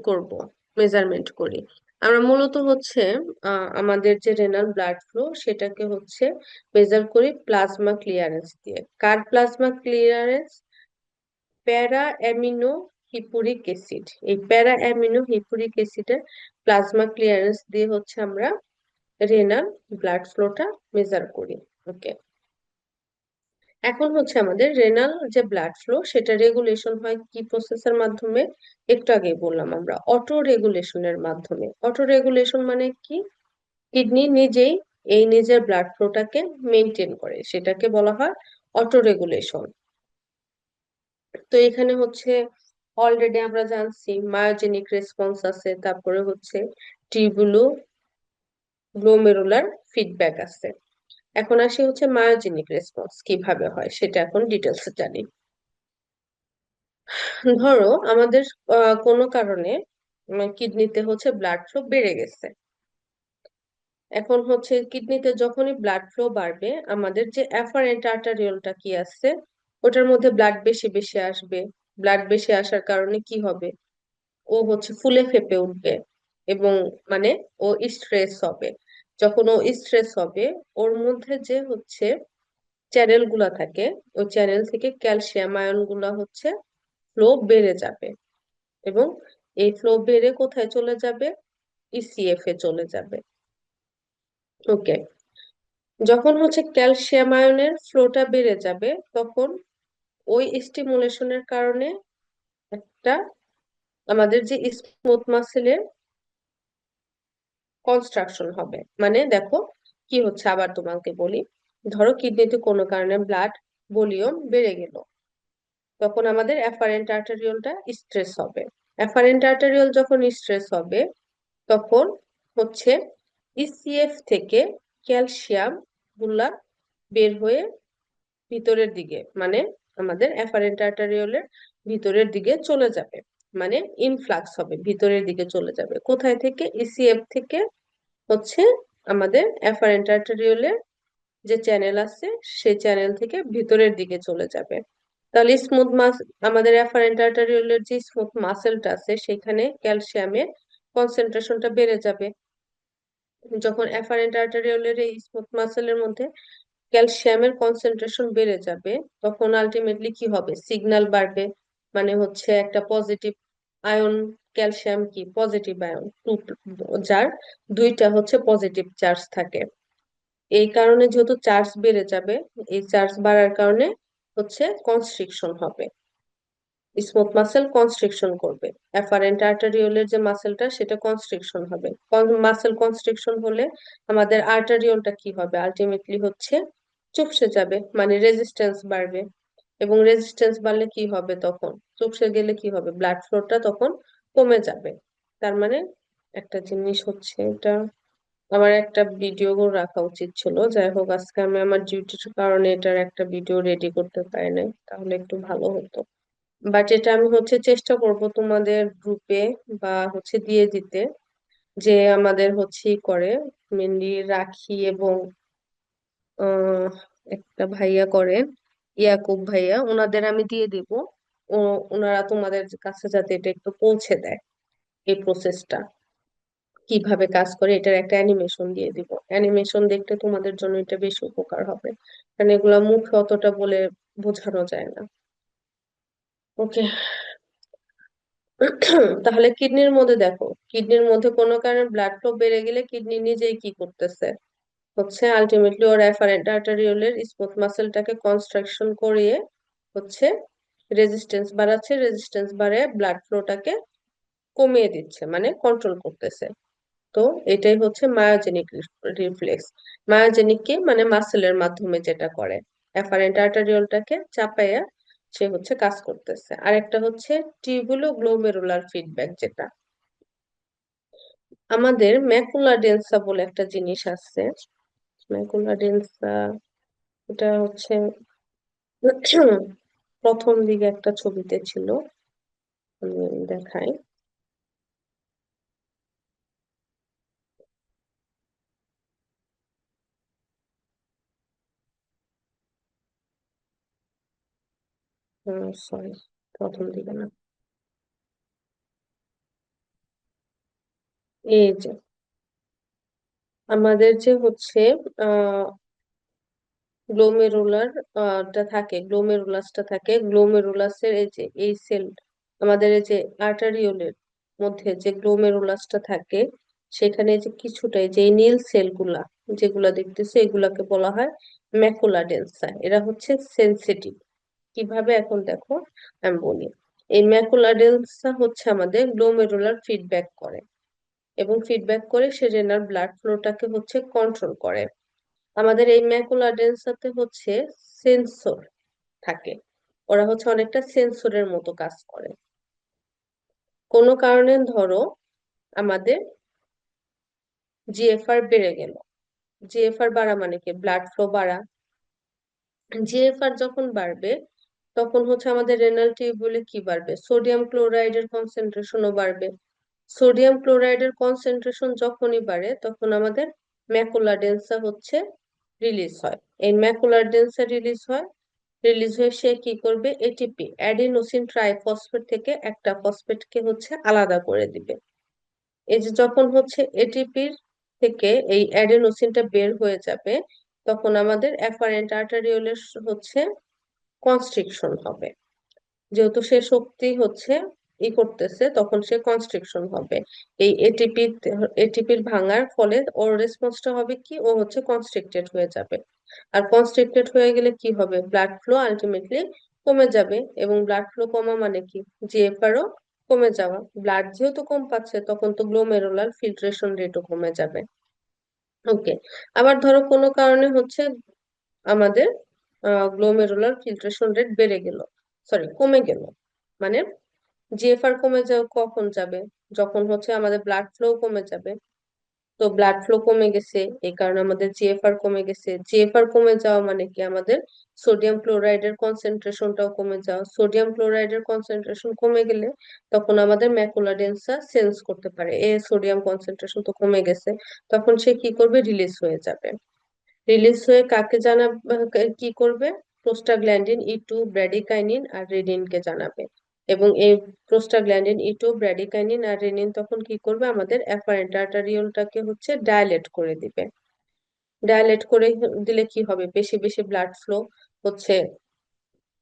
করব, মেজারমেন্ট করি? আমরা মূলত হচ্ছে আমাদের যে রেনাল ব্লাড ফ্লো সেটাকে হচ্ছে মেজার করি প্লাজমা ক্লিয়ারেন্স দিয়ে। কার প্লাজমা ক্লিয়ারেন্স? প্যারা অ্যামিনো হিপুরিক অ্যাসিড। এই প্যারা অ্যামিনো হিপুরিক অ্যাসিডের প্লাজমা ক্লিয়ারেন্স দিয়ে হচ্ছে আমরা রেনাল ব্লাড ফ্লোটা মেজার করি। ওকে, এখন হচ্ছে আমাদের রেনাল যে ব্লাড ফ্লো সেটা রেগুলেশন হয় কি প্রসেসের মাধ্যমে? একটু আগে বললাম আমরা, অটো রেগুলেশনের মাধ্যমে। অটো রেগুলেশন মানে কি? কিডনি নিজেই এই নিজের ব্লাড ফ্লোটাকে মেনটেন করে, সেটাকে বলা হয় অটো রেগুলেশন। তো এখানে হচ্ছে অলরেডি আমরা জানছি মায়োজেনিক রেসপন্স আছে, তারপরে হচ্ছে টিউবুলো গ্লোমেরুলার ফিডব্যাক আছে। এখন আসি হচ্ছে মায়োজেনিক রেসপন্স কিভাবে হয় সেটা এখন ডিটেলসে জানি। ধরো আমাদের কোনো কারণে কিডনিতে হচ্ছে ব্লাড ফ্লো বেড়ে গেছে। এখন হচ্ছে কিডনিতে যখনই ব্লাড ফ্লো বাড়বে, আমাদের যে অ্যাফারেন্ট আর্টারিওলটা কি আছে ওটার মধ্যে ব্লাড বেশি বেশি আসবে। ব্লাড বেশি আসার কারণে কি হবে? ও হচ্ছে ফুলে ফেঁপে উঠবে, এবং মানে ও স্ট্রেস হবে। যখন ও স্ট্রেস হবে, ওর মধ্যে যে হচ্ছে চ্যানেল গুলা থাকে, ওই চ্যানেল থেকে ক্যালসিয়াম আয়ন গুলা হচ্ছে ফ্লো বেড়ে যাবে, এবং এই ফ্লো বেড়ে কোথায় চলে যাবে? ইসিএফ এ চলে যাবে। ওকে, যখন হচ্ছে ক্যালসিয়াম আয়নের ফ্লোটা বেড়ে যাবে, তখন ওই স্টিমুলেশনের কারণে একটা আমাদের যে স্মুথ মাসেলের কনস্ট্রাকশন হবে। মানে দেখো কি হচ্ছে, আবার তোমাকে বলি। ধরো কিডনিতে কোনো কারণে ব্লাড ভলিউম বেড়ে গেল, তখন আমাদের অ্যাফারেন্ট আর্টারিওলটা স্ট্রেস হবে। অ্যাফারেন্ট আর্টারিওল যখন স্ট্রেস হবে, তখন হচ্ছে ইসিএফ থেকে ক্যালসিয়াম গুলা বের হয়ে ভিতরের দিকে, মানে আমাদের অ্যাফারেন্ট আর্টারিওলের ভিতরের দিকে চলে যাবে। মানে ইনফ্লাক্স হবে, ভিতরের দিকে চলে যাবে। কোথায় থেকে? ইসিএফ থেকে হচ্ছে আমাদের অ্যাফারেন্ট আর্টারিওলের যে চ্যানেল আছে সেই চ্যানেল থেকে ভিতরের দিকে চলে যাবে। তাহলে স্মুথ মাস আমাদের অ্যাফারেন্ট আর্টারিওলের যে স্মুথ মাসেলটা আছে সেখানে ক্যালসিয়ামের কনসেন্ট্রেশনটা বেড়ে যাবে। যখন অ্যাফারেন্ট আর্টারিওলের এই স্মুথ মাসেলের মধ্যে ক্যালসিয়ামের কনসেন্ট্রেশন বেড়ে যাবে, তখন আলটিমেটলি কি হবে? সিগন্যাল বাড়বে। মানে হচ্ছে একটা পজিটিভ আয়ন, ক্যালসিয়াম কি পজিটিভ আয়ন, যার দুইটা হচ্ছে পজিটিভ চার্জ থাকে। এই কারণে যেহেতু চার্জ বেড়ে যাবে, এই চার্জ বাড়ার কারণে হচ্ছে কনস্ট্রিকশন হবে, স্মুথ মাসেল কনস্ট্রিকশন করবে। অ্যাফারেন্ট আর্টারিওলের যে মাসেলটা সেটা কনস্ট্রিকশন হবে। মাসেল কনস্ট্রিকশন হলে আমাদের আর্টারিওলটা কি হবে? আলটিমেটলি হচ্ছে চুপসে যাবে, মানে রেজিস্ট্যান্স বাড়বে। এবং রেজিস্ট্যান্স বাড়লে কি হবে? তখন চুপসে গেলে কি হবে? ব্লাড ফ্লোটা তখন কমে যাবে। তার মানে একটা জিনিস হচ্ছে এটা, আমার একটা ভিডিও রাখা উচিত ছিল। যাই হোক, আজকে আমি আমার ডিউটির কারণে এটার একটা ভিডিও রেডি করতে পারি নাই, তাহলে একটু ভালো হতো। বাট এটা আমি হচ্ছে চেষ্টা করব তোমাদের গ্রুপে বা হচ্ছে দিয়ে দিতে, যে আমাদের হচ্ছে করে মেনলি রাখি এবং আহ একটা ভাইয়া করে, ইয়াকুব ভাইয়া, ওনাদের আমি দিয়ে দিব। ও ওনারা তোমাদের কাছে যাতে এটা একটু পৌঁছে দেয়, এই প্রসেসটা কিভাবে কাজ করে, এটার একটা অ্যানিমেশন দিয়ে দিব। অ্যানিমেশন দেখতে তোমাদের জন্য এটা বেশি উপকার হবে, কারণ এগুলা মুখে অতটা বলে বোঝানো যায় না। ওকে, তাহলে কিডনির মধ্যে দেখো, কিডনির মধ্যে কোনো কারণে ব্লাড ফ্লো বেড়ে গেলে কিডনি নিজেই কি করতেছে? হচ্ছে আলটিমেটলি ওর অ্যাফারেন্ট আর্টারিওলের স্মুথ মাসেলটাকে কনস্ট্রাকশন করিয়ে হচ্ছে রেজিস্ট্যান্স বাড়াচ্ছে, রেজিস্ট্যান্স বাড়িয়ে ব্লাড ফ্লোটাকে কমিয়ে দিচ্ছে, মানে কন্ট্রোল করতেছে। তো এটাই হচ্ছে মায়োজেনিক রিফ্লেক্স। মায়োজেনিক কি? মানে মাসেলের মাধ্যমে যেটা করে, অ্যাফারেন্ট আর্টারিওলটাকে চাপাইয়া সে হচ্ছে কাজ করতেছে। আর একটা হচ্ছে টিউবুলো গ্লোমেরুলার ফিডব্যাক, যেটা আমাদের ম্যাকুলা ডেন্সা বলে একটা জিনিস আছে। ম্যাকুলা ডেন্সা এটা হচ্ছে প্রথম দিকে একটা ছবিতে ছিল, আমি দেখাই। সরি, প্রথম দিকে না, এই যে আমাদের যে হচ্ছে আহ গ্লোমেরুলার টা থাকে, গ্লোমেরুলাসটা থাকে, গ্লোমেরুলাসের এই যে এই সেল, আমাদের এই যে আর্টারিওলের মধ্যে যে গ্লোমেরুলাসটা থাকে, সেখানে যে কিছুটা এই যে নীল সেলগুলা যেগুলা দেখতেছে এগুলাকে বলা হয় ম্যাকুলা ডেন্সা। এরা হচ্ছে সেনসিটিভ। কিভাবে এখন দেখো আমি বলি। এই ম্যাকুলা ডেন্সা হচ্ছে আমাদের গ্লোমেরুলার ফিডব্যাক করে, এবং ফিডব্যাক করে সে রেনার ব্লাড ফ্লোটাকে হচ্ছে কন্ট্রোল করে। আমাদের এই ম্যাকুলা ডেন্সাতে হচ্ছে সেন্সর থাকে, ওরা হচ্ছে অনেকটা সেন্সরের মতো কাজ করে। কোনো কারণে ধরো আমাদের জিএফআর বেড়ে গেল, জিএফআর বাড়া মানে কি, ব্লাড ফ্লো বাড়া। জিএফআর যখন বাড়বে তখন হচ্ছে আমাদের রেনাল টিউবুলে কি বাড়বে, সোডিয়াম ক্লোরাইডের কনসেন্ট্রেশনও বাড়বে। সোডিয়াম ক্লোরাইডের কনসেন্ট্রেশন যখনই বাড়ে তখন আমাদের ম্যাকুলা ডেন্সা হচ্ছে রিলিজ হয়। এই ম্যাকুলার ডেন্সা রিলিজ হয়ে সে কি করবে, এটিপি অ্যাডিনোসিন ট্রাইফসফেট থেকে একটা ফসফেটকে হচ্ছে আলাদা করে দিবে। এই যে যখন হচ্ছে এটিপির থেকে এই অ্যাডিনোসিনটা বের হয়ে যাবে, তখন আমাদের অ্যাফারেন্ট আর্টারিওলের হচ্ছে কনস্ট্রিকশন হবে। যেহেতু সে শক্তি হচ্ছে করতেছে, তখন সে কনস্ট্রিকশন হবে। এই এটিপির ভাঙার ফলে ওর রেসপন্সটা হবে কি, ও হচ্ছে কনস্ট্রিক্টেড হয়ে যাবে। আর কনস্ট্রিক্টেড হয়ে গেলে কি হবে, ব্লাড ফ্লো আলটিমেটলি কমে যাবে। এবং ব্লাড ফ্লো কমা মানে কি, জিএফআরও কমে যাওয়া। ব্লাড যেহেতু কম পাচ্ছে তখন তো গ্লোমেরুলার ফিল্ট্রেশন রেটও কমে যাবে। ওকে। আবার ধরো কোনো কারণে হচ্ছে আমাদের গ্লোমেরুলার ফিল্ট্রেশন রেট বেড়ে গেল, সরি কমে গেল, মানে জিএফআর কমে যাও কখন যাবে, যখন হচ্ছে আমাদের ব্লাড ফ্লো কমে যাবে। তো ব্লাড ফ্লো কমে গেছে, এই কারণে আমাদের জিএফআর কমে গেছে। জিএফআর কমে যাওয়া মানে কি, আমাদের সোডিয়াম ক্লোরাইডের কনসেন্ট্রেশনটাও কমে যাওয়া। সোডিয়াম ক্লোরাইডের কনসেন্ট্রেশন কমে গেলে তখন আমাদের ম্যাকুলা ডেন্সা সেন্স করতে পারে এ সোডিয়াম কনসেন্ট্রেশন তো কমে গেছে, তখন সে কি করবে, রিলিজ হয়ে যাবে। রিলিজ হয়ে কাকে জানাবে, কি করবে, প্রোস্টাগ্ল্যান্ডিন ই টু, ব্র্যাডিকাইনিন আর রেনিনকে জানাবে। এবং এই প্রোস্টাগ্ল্যান্ডিন ই টু, ব্র্যাডিকাইনিন আর রেনিন তখন কি করবে, আমাদের অ্যাফারেন্ট আর্টারিওলটাকে হচ্ছে ডায়ালেট করে দিবে। ডায়ালেট করে দিলে কি হবে, বেশি বেশি ব্লাড ফ্লো হচ্ছে,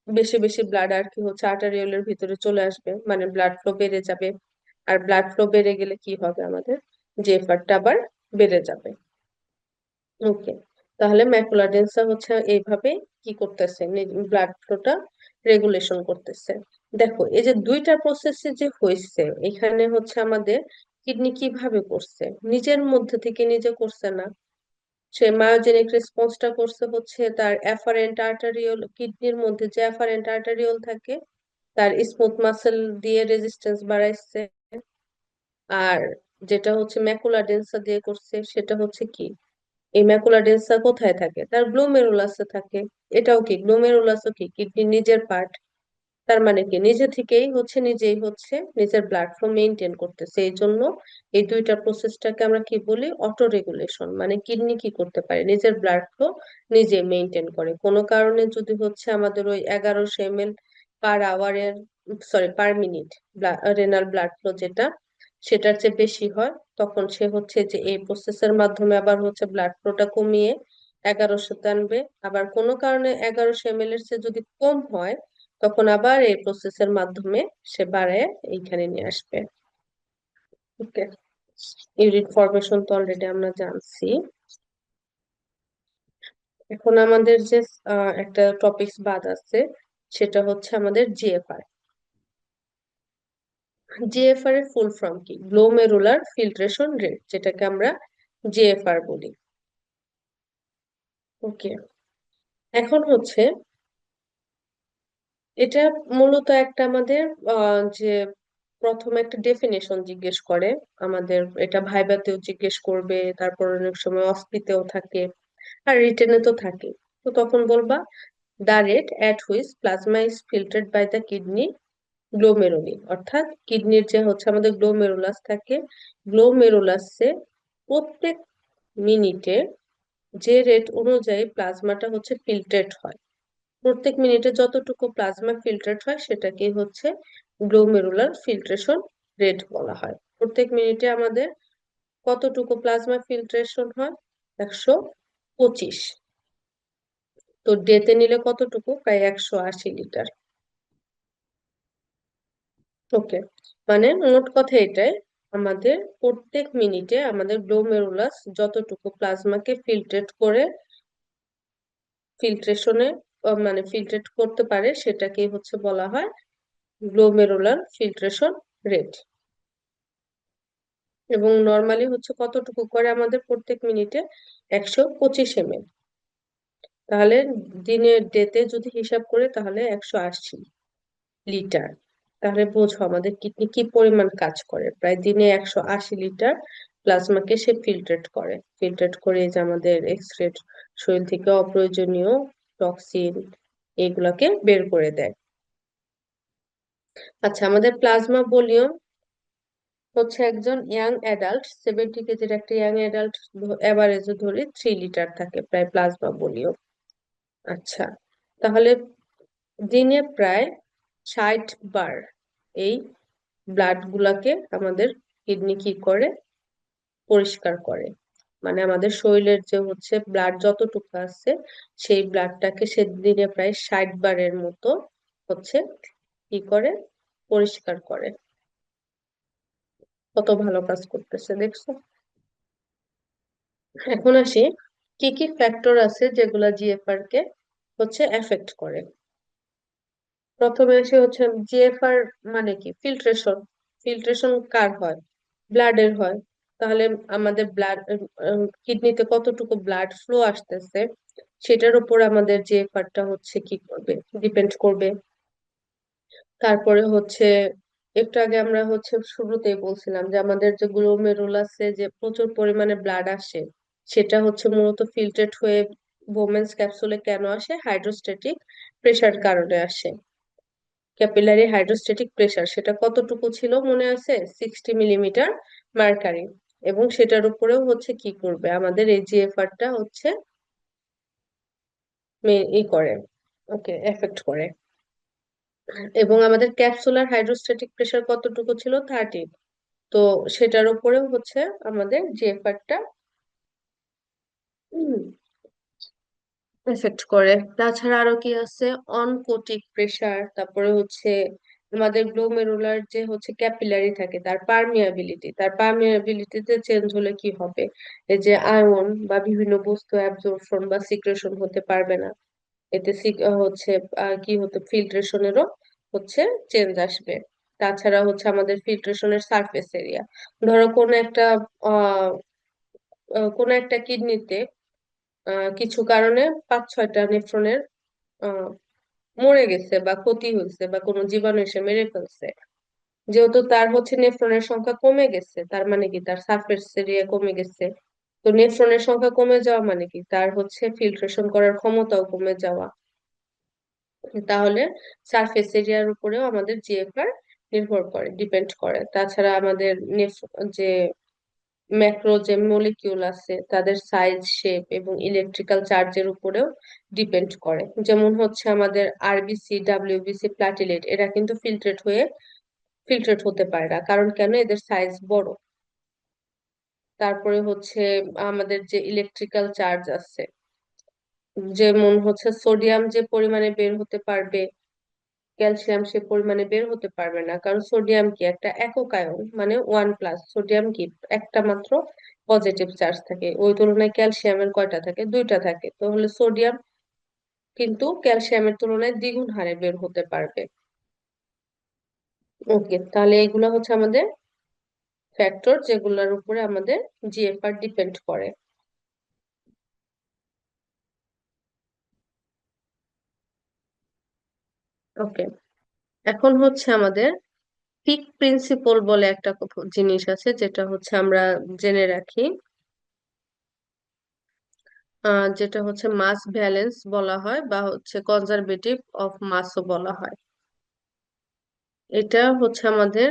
বেশি বেশি ব্লাড আর কি হচ্ছে আর্টারিওলের ভিতরে চলে আসবে, মানে ব্লাড ফ্লো বেড়ে যাবে। আর ব্লাড ফ্লো বেড়ে গেলে কি হবে, আমাদের জেফারটা আবার বেড়ে যাবে। ওকে। তাহলে ম্যাকুলার ডেন্সা হচ্ছে এইভাবে কি করতেছে, ব্লাড ফ্লোটা রেগুলেশন করতেছে। দেখো এই যে দুইটা প্রসেসে যে হয়েছে, এখানে হচ্ছে আমাদের কিডনি কিভাবে করছে, নিজের মধ্যে থেকে নিজে করছে না। সে মায়োজেনিক রেসপন্সটা করছে হচ্ছে তার অ্যাফারেন্ট আর্টারিওল, কিডনির মধ্যে যে অ্যাফারেন্ট আর্টারিওল থাকে তার স্মুথ মাসেল দিয়ে রেজিস্ট্যান্স বাড়াইছে। আর যেটা হচ্ছে ম্যাকুলার ডেন্সা দিয়ে করছে সেটা হচ্ছে কি, এই ম্যাকুলা ডেন্সা কোথায় থাকে, তার গ্লোমেরুলাসে থাকে। এটাও কি, গ্লোমেরুলাসও কি কিডনির নিজের পার্ট। তার মানে কি, নিজে থেকেই হচ্ছে নিজেই হচ্ছে নিজের ব্লাড ফ্লো মেনটেন করতেছে। এই জন্য এই দুইটা প্রসেসটাকে আমরা কি বলি, অটো রেগুলেশন। মানে কিডনি কি করতে পারে, নিজের ব্লাড ফ্লো নিজে মেনটেন করে। কোনো কারণে যদি হচ্ছে আমাদের ওই 1100 ml পার আওয়ারের, sorry per minute renal blood flow যেটা, সেটার চেয়ে বেশি হয়, তখন সে হচ্ছে যে এই প্রসেসের মাধ্যমে আবার হচ্ছে ব্লাড ফ্লোটা কমিয়ে 1100 আনবে। আবার কোনো কারণে 1100 ml এর চেয়ে যদি কম হয়, তখন আবার এই প্রসেসের মাধ্যমে সে বাড়ায় এইখানে নিয়ে আসবে। ওকে। ইউরিন ফরমেশন তো অলরেডি আমরা জানছি। এখন আমাদের যে একটা টপিকস বাদ আছে, সেটা হচ্ছে আমাদের জিএফআর। জিএফআর এর ফুল ফর্ম কি, গ্লোমেরুলার ফিল্ট্রেশন রেট, যেটাকে আমরা জিএফআর বলি। ওকে। এখন হচ্ছে এটা মূলত একটা আমাদের যে প্রথমে একটা ডেফিনেশন জিজ্ঞেস করে আমাদের, এটা ভাইভাতেও জিজ্ঞেস করবে, তারপর অনেক সময় অস্কিতেও থাকে, আর রিটেনে তো থাকে। তো তখন বলবা the rate at which plasma is filtered by the kidney glomeruli, অর্থাৎ কিডনির যে হচ্ছে আমাদের গ্লোমেরুলাস থাকে, গ্লোমেরুলাসে প্রত্যেক মিনিটে যে রেট অনুযায়ী প্লাজমাটা হচ্ছে ফিল্ট্রেট হয়, প্রত্যেক মিনিটে যতটুকু প্লাজমা ফিল্ট্রেট হয় সেটাকে হচ্ছে গ্লোমেরুলার ফিল্ট্রেশন রেট বলা হয়। প্রত্যেক মিনিটে আমাদের কতটুকু প্লাজমা ফিল্ট্রেশন হয়? 125। তো ডেতে নিলে কতটুকু? প্রায় 180 লিটার। ওকে, মানে মোট কথা এটাই, আমাদের প্রত্যেক মিনিটে আমাদের গ্লোমেরুলাস যতটুকু প্লাজমাকে ফিল্ট্রেট করে ফিল্ট্রেশনে মানে ফিল্ট্রেট করতে পারে সেটাকে হচ্ছে বলা হয় গ্লোমেরুলার ফিল্ট্রেশন রেট। এবং নর্মালি হচ্ছে কতটুকু করে আমাদের প্রত্যেক মিনিটে? 125 ml। তাহলে দিনের ডেতে যদি হিসাব করে তাহলে 180 লিটার। তাহলে বোঝো আমাদের কিডনি কি পরিমাণ কাজ করে, প্রায় দিনে 180 লিটার প্লাজমাকে সে ফিল্ট্রেট করে, ফিল্ট্রেট করে এই যে আমাদের এক্সরে শরীর থেকে অপ্রয়োজনীয় টক্সিন এগুলাকে বের করে দেয়। আচ্ছা, আমাদের প্লাজমা ভলিউম হচ্ছে একজন ইয়াং অ্যাডাল্ট, 70 কেজির একটা ইয়াং অ্যাডাল্ট এভারেজে ধরে 3 লিটার থাকে প্রায় প্লাজমা ভলিউম। আচ্ছা, তাহলে দিনে প্রায় 60 বার এই ব্লাড গুলাকে আমাদের কিডনি কি করে? পরিষ্কার করে। মানে আমাদের শরীরের যে হচ্ছে ব্লাড যতটুকু আছে সেই ব্লাডটাকে সে দিনে প্রায় 60 বারের মতো হচ্ছে কি করে? পরিষ্কার করে। কত ভালো কাজ করতেছে দেখছো। এখন আসি কি কি ফ্যাক্টর আছে যেগুলা জিএফআর কে হচ্ছে এফেক্ট করে। প্রথমে আসে হচ্ছে জিএফআর মানে কি? ফিল্ট্রেশন। ফিল্ট্রেশন কার হয়? ব্লাডের হয়। তাহলে আমাদের ব্লাড কিডনিতে কতটুকু ব্লাড ফ্লো আসতেছে সেটার উপর আমাদের জিএফআরটা হচ্ছে কি করবে? ডিপেন্ড করবে। তারপরে হচ্ছে একটু আগে আমরা হচ্ছে শুরুতেই বলছিলাম যে আমাদের যে গ্লোমেরুলাসে যে প্রচুর পরিমাণে ব্লাড আসে সেটা হচ্ছে মূলত ফিল্ট্রেট হয়ে বোমেন্স ক্যাপসুলে কেন আসে? হাইড্রোস্ট্যাটিক প্রেসার কারণে আসে। ক্যাপিলারি হাইড্রোস্ট্যাটিক প্রেসার সেটা কতটুকু ছিল মনে আছে? 60 মিলিমিটার মার্কারি। এবং সেটার উপরেও হচ্ছে কি করবে? আমাদের এই জিএফআরটা হচ্ছে ই করে, ওকে এফেক্ট করে। এবং আমাদের ক্যাপসুলার হাইড্রোস্ট্যাটিক প্রেসার কতটুকু ছিল? 30। তো সেটার উপরেও হচ্ছে আমাদের জিএফআরটা এফেক্ট করে। তাছাড়া আরো কি আছে? অনকোটিক প্রেসার, তারপরে হচ্ছে আমাদের গ্লোমেরুলার যে হচ্ছে ক্যাপিলারি থাকে তার পারমিয়াবিলিটি, তার পারমিয়াবিলিটিতে চেঞ্জ হলে কি হবে? এই যে আয়ন বা বিভিন্ন বস্তু অ্যাবজর্পশন বা সিক্রেশন হতে পারবে না। এতে হচ্ছে কি হতো? ফিল্ট্রেশনেরও হচ্ছে চেঞ্জ আসবে। তাছাড়া হচ্ছে আমাদের ফিল্ট্রেশনের সারফেস এরিয়া, ধরো আহ কোনো একটা কিডনিতে কিছু কারণে 5-6টা নেফ্রনের আহ মরে গেছে বা ক্ষতি হয়েছে বা কোনো জীবাণু এসে মেরে ফেলছে। যেহেতু তার হচ্ছে নেফ্রনের সংখ্যা কমে গেছে, তার মানে কি? তার সারফেস এরিয়া কমে গেছে। তো নেফ্রনের সংখ্যা কমে যাওয়া মানে কি? তার হচ্ছে ফিল্ট্রেশন করার ক্ষমতাও কমে যাওয়া। তাহলে সারফেস এরিয়ার উপরেও আমাদের জিএফআর নির্ভর করে, ডিপেন্ড করে। তাছাড়া আমাদের যে ম্যাক্রো যে মলিকিউল আছে তাদের সাইজ, শেপ এবং ইলেকট্রিক্যাল চার্জের উপরেও ডিপেন্ড করে। যেমন হচ্ছে আমাদের আরবিসি, ডাব্লিউবিসি, প্লাটিলেট এরা কিন্তু ফিল্ট্রেট হতে পারে না, কারণ কেন? এদের সাইজ বড়। তারপরে হচ্ছে আমাদের যে ইলেকট্রিক্যাল চার্জ আছে, যেমন হচ্ছে সোডিয়াম যে পরিমাণে বের হতে পারবে, ক্যালসিয়াম সে পরিমাণে বের হতে পারবে না, কারণ সোডিয়াম কি? একটা একক আয়ন, মানে 1+। সোডিয়াম কি? একটা মাত্র পজিটিভ চার্জ থাকে, ওই তুলনায় ক্যালসিয়ামের কয়টা থাকে? 2টা থাকে। তাহলে সোডিয়াম কিন্তু ক্যালসিয়ামের তুলনায় দ্বিগুণ হারে বের হতে পারবে। ওকে, তাহলে এগুলো হচ্ছে আমাদের ফ্যাক্টর যেগুলোর উপরে আমাদের জিএফআর ডিপেন্ড করে। ওকে, এখন হচ্ছে আমাদের পিক প্রিন্সিপল বলে একটা জিনিস আছে যেটা হচ্ছে আমরা জেনে রাখি। যেটা হচ্ছে মাস ব্যালেন্স বলা হয় বা হচ্ছে কনজারভেটিভ অফ মাসও বলা হয়। এটা হচ্ছে আমাদের,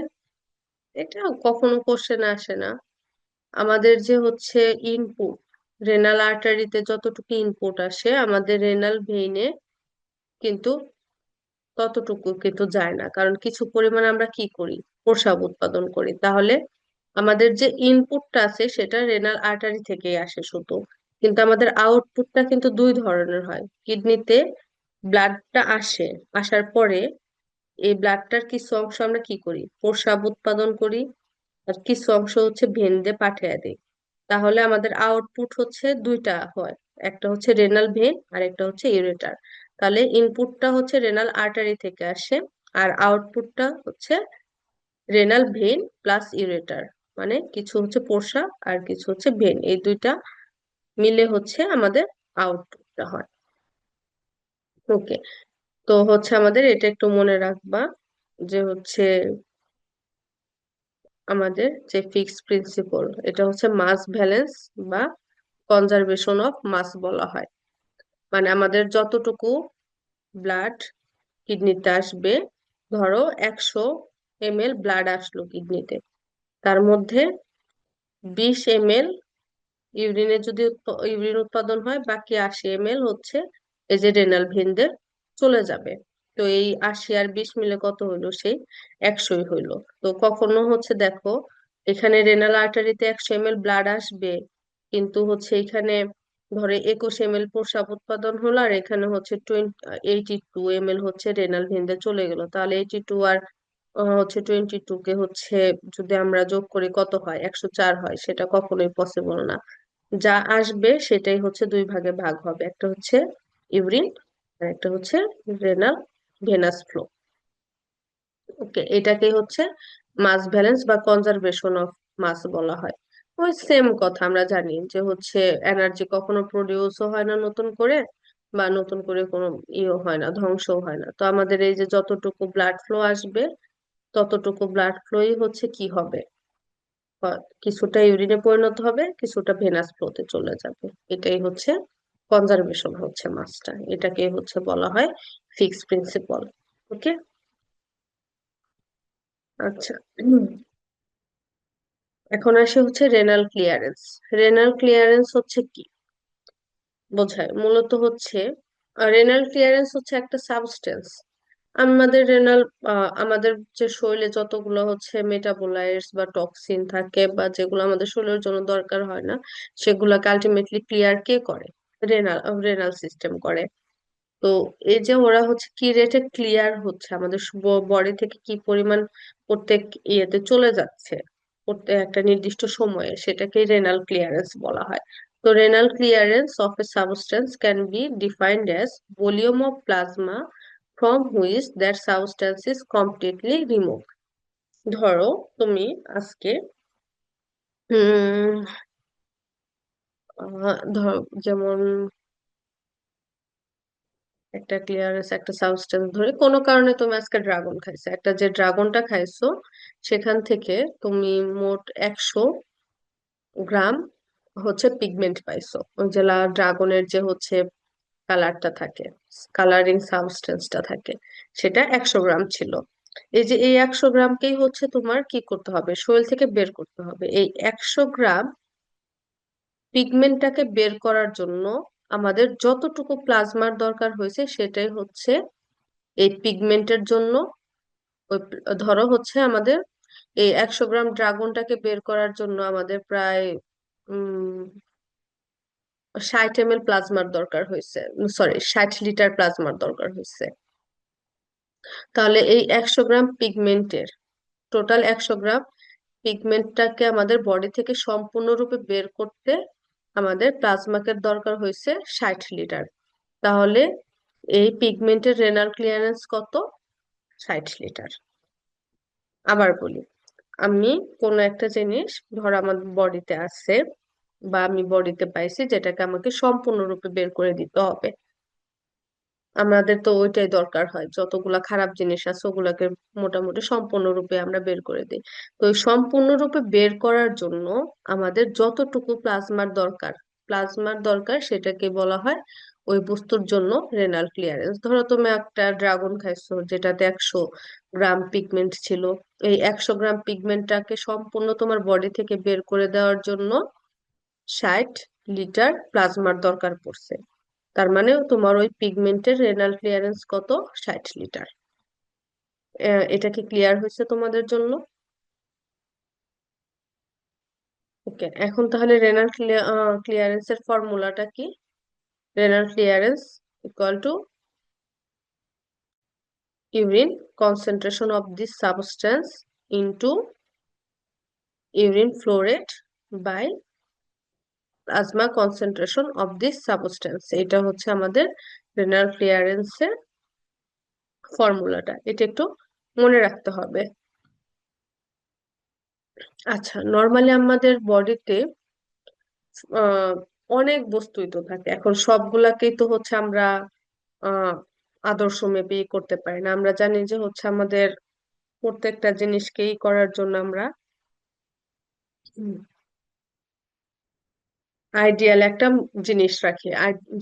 এটা কখনো কোশ্চেন আসে না। আমাদের যে হচ্ছে ইনপুট, রেনাল আর্টারিতে যতটুকু ইনপুট আসে আমাদের রেনাল ভেইনে কিন্তু ততটুকু কিন্তু যায় না, কারণ কিছু পরিমাণ আমরা কি করি, প্রস্রাব উৎপাদন করি। তাহলে আমাদের যে ইনপুটটা আছে সেটা রেনাল আর্টারি থেকেই আসে শুধু, কিন্তু আমাদের আউটপুটটা কিন্তু দুই ধরনের হয়। কিডনিতে ব্লাডটা আসে, আসার পরে এই ব্লাডটার কিছু অংশ আমরা কি করি, প্রস্রাব উৎপাদন করি, আর কিছু অংশ হচ্ছে ভেন দিয়ে পাঠিয়ে দিই। তাহলে আমাদের আউটপুট হচ্ছে দুইটা হয়, একটা হচ্ছে রেনাল ভেন আর একটা হচ্ছে ইউরেটার। তাহলে ইনপুটটা হচ্ছে রেনাল আর্টারি থেকে আসে, আর আউটপুটটা হচ্ছে রেনাল ভেন প্লাস ইউরেটার, মানে কিছু হচ্ছে প্রস্রাব আর কিছু হচ্ছে ভেন, এই দুইটা মিলে হচ্ছে আমাদের আউটপুটটা হয়। ওকে, তো হচ্ছে আমাদের এটা একটু মনে রাখবা যে হচ্ছে আমাদের যে ফিক্সড প্রিন্সিপল, এটা হচ্ছে মাস ব্যালেন্স বা কনজারভেশন অফ মাস বলা হয়। মানে আমাদের যতটুকু ব্লাড কিডনিতে আসবে, ধরো 100 ml ব্লাড আসলো কিডনিতে, তার মধ্যে 20 ml ইউরিনে যদি ইউরিন উৎপাদন হয়, বাকি 80 ml হচ্ছে এই যে রেনাল ভেনদের চলে যাবে। তো এই 80 আর 20 মিলে কত হইলো, সেই 100ই হইলো। তো কখনো হচ্ছে দেখো, এখানে রেনাল আর্টারিতে 100 ml ব্লাড আসবে, কিন্তু হচ্ছে এখানে ধরে 21 ml প্রস্রাব উৎপাদন হলো, আর এখানে হচ্ছে 82 ml হচ্ছে রেনাল ভেনদের চলে গেল। তাহলে 82 আর হচ্ছে 22 কে হচ্ছে যদি আমরা যোগ করি কত হয়, 104 হয়। সেটা কখনোই পসিবল না। যা আসবে সেটাই হচ্ছে দুই ভাগে ভাগ হবে, একটা হচ্ছে ইউরিন আর একটা হচ্ছে রেনাল ভেনাস ফ্লো। ওকে, এটাকে হচ্ছে মাস ব্যালেন্স বা কনজারভেশন অফ মাস বলা হয়। ওই সেম কথা আমরা জানি যে হচ্ছে এনার্জি কখনো প্রডিউসও হয় না নতুন করে, বা নতুন করে কোনো ইয়ে হয় না, ধ্বংসও হয় না। তো আমাদের এই যে যতটুকু ব্লাড ফ্লো আসবে, ততটুকু ব্লাড ফ্লোই হচ্ছে কি হবে, কিছুটা ইউরিনে পরিণত হবে, কিছুটা ভেনাস ফ্লোতে চলে যাবে। এটাই হচ্ছে কনজারভেশন হচ্ছে মাসটা, এটাকে হচ্ছে বলা হয় ফিক্স প্রিন্সিপল। ওকে, আচ্ছা। এখন আসে হচ্ছে রেনাল ক্লিয়ারেন্স। রেনাল ক্লিয়ারেন্স হচ্ছে কি বোঝায়, মূলত হচ্ছে রেনাল ক্লিয়ারেন্স হচ্ছে একটা সাবস্টেন্স। আমাদের রেনাল, আমাদের যে শরীরে যতগুলো হচ্ছে মেটাবোলাইটস বা টক্সিন থাকে, বা যেগুলো আমাদের শরীরের জন্য দরকার হয় না, সেগুলোকে আলটিমেটলি ক্লিয়ার কে করে, রেনাল রেনাল সিস্টেম করে। তো এই যে ওরা হচ্ছে কি রেটে ক্লিয়ার হচ্ছে আমাদের বডি থেকে, কি পরিমাণ প্রত্যেক ইয়েতে চলে যাচ্ছে প্রত্যেক একটা নির্দিষ্ট সময়ে, সেটাকে রেনাল ক্লিয়ারেন্স বলা হয়। তো renal clearance of A substance can be defined as volume of plasma from which that substance is completely remove. ধরো তুমি আজকে উম ধরো যেমন একটা ক্লিয়ারেন্স, একটা সাবস্টেন্স ধরে কোনো কারণে তুমি আজকে ড্রাগন খাইছো, একটা যে ড্রাগনটা খাইছো সেখান থেকে তুমি মোট 100 গ্রাম হচ্ছে পিগমেন্ট পাইছো। ওই যে ড্রাগনের যে হচ্ছে কালারটা থাকে, কালারিং সাবস্টেন্সটা থাকে, সেটা 100 গ্রাম ছিল। এই যে এই 100 গ্রামকেই হচ্ছে তোমার কি করতে হবে, শরীর থেকে বের করতে হবে। এই 100 গ্রাম পিগমেন্টটাকে বের করার জন্য আমাদের যতটুকু প্লাজমার দরকার হয়েছে সেটাই হচ্ছে এই পিগমেন্টের জন্য। ওই ধরো হচ্ছে আমাদের এই 100 গ্রাম ড্রাগনটাকে বের করার জন্য আমাদের প্রায় উম 60 ml প্লাজমার দরকার হয়েছে, সরি 60 লিটার প্লাজমার দরকার হয়েছে। তাহলে এই 100 গ্রাম পিগমেন্টের, টোটাল 100 গ্রাম পিগমেন্টটাকে আমাদের বডি থেকে সম্পূর্ণরূপে বের করতে আমাদের প্লাজমাকে দরকার হয়েছে 60 লিটার। তাহলে এই পিগমেন্টের রেনাল ক্লিয়ারেন্স কত, 60 লিটার। আবার বলি, আমি কোনো একটা জিনিস ধর আমার বডিতে আছে, বা আমি বডিতে পাইছি, যেটাকে আমাকে সম্পূর্ণরূপে বের করে দিতে হবে। আমাদের তো ওইটাই দরকার হয়, যতগুলা খারাপ জিনিস আছে ওগুলাকে মোটামুটি সম্পূর্ণরূপে আমরা বের করে দিই। তো ওই সম্পূর্ণরূপে বের করার জন্য আমাদের যতটুকু প্লাজমার দরকার, প্লাজমার দরকার সেটাকে বলা হয় ওই বস্তুর জন্য রেনাল ক্লিয়ারেন্স। ধরো তুমি একটা ড্রাগন খাইছো যেটাতে 100 গ্রাম পিগমেন্ট ছিল, এই 100 গ্রাম পিগমেন্টটাকে সম্পূর্ণ তোমার বডি থেকে বের করে দেওয়ার জন্য 60 লিটার প্লাজমার দরকার পড়ছে। তার মানে তোমার ওই পিগমেন্টের রেনাল ক্লিয়ারেন্স কত? 60 লিটার। এটা কি ক্লিয়ার হয়েছে তোমাদের জন্য? ওকে, এখন তাহলে রেনাল ক্লিয়ারেন্সের ফর্মুলাটা কি? Renal clearance equal to urine concentration of this substance into urine flow rate by plasma concentration of this substance। এটা হচ্ছে আমাদের রেনাল ক্লিয়ারেন্সের ফর্মুলাটা, এটা একটু মনে রাখতে হবে। আচ্ছা, নর্মালি আমাদের বডিতে আহ অনেক বস্তুই তো থাকে, এখন সবগুলাকেই তো হচ্ছে আমরা আহ আদর্শ মেপে করতে পারি না। আমরা জানি যে হচ্ছে আমাদের প্রত্যেকটা জিনিসকেই করার জন্য আমরা আইডিয়াল একটা জিনিস রাখি।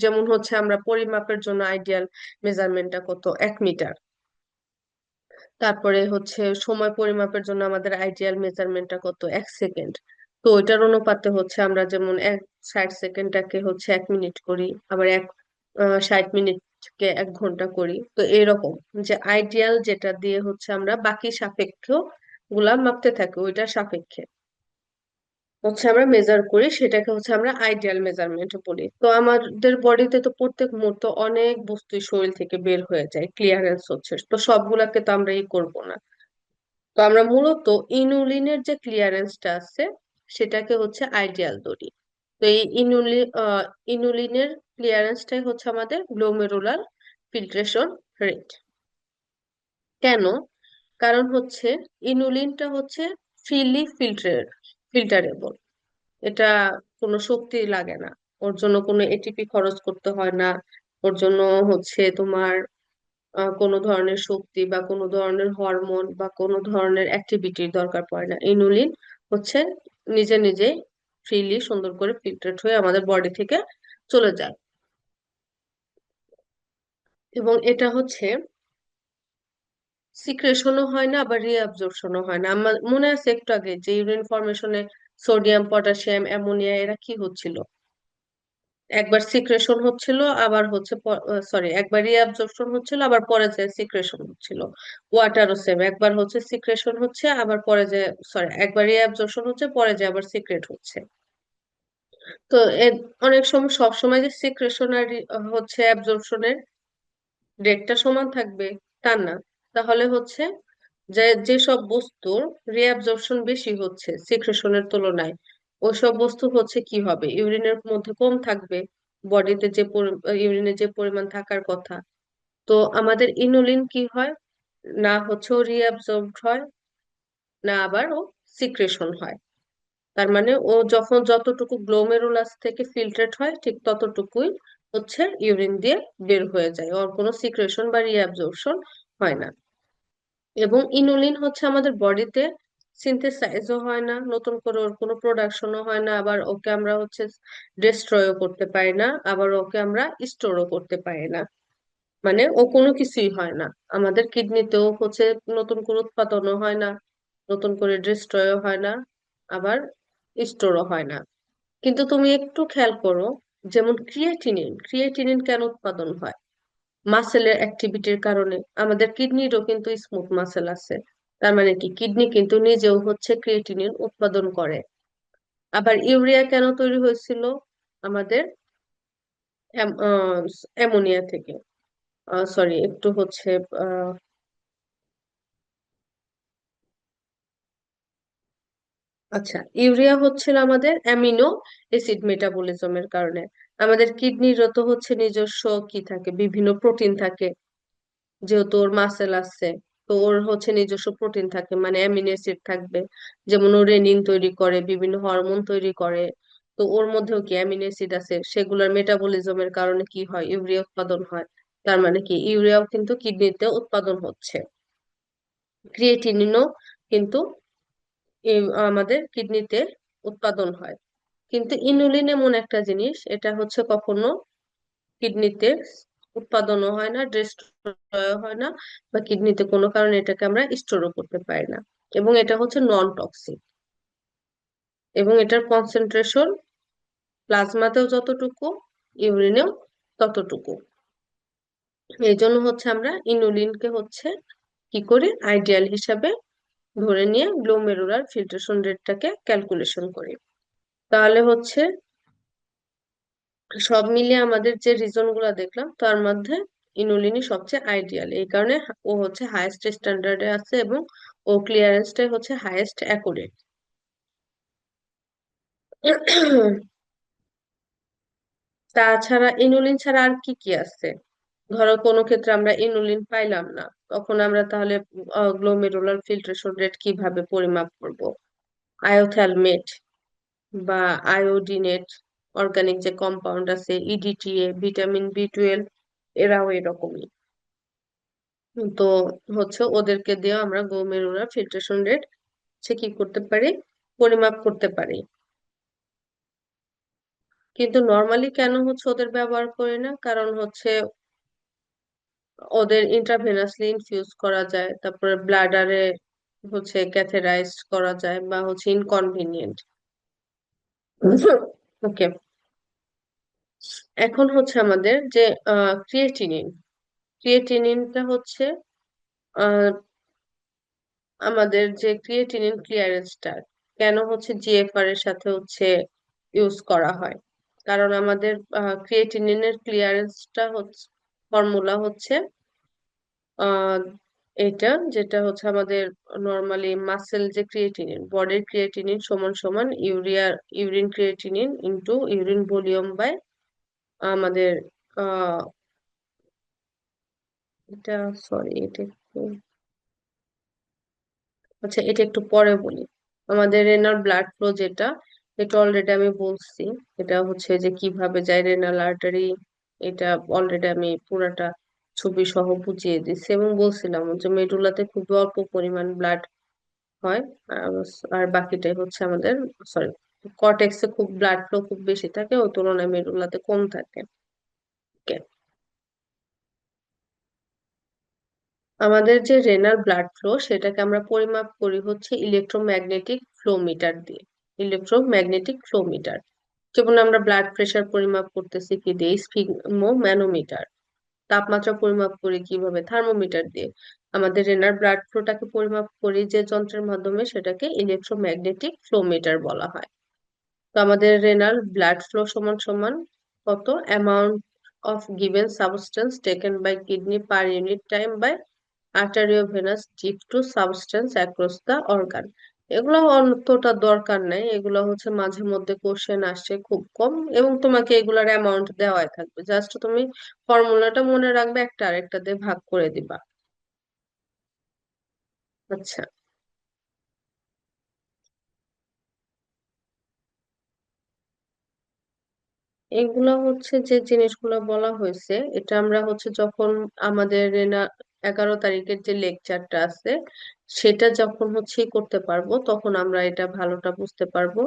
যেমন হচ্ছে আমরা পরিমাপের জন্য আইডিয়াল মেজারমেন্টটা কত? 1 মিটার। তারপরে হচ্ছে সময় পরিমাপের জন্য আমাদের আইডিয়াল মেজারমেন্টটা কত? 1 সেকেন্ড। তো ওইটার অনুপাতে হচ্ছে আমরা যেমন 60 সেকেন্ডটাকে হচ্ছে 1 মিনিট করি, আবার 60 মিনিটকে 1 ঘন্টা করি। তো এরকম যে আইডিয়াল যেটা দিয়ে হচ্ছে আমরা বাকি সাপেক্ষ গুলা মাপতে থাকি, ওইটার সাপেক্ষে হচ্ছে আমরা মেজার করি, সেটাকে হচ্ছে আমরা আইডিয়াল মেজারমেন্ট বলি। তো আমাদের বডিতে তো প্রত্যেক মুহূর্তে অনেক বস্তু শরীর থেকে বের হয়ে যায়, ক্লিয়ারেন্স হচ্ছে, তো সবগুলাকে তো আমরা করব না। তো আমরা মূলত ইনুলিনের যে ক্লিয়ারেন্সটা আছে সেটাকে হচ্ছে আইডিয়াল ধরি। তো এই ইনুলিনের ক্লিয়ারেন্সটাই হচ্ছে আমাদের গ্লোমেরুলার ফিল্ট্রেশন রেট। কেন? কারণ হচ্ছে ইনুলিনটা হচ্ছে ফ্রিলি ফিল্টারেবল। এটা কোনো শক্তি লাগে না, ওর জন্য কোনো এটিপি খরচ করতে হয় না, ওর জন্য হচ্ছে তোমার কোনো ধরনের শক্তি বা কোনো ধরনের হরমোন বা কোনো ধরনের অ্যাক্টিভিটির দরকার পড়ে না। ইনুলিন হচ্ছে নিজে নিজে ফ্রিলি সুন্দর করে ফিল্টার হয়ে আমাদের বডি থেকে চলে যায়। এবং এটা হচ্ছে সিক্রেশনও হয় না, আবার রিঅ্যাবজর্পশনও হয় না। আমার মনে আছে একটু আগে যে ইউরিন ফর্মেশনে সোডিয়াম, পটাশিয়াম, অ্যামোনিয়া এরা কি হচ্ছিল, একবার সিক্রেশন হচ্ছিল আবার হচ্ছে, সরি, একবার রিঅ্যাবজর্পশন হচ্ছিল আবার পরে যে সিক্রেশন হচ্ছিল। ওয়াটারও সেম, একবার হচ্ছে সিক্রেশন হচ্ছে আবার পরে যে, সরি, একবার রিঅ্যাবজর্পশন হচ্ছে পরে যে আবার সিক্রেট হচ্ছে। তো অনেক সময় সব সময় যে সিক্রেশন আর হচ্ছে অ্যাবজর্পশনের রেটটা সমান থাকবে তা না। তাহলে হচ্ছে যে যেসব বস্তুর রিঅ্যাবজর্পশন বেশি হচ্ছে সিক্রেশনের তুলনায়, ওইসব বস্তু হচ্ছে কি হবে, ইউরিনের মধ্যে কম থাকবে, বডিতে যে ইউরিনে যে পরিমাণ থাকার কথা। তো আমাদের ইনুলিন কি হয়, না হচ্ছে ও রিঅ্যাবজর্বড হয়, না আবার ও সিক্রেশন হয়। তার মানে ও যখন যতটুকু গ্লোমেরুলাস থেকে ফিল্ট্রেট হয় ঠিক ততটুকুই হচ্ছে ইউরিন দিয়ে বের হয়ে যায়, ওর কোনো সিক্রেশন বা রিঅ্যাবজর্পশন হয় না। এবং ইনুলিন হচ্ছে আমাদের বডিতে সিনথেসাইজও হয় না, নতুন করে ওর কোনো প্রোডাকশনও হয় না, আবার ওকে আমরা হচ্ছে ডিস্ট্রয়ও করতে পারি না, আবার ওকে আমরা স্টোরও করতে পারি না। মানে ও কোনো কিছুই হয় না। আমাদের কিডনিতেও হচ্ছে নতুন করে উৎপাদনও হয় না, নতুন করে ডিস্ট্রয়ও হয় না, আবার স্টোরও হয় না। কিন্তু তুমি একটু খেয়াল করো, যেমন ক্রিয়েটিনিন, ক্রিয়েটিনিন কেন উৎপাদন হয়? মাসেলের অ্যাক্টিভিটির কারণে। আমাদের কিডনিরও কিন্তু স্মুথ মাসেল আছে, তার মানে কি কিডনি কিন্তু নিজেও হচ্ছে ক্রিয়েটিনিন উৎপাদন করে। আবার ইউরিয়া কেন তৈরি হয়েছিল? আমাদের অ্যামোনিয়া থেকে, সরি একটু হচ্ছে আহ, আচ্ছা, ইউরিয়া হচ্ছিল আমাদের অ্যামিনো অ্যাসিড মেটাবলিজমের কারণে। আমাদের কিডনিরও তো হচ্ছে নিজস্ব কি থাকে, বিভিন্ন প্রোটিন থাকে, যেহেতু ওর মাসেল আছে, তো ওর হচ্ছে নিজস্ব প্রোটিন থাকে, মানে অ্যামিনো অ্যাসিড থাকবে। যেমন ও রেনিন তৈরি করে, বিভিন্ন হরমোন তৈরি করে। তো ওর মধ্যেও কি অ্যামিনো অ্যাসিড আছে, সেগুলোর মেটাবলিজমের কারণে কি হয়, ইউরিয়া উৎপাদন হয়। তার মানে কি ইউরিয়াও কিন্তু কিডনিতে উৎপাদন হচ্ছে। ক্রিয়েটিনিনও কিন্তু আমাদের কিডনিতে উৎপাদন হয়। কিন্তু ইনুলিন এমন একটা জিনিস, এটা হচ্ছে কখনো কিডনিতে উৎপাদনও হয় না, ডিস্ট্রয় হয় না, বা কিডনিতে কোনো কারণে এটাকে আমরা স্টোরও করতে পারি না। এবং এটা হচ্ছে নন টক্সিক, এবং এটার কনসেন্ট্রেশন প্লাজমাতেও যতটুকু, ইউরিনেও ততটুকু। এই জন্য হচ্ছে আমরা ইনুলিনকে হচ্ছে কি করি, আইডিয়াল হিসাবে ধরে নিয়ে গ্লোমেরুলার ফিল্ট্রেশন রেটটাকে ক্যালকুলেশন করি। তাহলে হচ্ছে সব মিলিয়ে আমাদের যে রিজন গুলা দেখলাম তার মধ্যে ইনুলিনই সবচেয়ে আইডিয়াল। এই কারণে ও হচ্ছে হাইয়েস্ট স্ট্যান্ডার্ডে আছে, এবং ও ক্লিয়ারেন্সটাই হচ্ছে হাইয়েস্ট অ্যাকুরেট। তাছাড়া ইনুলিন ছাড়া আর কি কি আছে? ধরো কোনো ক্ষেত্রে আমরা ইনুলিন পাইলাম না, তখন আমরা তাহলে গ্লোমেরুলার ফিল্ট্রেশন রেট কিভাবে পরিমাপ করব? আয়োথ্যালমেট বা আয়োডিনেট, অর্গানিক যে কম্পাউন্ড আছে, ইডিটিএ, ভিটামিন বি 12, এরাও এরকমই। তো হচ্ছে ওদেরকে দিয়ে আমরা গ্লোমেরুলার ফিল্ট্রেশন রেট সে কি করতে পারি, পরিমাপ করতে পারি। কিন্তু নর্মালি কেন হচ্ছে ওদের ব্যবহার করি না, কারণ হচ্ছে ওদের ইন্ট্রাভেনাসলি ইনফিউজ করা যায়, তারপরে ব্লাডারে হচ্ছে ক্যাথেরাইজ করা যায়, বা হচ্ছে ইনকনভিনিয়েন্ট। ওকে, এখন হচ্ছে আমাদের যে ক্রিয়েটিনিন, ক্রিয়েটিনিনটা হচ্ছে আহ, আমাদের যে ক্রিয়েটিনিন ক্লিয়ারেন্সটা কেন হচ্ছে জিএফআর এর সাথে হচ্ছে ইউজ করা হয়, কারণ আমাদের ক্রিয়েটিনিনের ক্লিয়ারেন্সটা হচ্ছে, ফর্মুলা হচ্ছে আহ এটা, যেটা হচ্ছে আমাদের নর্মালি মাসেল যে ক্রিয়েটিনিন, বডির ক্রিয়েটিনিন সমান সমান urine creatinine into urine volume by আমাদের আহ এটা, সরি এটা একটু, আচ্ছা এটা একটু পরে বলি। আমাদের রেনাল ব্লাড ফ্লো যেটা, এটা অলরেডি আমি বলছি। এটা হচ্ছে যে কিভাবে যায় রেনাল আর্টারি, এটা অলরেডি আমি পুরাটা ছবি সহ বুঝিয়ে দিচ্ছি, এবং বলছিলাম যে মেডুলাতে খুব অল্প পরিমাণ ব্লাড হয়। আর আর বাকিটাই হচ্ছে আমাদের, সরি, কর্টেক্সে খুব ব্লাড ফ্লো খুব বেশি থাকে, ওই তুলনায় মেডুলাতে কম থাকে। Okay. আমাদের যে রেনাল ব্লাড ফ্লো সেটাকে আমরা পরিমাপ করি হচ্ছে ইলেকট্রোম্যাগনেটিক ফ্লো মিটার দিয়ে। ইলেকট্রোম্যাগনেটিক ফ্লো মিটার, যেমন আমরা ব্লাড প্রেশার পরিমাপ করতেছি কি দিয়ে, স্ফিগমো ম্যানোমিটার। তাপমাত্রা পরিমাপ করি কিভাবে, থার্মোমিটার দিয়ে। আমাদের রেনাল ব্লাড ফ্লোটাকে পরিমাপ করি যে যন্ত্রের মাধ্যমে, সেটাকে ইলেকট্রোম্যাগনেটিক ফ্লো মিটার বলা হয়। তো আমাদের রেনাল ব্লাড ফ্লো সমান সমান কত, amount of given substance taken by kidney per unit time by arteriovenous diff to substance across the organ. এগুলো অতটা দরকার নাই, এগুলো হচ্ছে মাঝে মধ্যে কোশ্চেন আসছে খুব কম, এবং তোমাকে এগুলার অ্যামাউন্ট দেওয়াই থাকবে, জাস্ট তুমি ফর্মুলাটা মনে রাখবে, একটা আরেকটা দিয়ে ভাগ করে দিবা। আচ্ছা, এগুলা হচ্ছে যে জিনিসগুলো বলা হয়েছে, এটা আমরা হচ্ছে যখন আমাদের 11 তারিখের যে লেকচারটা আছে, সেটা যখন হচ্ছে করতে পারবো, তখন আমরা এটা ভালোটা বুঝতে পারবো।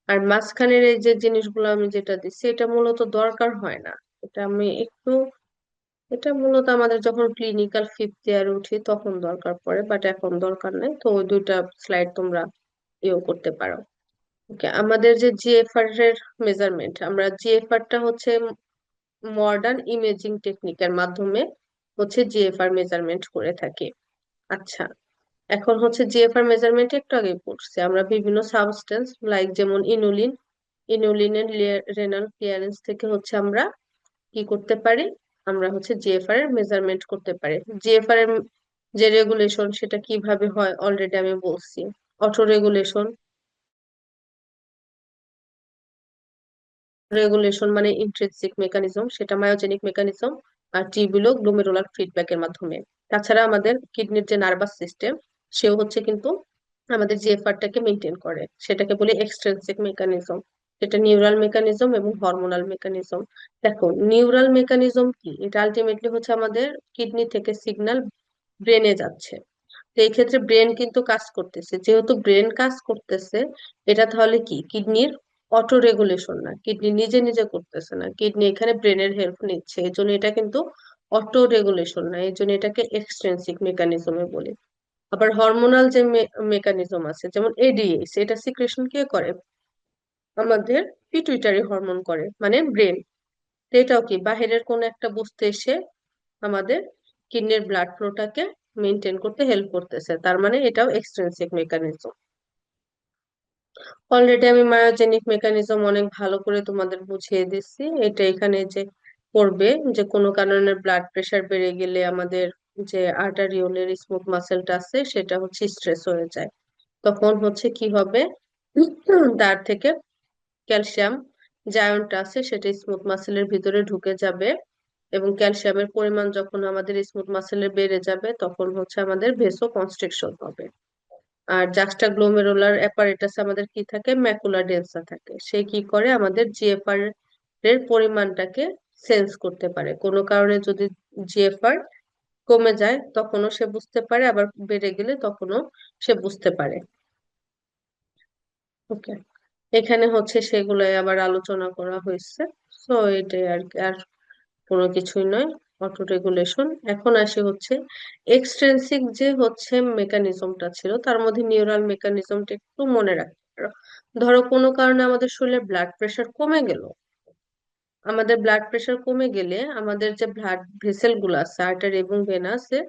আর মাঝখানের এই যে জিনিসগুলো আমি যেটা দিচ্ছি, এটা মূলত দরকার হয় না। এটা আমি একটু, এটা মূলত আমাদের যখন ক্লিনিক্যাল ফিফথ ইয়ারে উঠি তখন দরকার পড়ে, বাট এখন দরকার নেই। তো ওই দুইটা স্লাইড তোমরা ইয়ে করতে পারো। ওকে, আমাদের যে জিএফআর এর মেজারমেন্ট, আমরা জিএফআরটা হচ্ছে মডার্ন ইমেজিং টেকনিকের মাধ্যমে হচ্ছে জিএফআর মেজারমেন্ট করে থাকি। আচ্ছা, এখন হচ্ছে জিএফআর মেজারমেন্ট একটু আগে পড়ছি আমরা, বিভিন্ন সাবস্টেন্স লাইক যেমন ইনুলিন, ইনুলিনের রেনাল ক্লিয়ারেন্স থেকে হচ্ছে আমরা কি করতে পারি, আমরা হচ্ছে জিএফআর এর মেজারমেন্ট করতে পারি। জিএফআর এর যে রেগুলেশন সেটা কিভাবে হয় অলরেডি আমি বলছি। অটো রেগুলেশন, রেগুলেশন মানে ইন্ট্রিনসিক মেকানিজম, সেটা মায়োজেনিক মেকানিজম। আর টিউবুলো গ্লোমেরুলার ফিডব্যাকের মাধ্যমে। তাছাড়া আমাদের কিডনির যে নার্ভাস সিস্টেম, সেও হচ্ছে কিন্তু আমাদের জিএফআরটাকে মেনটেন করে, সেটাকে বলি এক্সট্রিনসিক মেকানিজম। এটা নিউরাল মেকানিজম এবং হরমোনাল মেকানিজম। দেখো, নিউরাল মেকানিজম কি, এটা আলটিমেটলি হচ্ছে আমাদের কিডনি থেকে সিগন্যাল ব্রেনে যাচ্ছে। তো এই ক্ষেত্রে ব্রেন কিন্তু কাজ করতেছে, যেহেতু ব্রেন কাজ করতেছে, এটা তাহলে কি কিডনির অটো রেগুলেশন না, কিডনি নিজে নিজে করতেছে না, কিডনি এখানে ব্রেনের হেল্প নিচ্ছে, এই জন্য এটা কিন্তু অটো রেগুলেশন না, এই জন্য এটাকে এক্সট্রিনসিক মেকানিজমে বলি। আবার হরমোনাল যে মেকানিজম আছে, যেমন এডিএস, এটা সিক্রেশন কে করে? আমাদের পিটুইটারি হরমোন করে, মানে ব্রেন। এটাও কি বাহিরের কোন একটা বস্তু এসে আমাদের কিডনির ব্লাড ফ্লোটাকে মেনটেন করতে হেল্প করতেছে, তার মানে এটাও এক্সট্রিনসিক মেকানিজম। অলরেডি আমি মায়োজেনিক মেকানিজম অনেক ভালো করে তোমাদের বুঝিয়ে দিচ্ছি। এটা এখানে যে করবে, যে কোনো কারণে ব্লাড প্রেশার বেড়ে গেলে আমাদের যে আর্টারিওলের স্মুথ মাসেলটা আছে সেটা হচ্ছে স্ট্রেস হয়ে যায়, তখন হচ্ছে কি হবে, তার থেকে ক্যালসিয়াম যে আয়নটা আছে সেটা স্মুথ মাসেলের ভিতরে ঢুকে যাবে, এবং ক্যালসিয়ামের পরিমাণ যখন আমাদের স্মুথ মাসেলের বেড়ে যাবে তখন হচ্ছে আমাদের ভেসো কনস্ট্রিকশন হবে। আর জাক্সটা গ্লোমেরুলার অ্যাপারেটাস আমাদের কি থাকে, ম্যাকুলা ডেন্সা থাকে, সে কি করে আমাদের জিএফআর এর পরিমাণটাকে সেন্স করতে পারে। কোনো কারণে যদি জিএফআর কমে যায় তখনও সে বুঝতে পারে, আবার বেড়ে গেলে তখনও সে বুঝতে পারে। ওকে, এখানে হচ্ছে সেগুলাই আবার আলোচনা করা হয়েছে। সো এটাই আর কি, আর কোনো কিছুই নয়। Auto regulation. এখন আসি হচ্ছে এক্সট্রিনসিক যে হচ্ছে মেকানিজমটা ছিল, তার মধ্যে নিউরাল মেকানিজমটা একটু মনে রাখতে পারো। ধরো কোনো কারণে আমাদের শরীরে ব্লাড প্রেশার কমে গেল, আমাদের ব্লাড প্রেশার কমে গেলে আমাদের যে ব্লাড ভেসেল গুলো আছে, আর্টারি এবং ভেনাসে,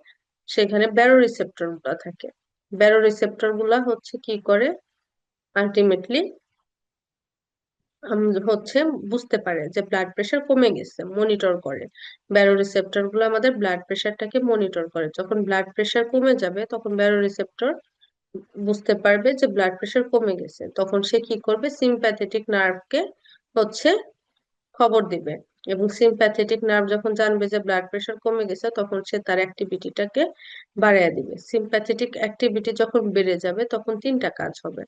সেখানে ব্যারো রিসেপ্টর গুলা থাকে। ব্যারো রিসেপ্টর গুলা হচ্ছে কি করে, আলটিমেটলি হচ্ছে বুঝতে পারে যে ব্লাড প্রেশার কমে গেছে, মনিটর করে। ব্যারো রিসেপ্টর গুলো আমাদের ব্লাড প্রেশারটাকে মনিটর করে, যখন ব্লাড প্রেশার কমে যাবে তখন ব্যারো রিসেপ্টর বুঝতে পারবে যে ব্লাড প্রেশার কমে গেছে, তখন সে কি করবে, সিম্প্যাথেটিক নার্ভকে হচ্ছে খবর দিবে। এবং সিম্প্যাথেটিক নার্ভ যখন জানবে যে ব্লাড প্রেশার কমে গেছে তখন সে তার অ্যাক্টিভিটিটাকে বাড়ায় দিবে। সিম্প্যাথেটিক অ্যাক্টিভিটি যখন বেড়ে যাবে তখন তিনটা কাজ হবে।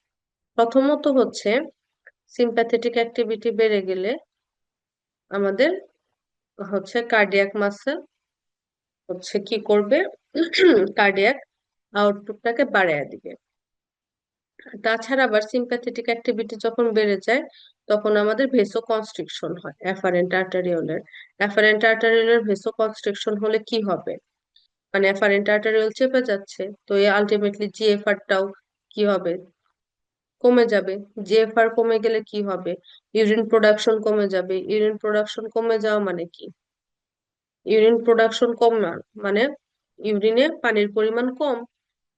প্রথমত হচ্ছে সিম্প্যাথেটিক অ্যাক্টিভিটি বেড়ে গেলে আমাদের হচ্ছে কার্ডিয়াক মাসেল হচ্ছে কি করবে, কার্ডিয়াক আউটপুটটাকে বাড়ায় দিবে। তাছাড়া আবার সিম্প্যাথেটিক অ্যাক্টিভিটি যখন বেড়ে যায় তখন আমাদের ভেসো কনস্ট্রিকশন হয় অ্যাফারেন্ট আর্টারিওলের। অ্যাফারেন্ট আর্টারিওলের ভেসো কনস্ট্রিকশন হলে কি হবে, মানে অ্যাফারেন্ট আর্টারিওল চেপে যাচ্ছে, তো এই আলটিমেটলি জিএফআরটাও কি হবে, কমে যাবে। জিএফআর কমে গেলে কি হবে, ইউরিন প্রোডাকশন কমে যাবে। ইউরিন প্রোডাকশন কমে যাওয়া মানে কি, ইউরিন প্রোডাকশন কম না মানে ইউরিনে পানির পরিমাণ কম,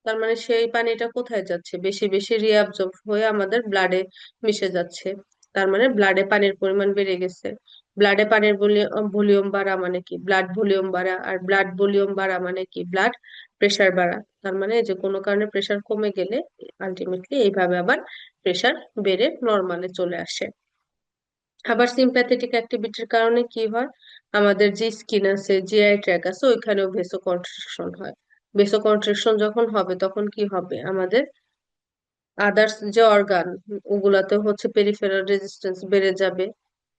তার মানে সেই পানিটা কোথায় যাচ্ছে, বেশি বেশি রিঅ্যাবজর্ব হয়ে আমাদের ব্লাডে মিশে যাচ্ছে, তার মানে ব্লাডে পানির পরিমাণ বেড়ে গেছে। ব্লাডে পানির ভলিউম বাড়া মানে কি, ব্লাড ভলিউম বাড়া, আর ব্লাড ভলিউম বাড়া মানে কি, ব্লাড প্রেশার বাড়া। তার মানে যে কোনো কারণে প্রেশার কমে গেলে আলটিমেটলি এইভাবে আবার প্রেশার বেড়ে নর্মালে চলে আসে। আবার সিম্প্যাথেটিক অ্যাক্টিভিটির কারণে কি হয়, আমাদের যে স্কিন আছে, জিআই ট্র্যাক আছে, ওইখানেও ভেসো কন্ট্রিকশন হয়। ভেসো কন্ট্রিকশন যখন হবে তখন কি হবে, আমাদের আদার্স যে অর্গান ওগুলাতে হচ্ছে পেরিফেরাল রেজিস্ট্যান্স বেড়ে যাবে।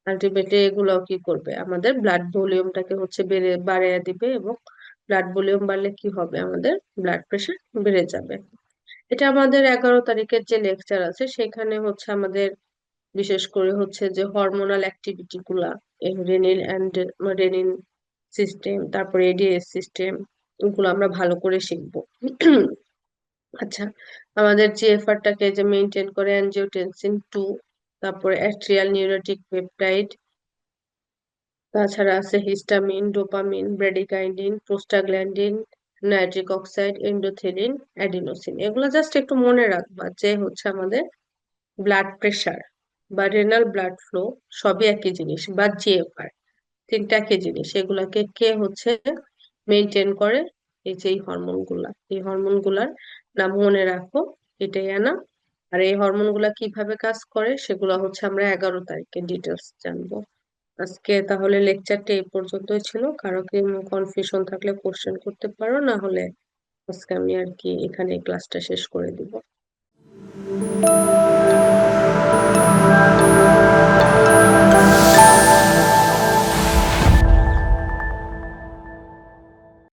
আলটিমেটলি এগুলাও কি করবে, আমাদের ব্লাড ভলিউমটাকে হচ্ছে বাড়িয়ে দিবে, এবং ব্লাড ভলিউম বাড়লে কি হবে, আমাদের ব্লাড প্রেশার বেড়ে যাবে। এটা আমাদের 11 তারিখের যে লেকচার আছে সেখানে হচ্ছে আমাদের বিশেষ করে হচ্ছে যে হরমোনাল অ্যাক্টিভিটি গুলা, রেনিন অ্যান্ড রেনিন সিস্টেম, তারপরে এডিএস সিস্টেম, এগুলো আমরা ভালো করে শিখবো। আচ্ছা, আমাদের জিএফআরটাকে যে মেনটেন করে অ্যানজিওটেনসিন 2, তারপরে অ্যাট্রিয়াল নিউরোটিক পেপটাইড, তাছাড়া আছে histamine, dopamine, bradykinin, prostaglandin, nitric oxide, endothelin, adenosine. এগুলো জাস্ট একটু মনে রাখবা যে হচ্ছে আমাদের ব্লাড প্রেশার বা রেনাল ব্লাড ফ্লো সবই একই জিনিস, বা জিএফআর তিনটা একই জিনিস, এগুলাকে কে হচ্ছে মেনটেন করে, এই যে এই হরমোন গুলা, এই হরমোন গুলার নাম মনে রাখো, এটাই না। আর এই হরমোন গুলা কিভাবে কাজ করে সেগুলো হচ্ছে আমরা 11 তারিখে ডিটেলস জানবো। আজকে তাহলে লেকচারটা এই পর্যন্তই ছিল, কারো কি কনফিউশন থাকলে কোশ্চেন করতে পারো, না হলে আজকে আমি আর কি এখানে ক্লাসটা শেষ করে দিব।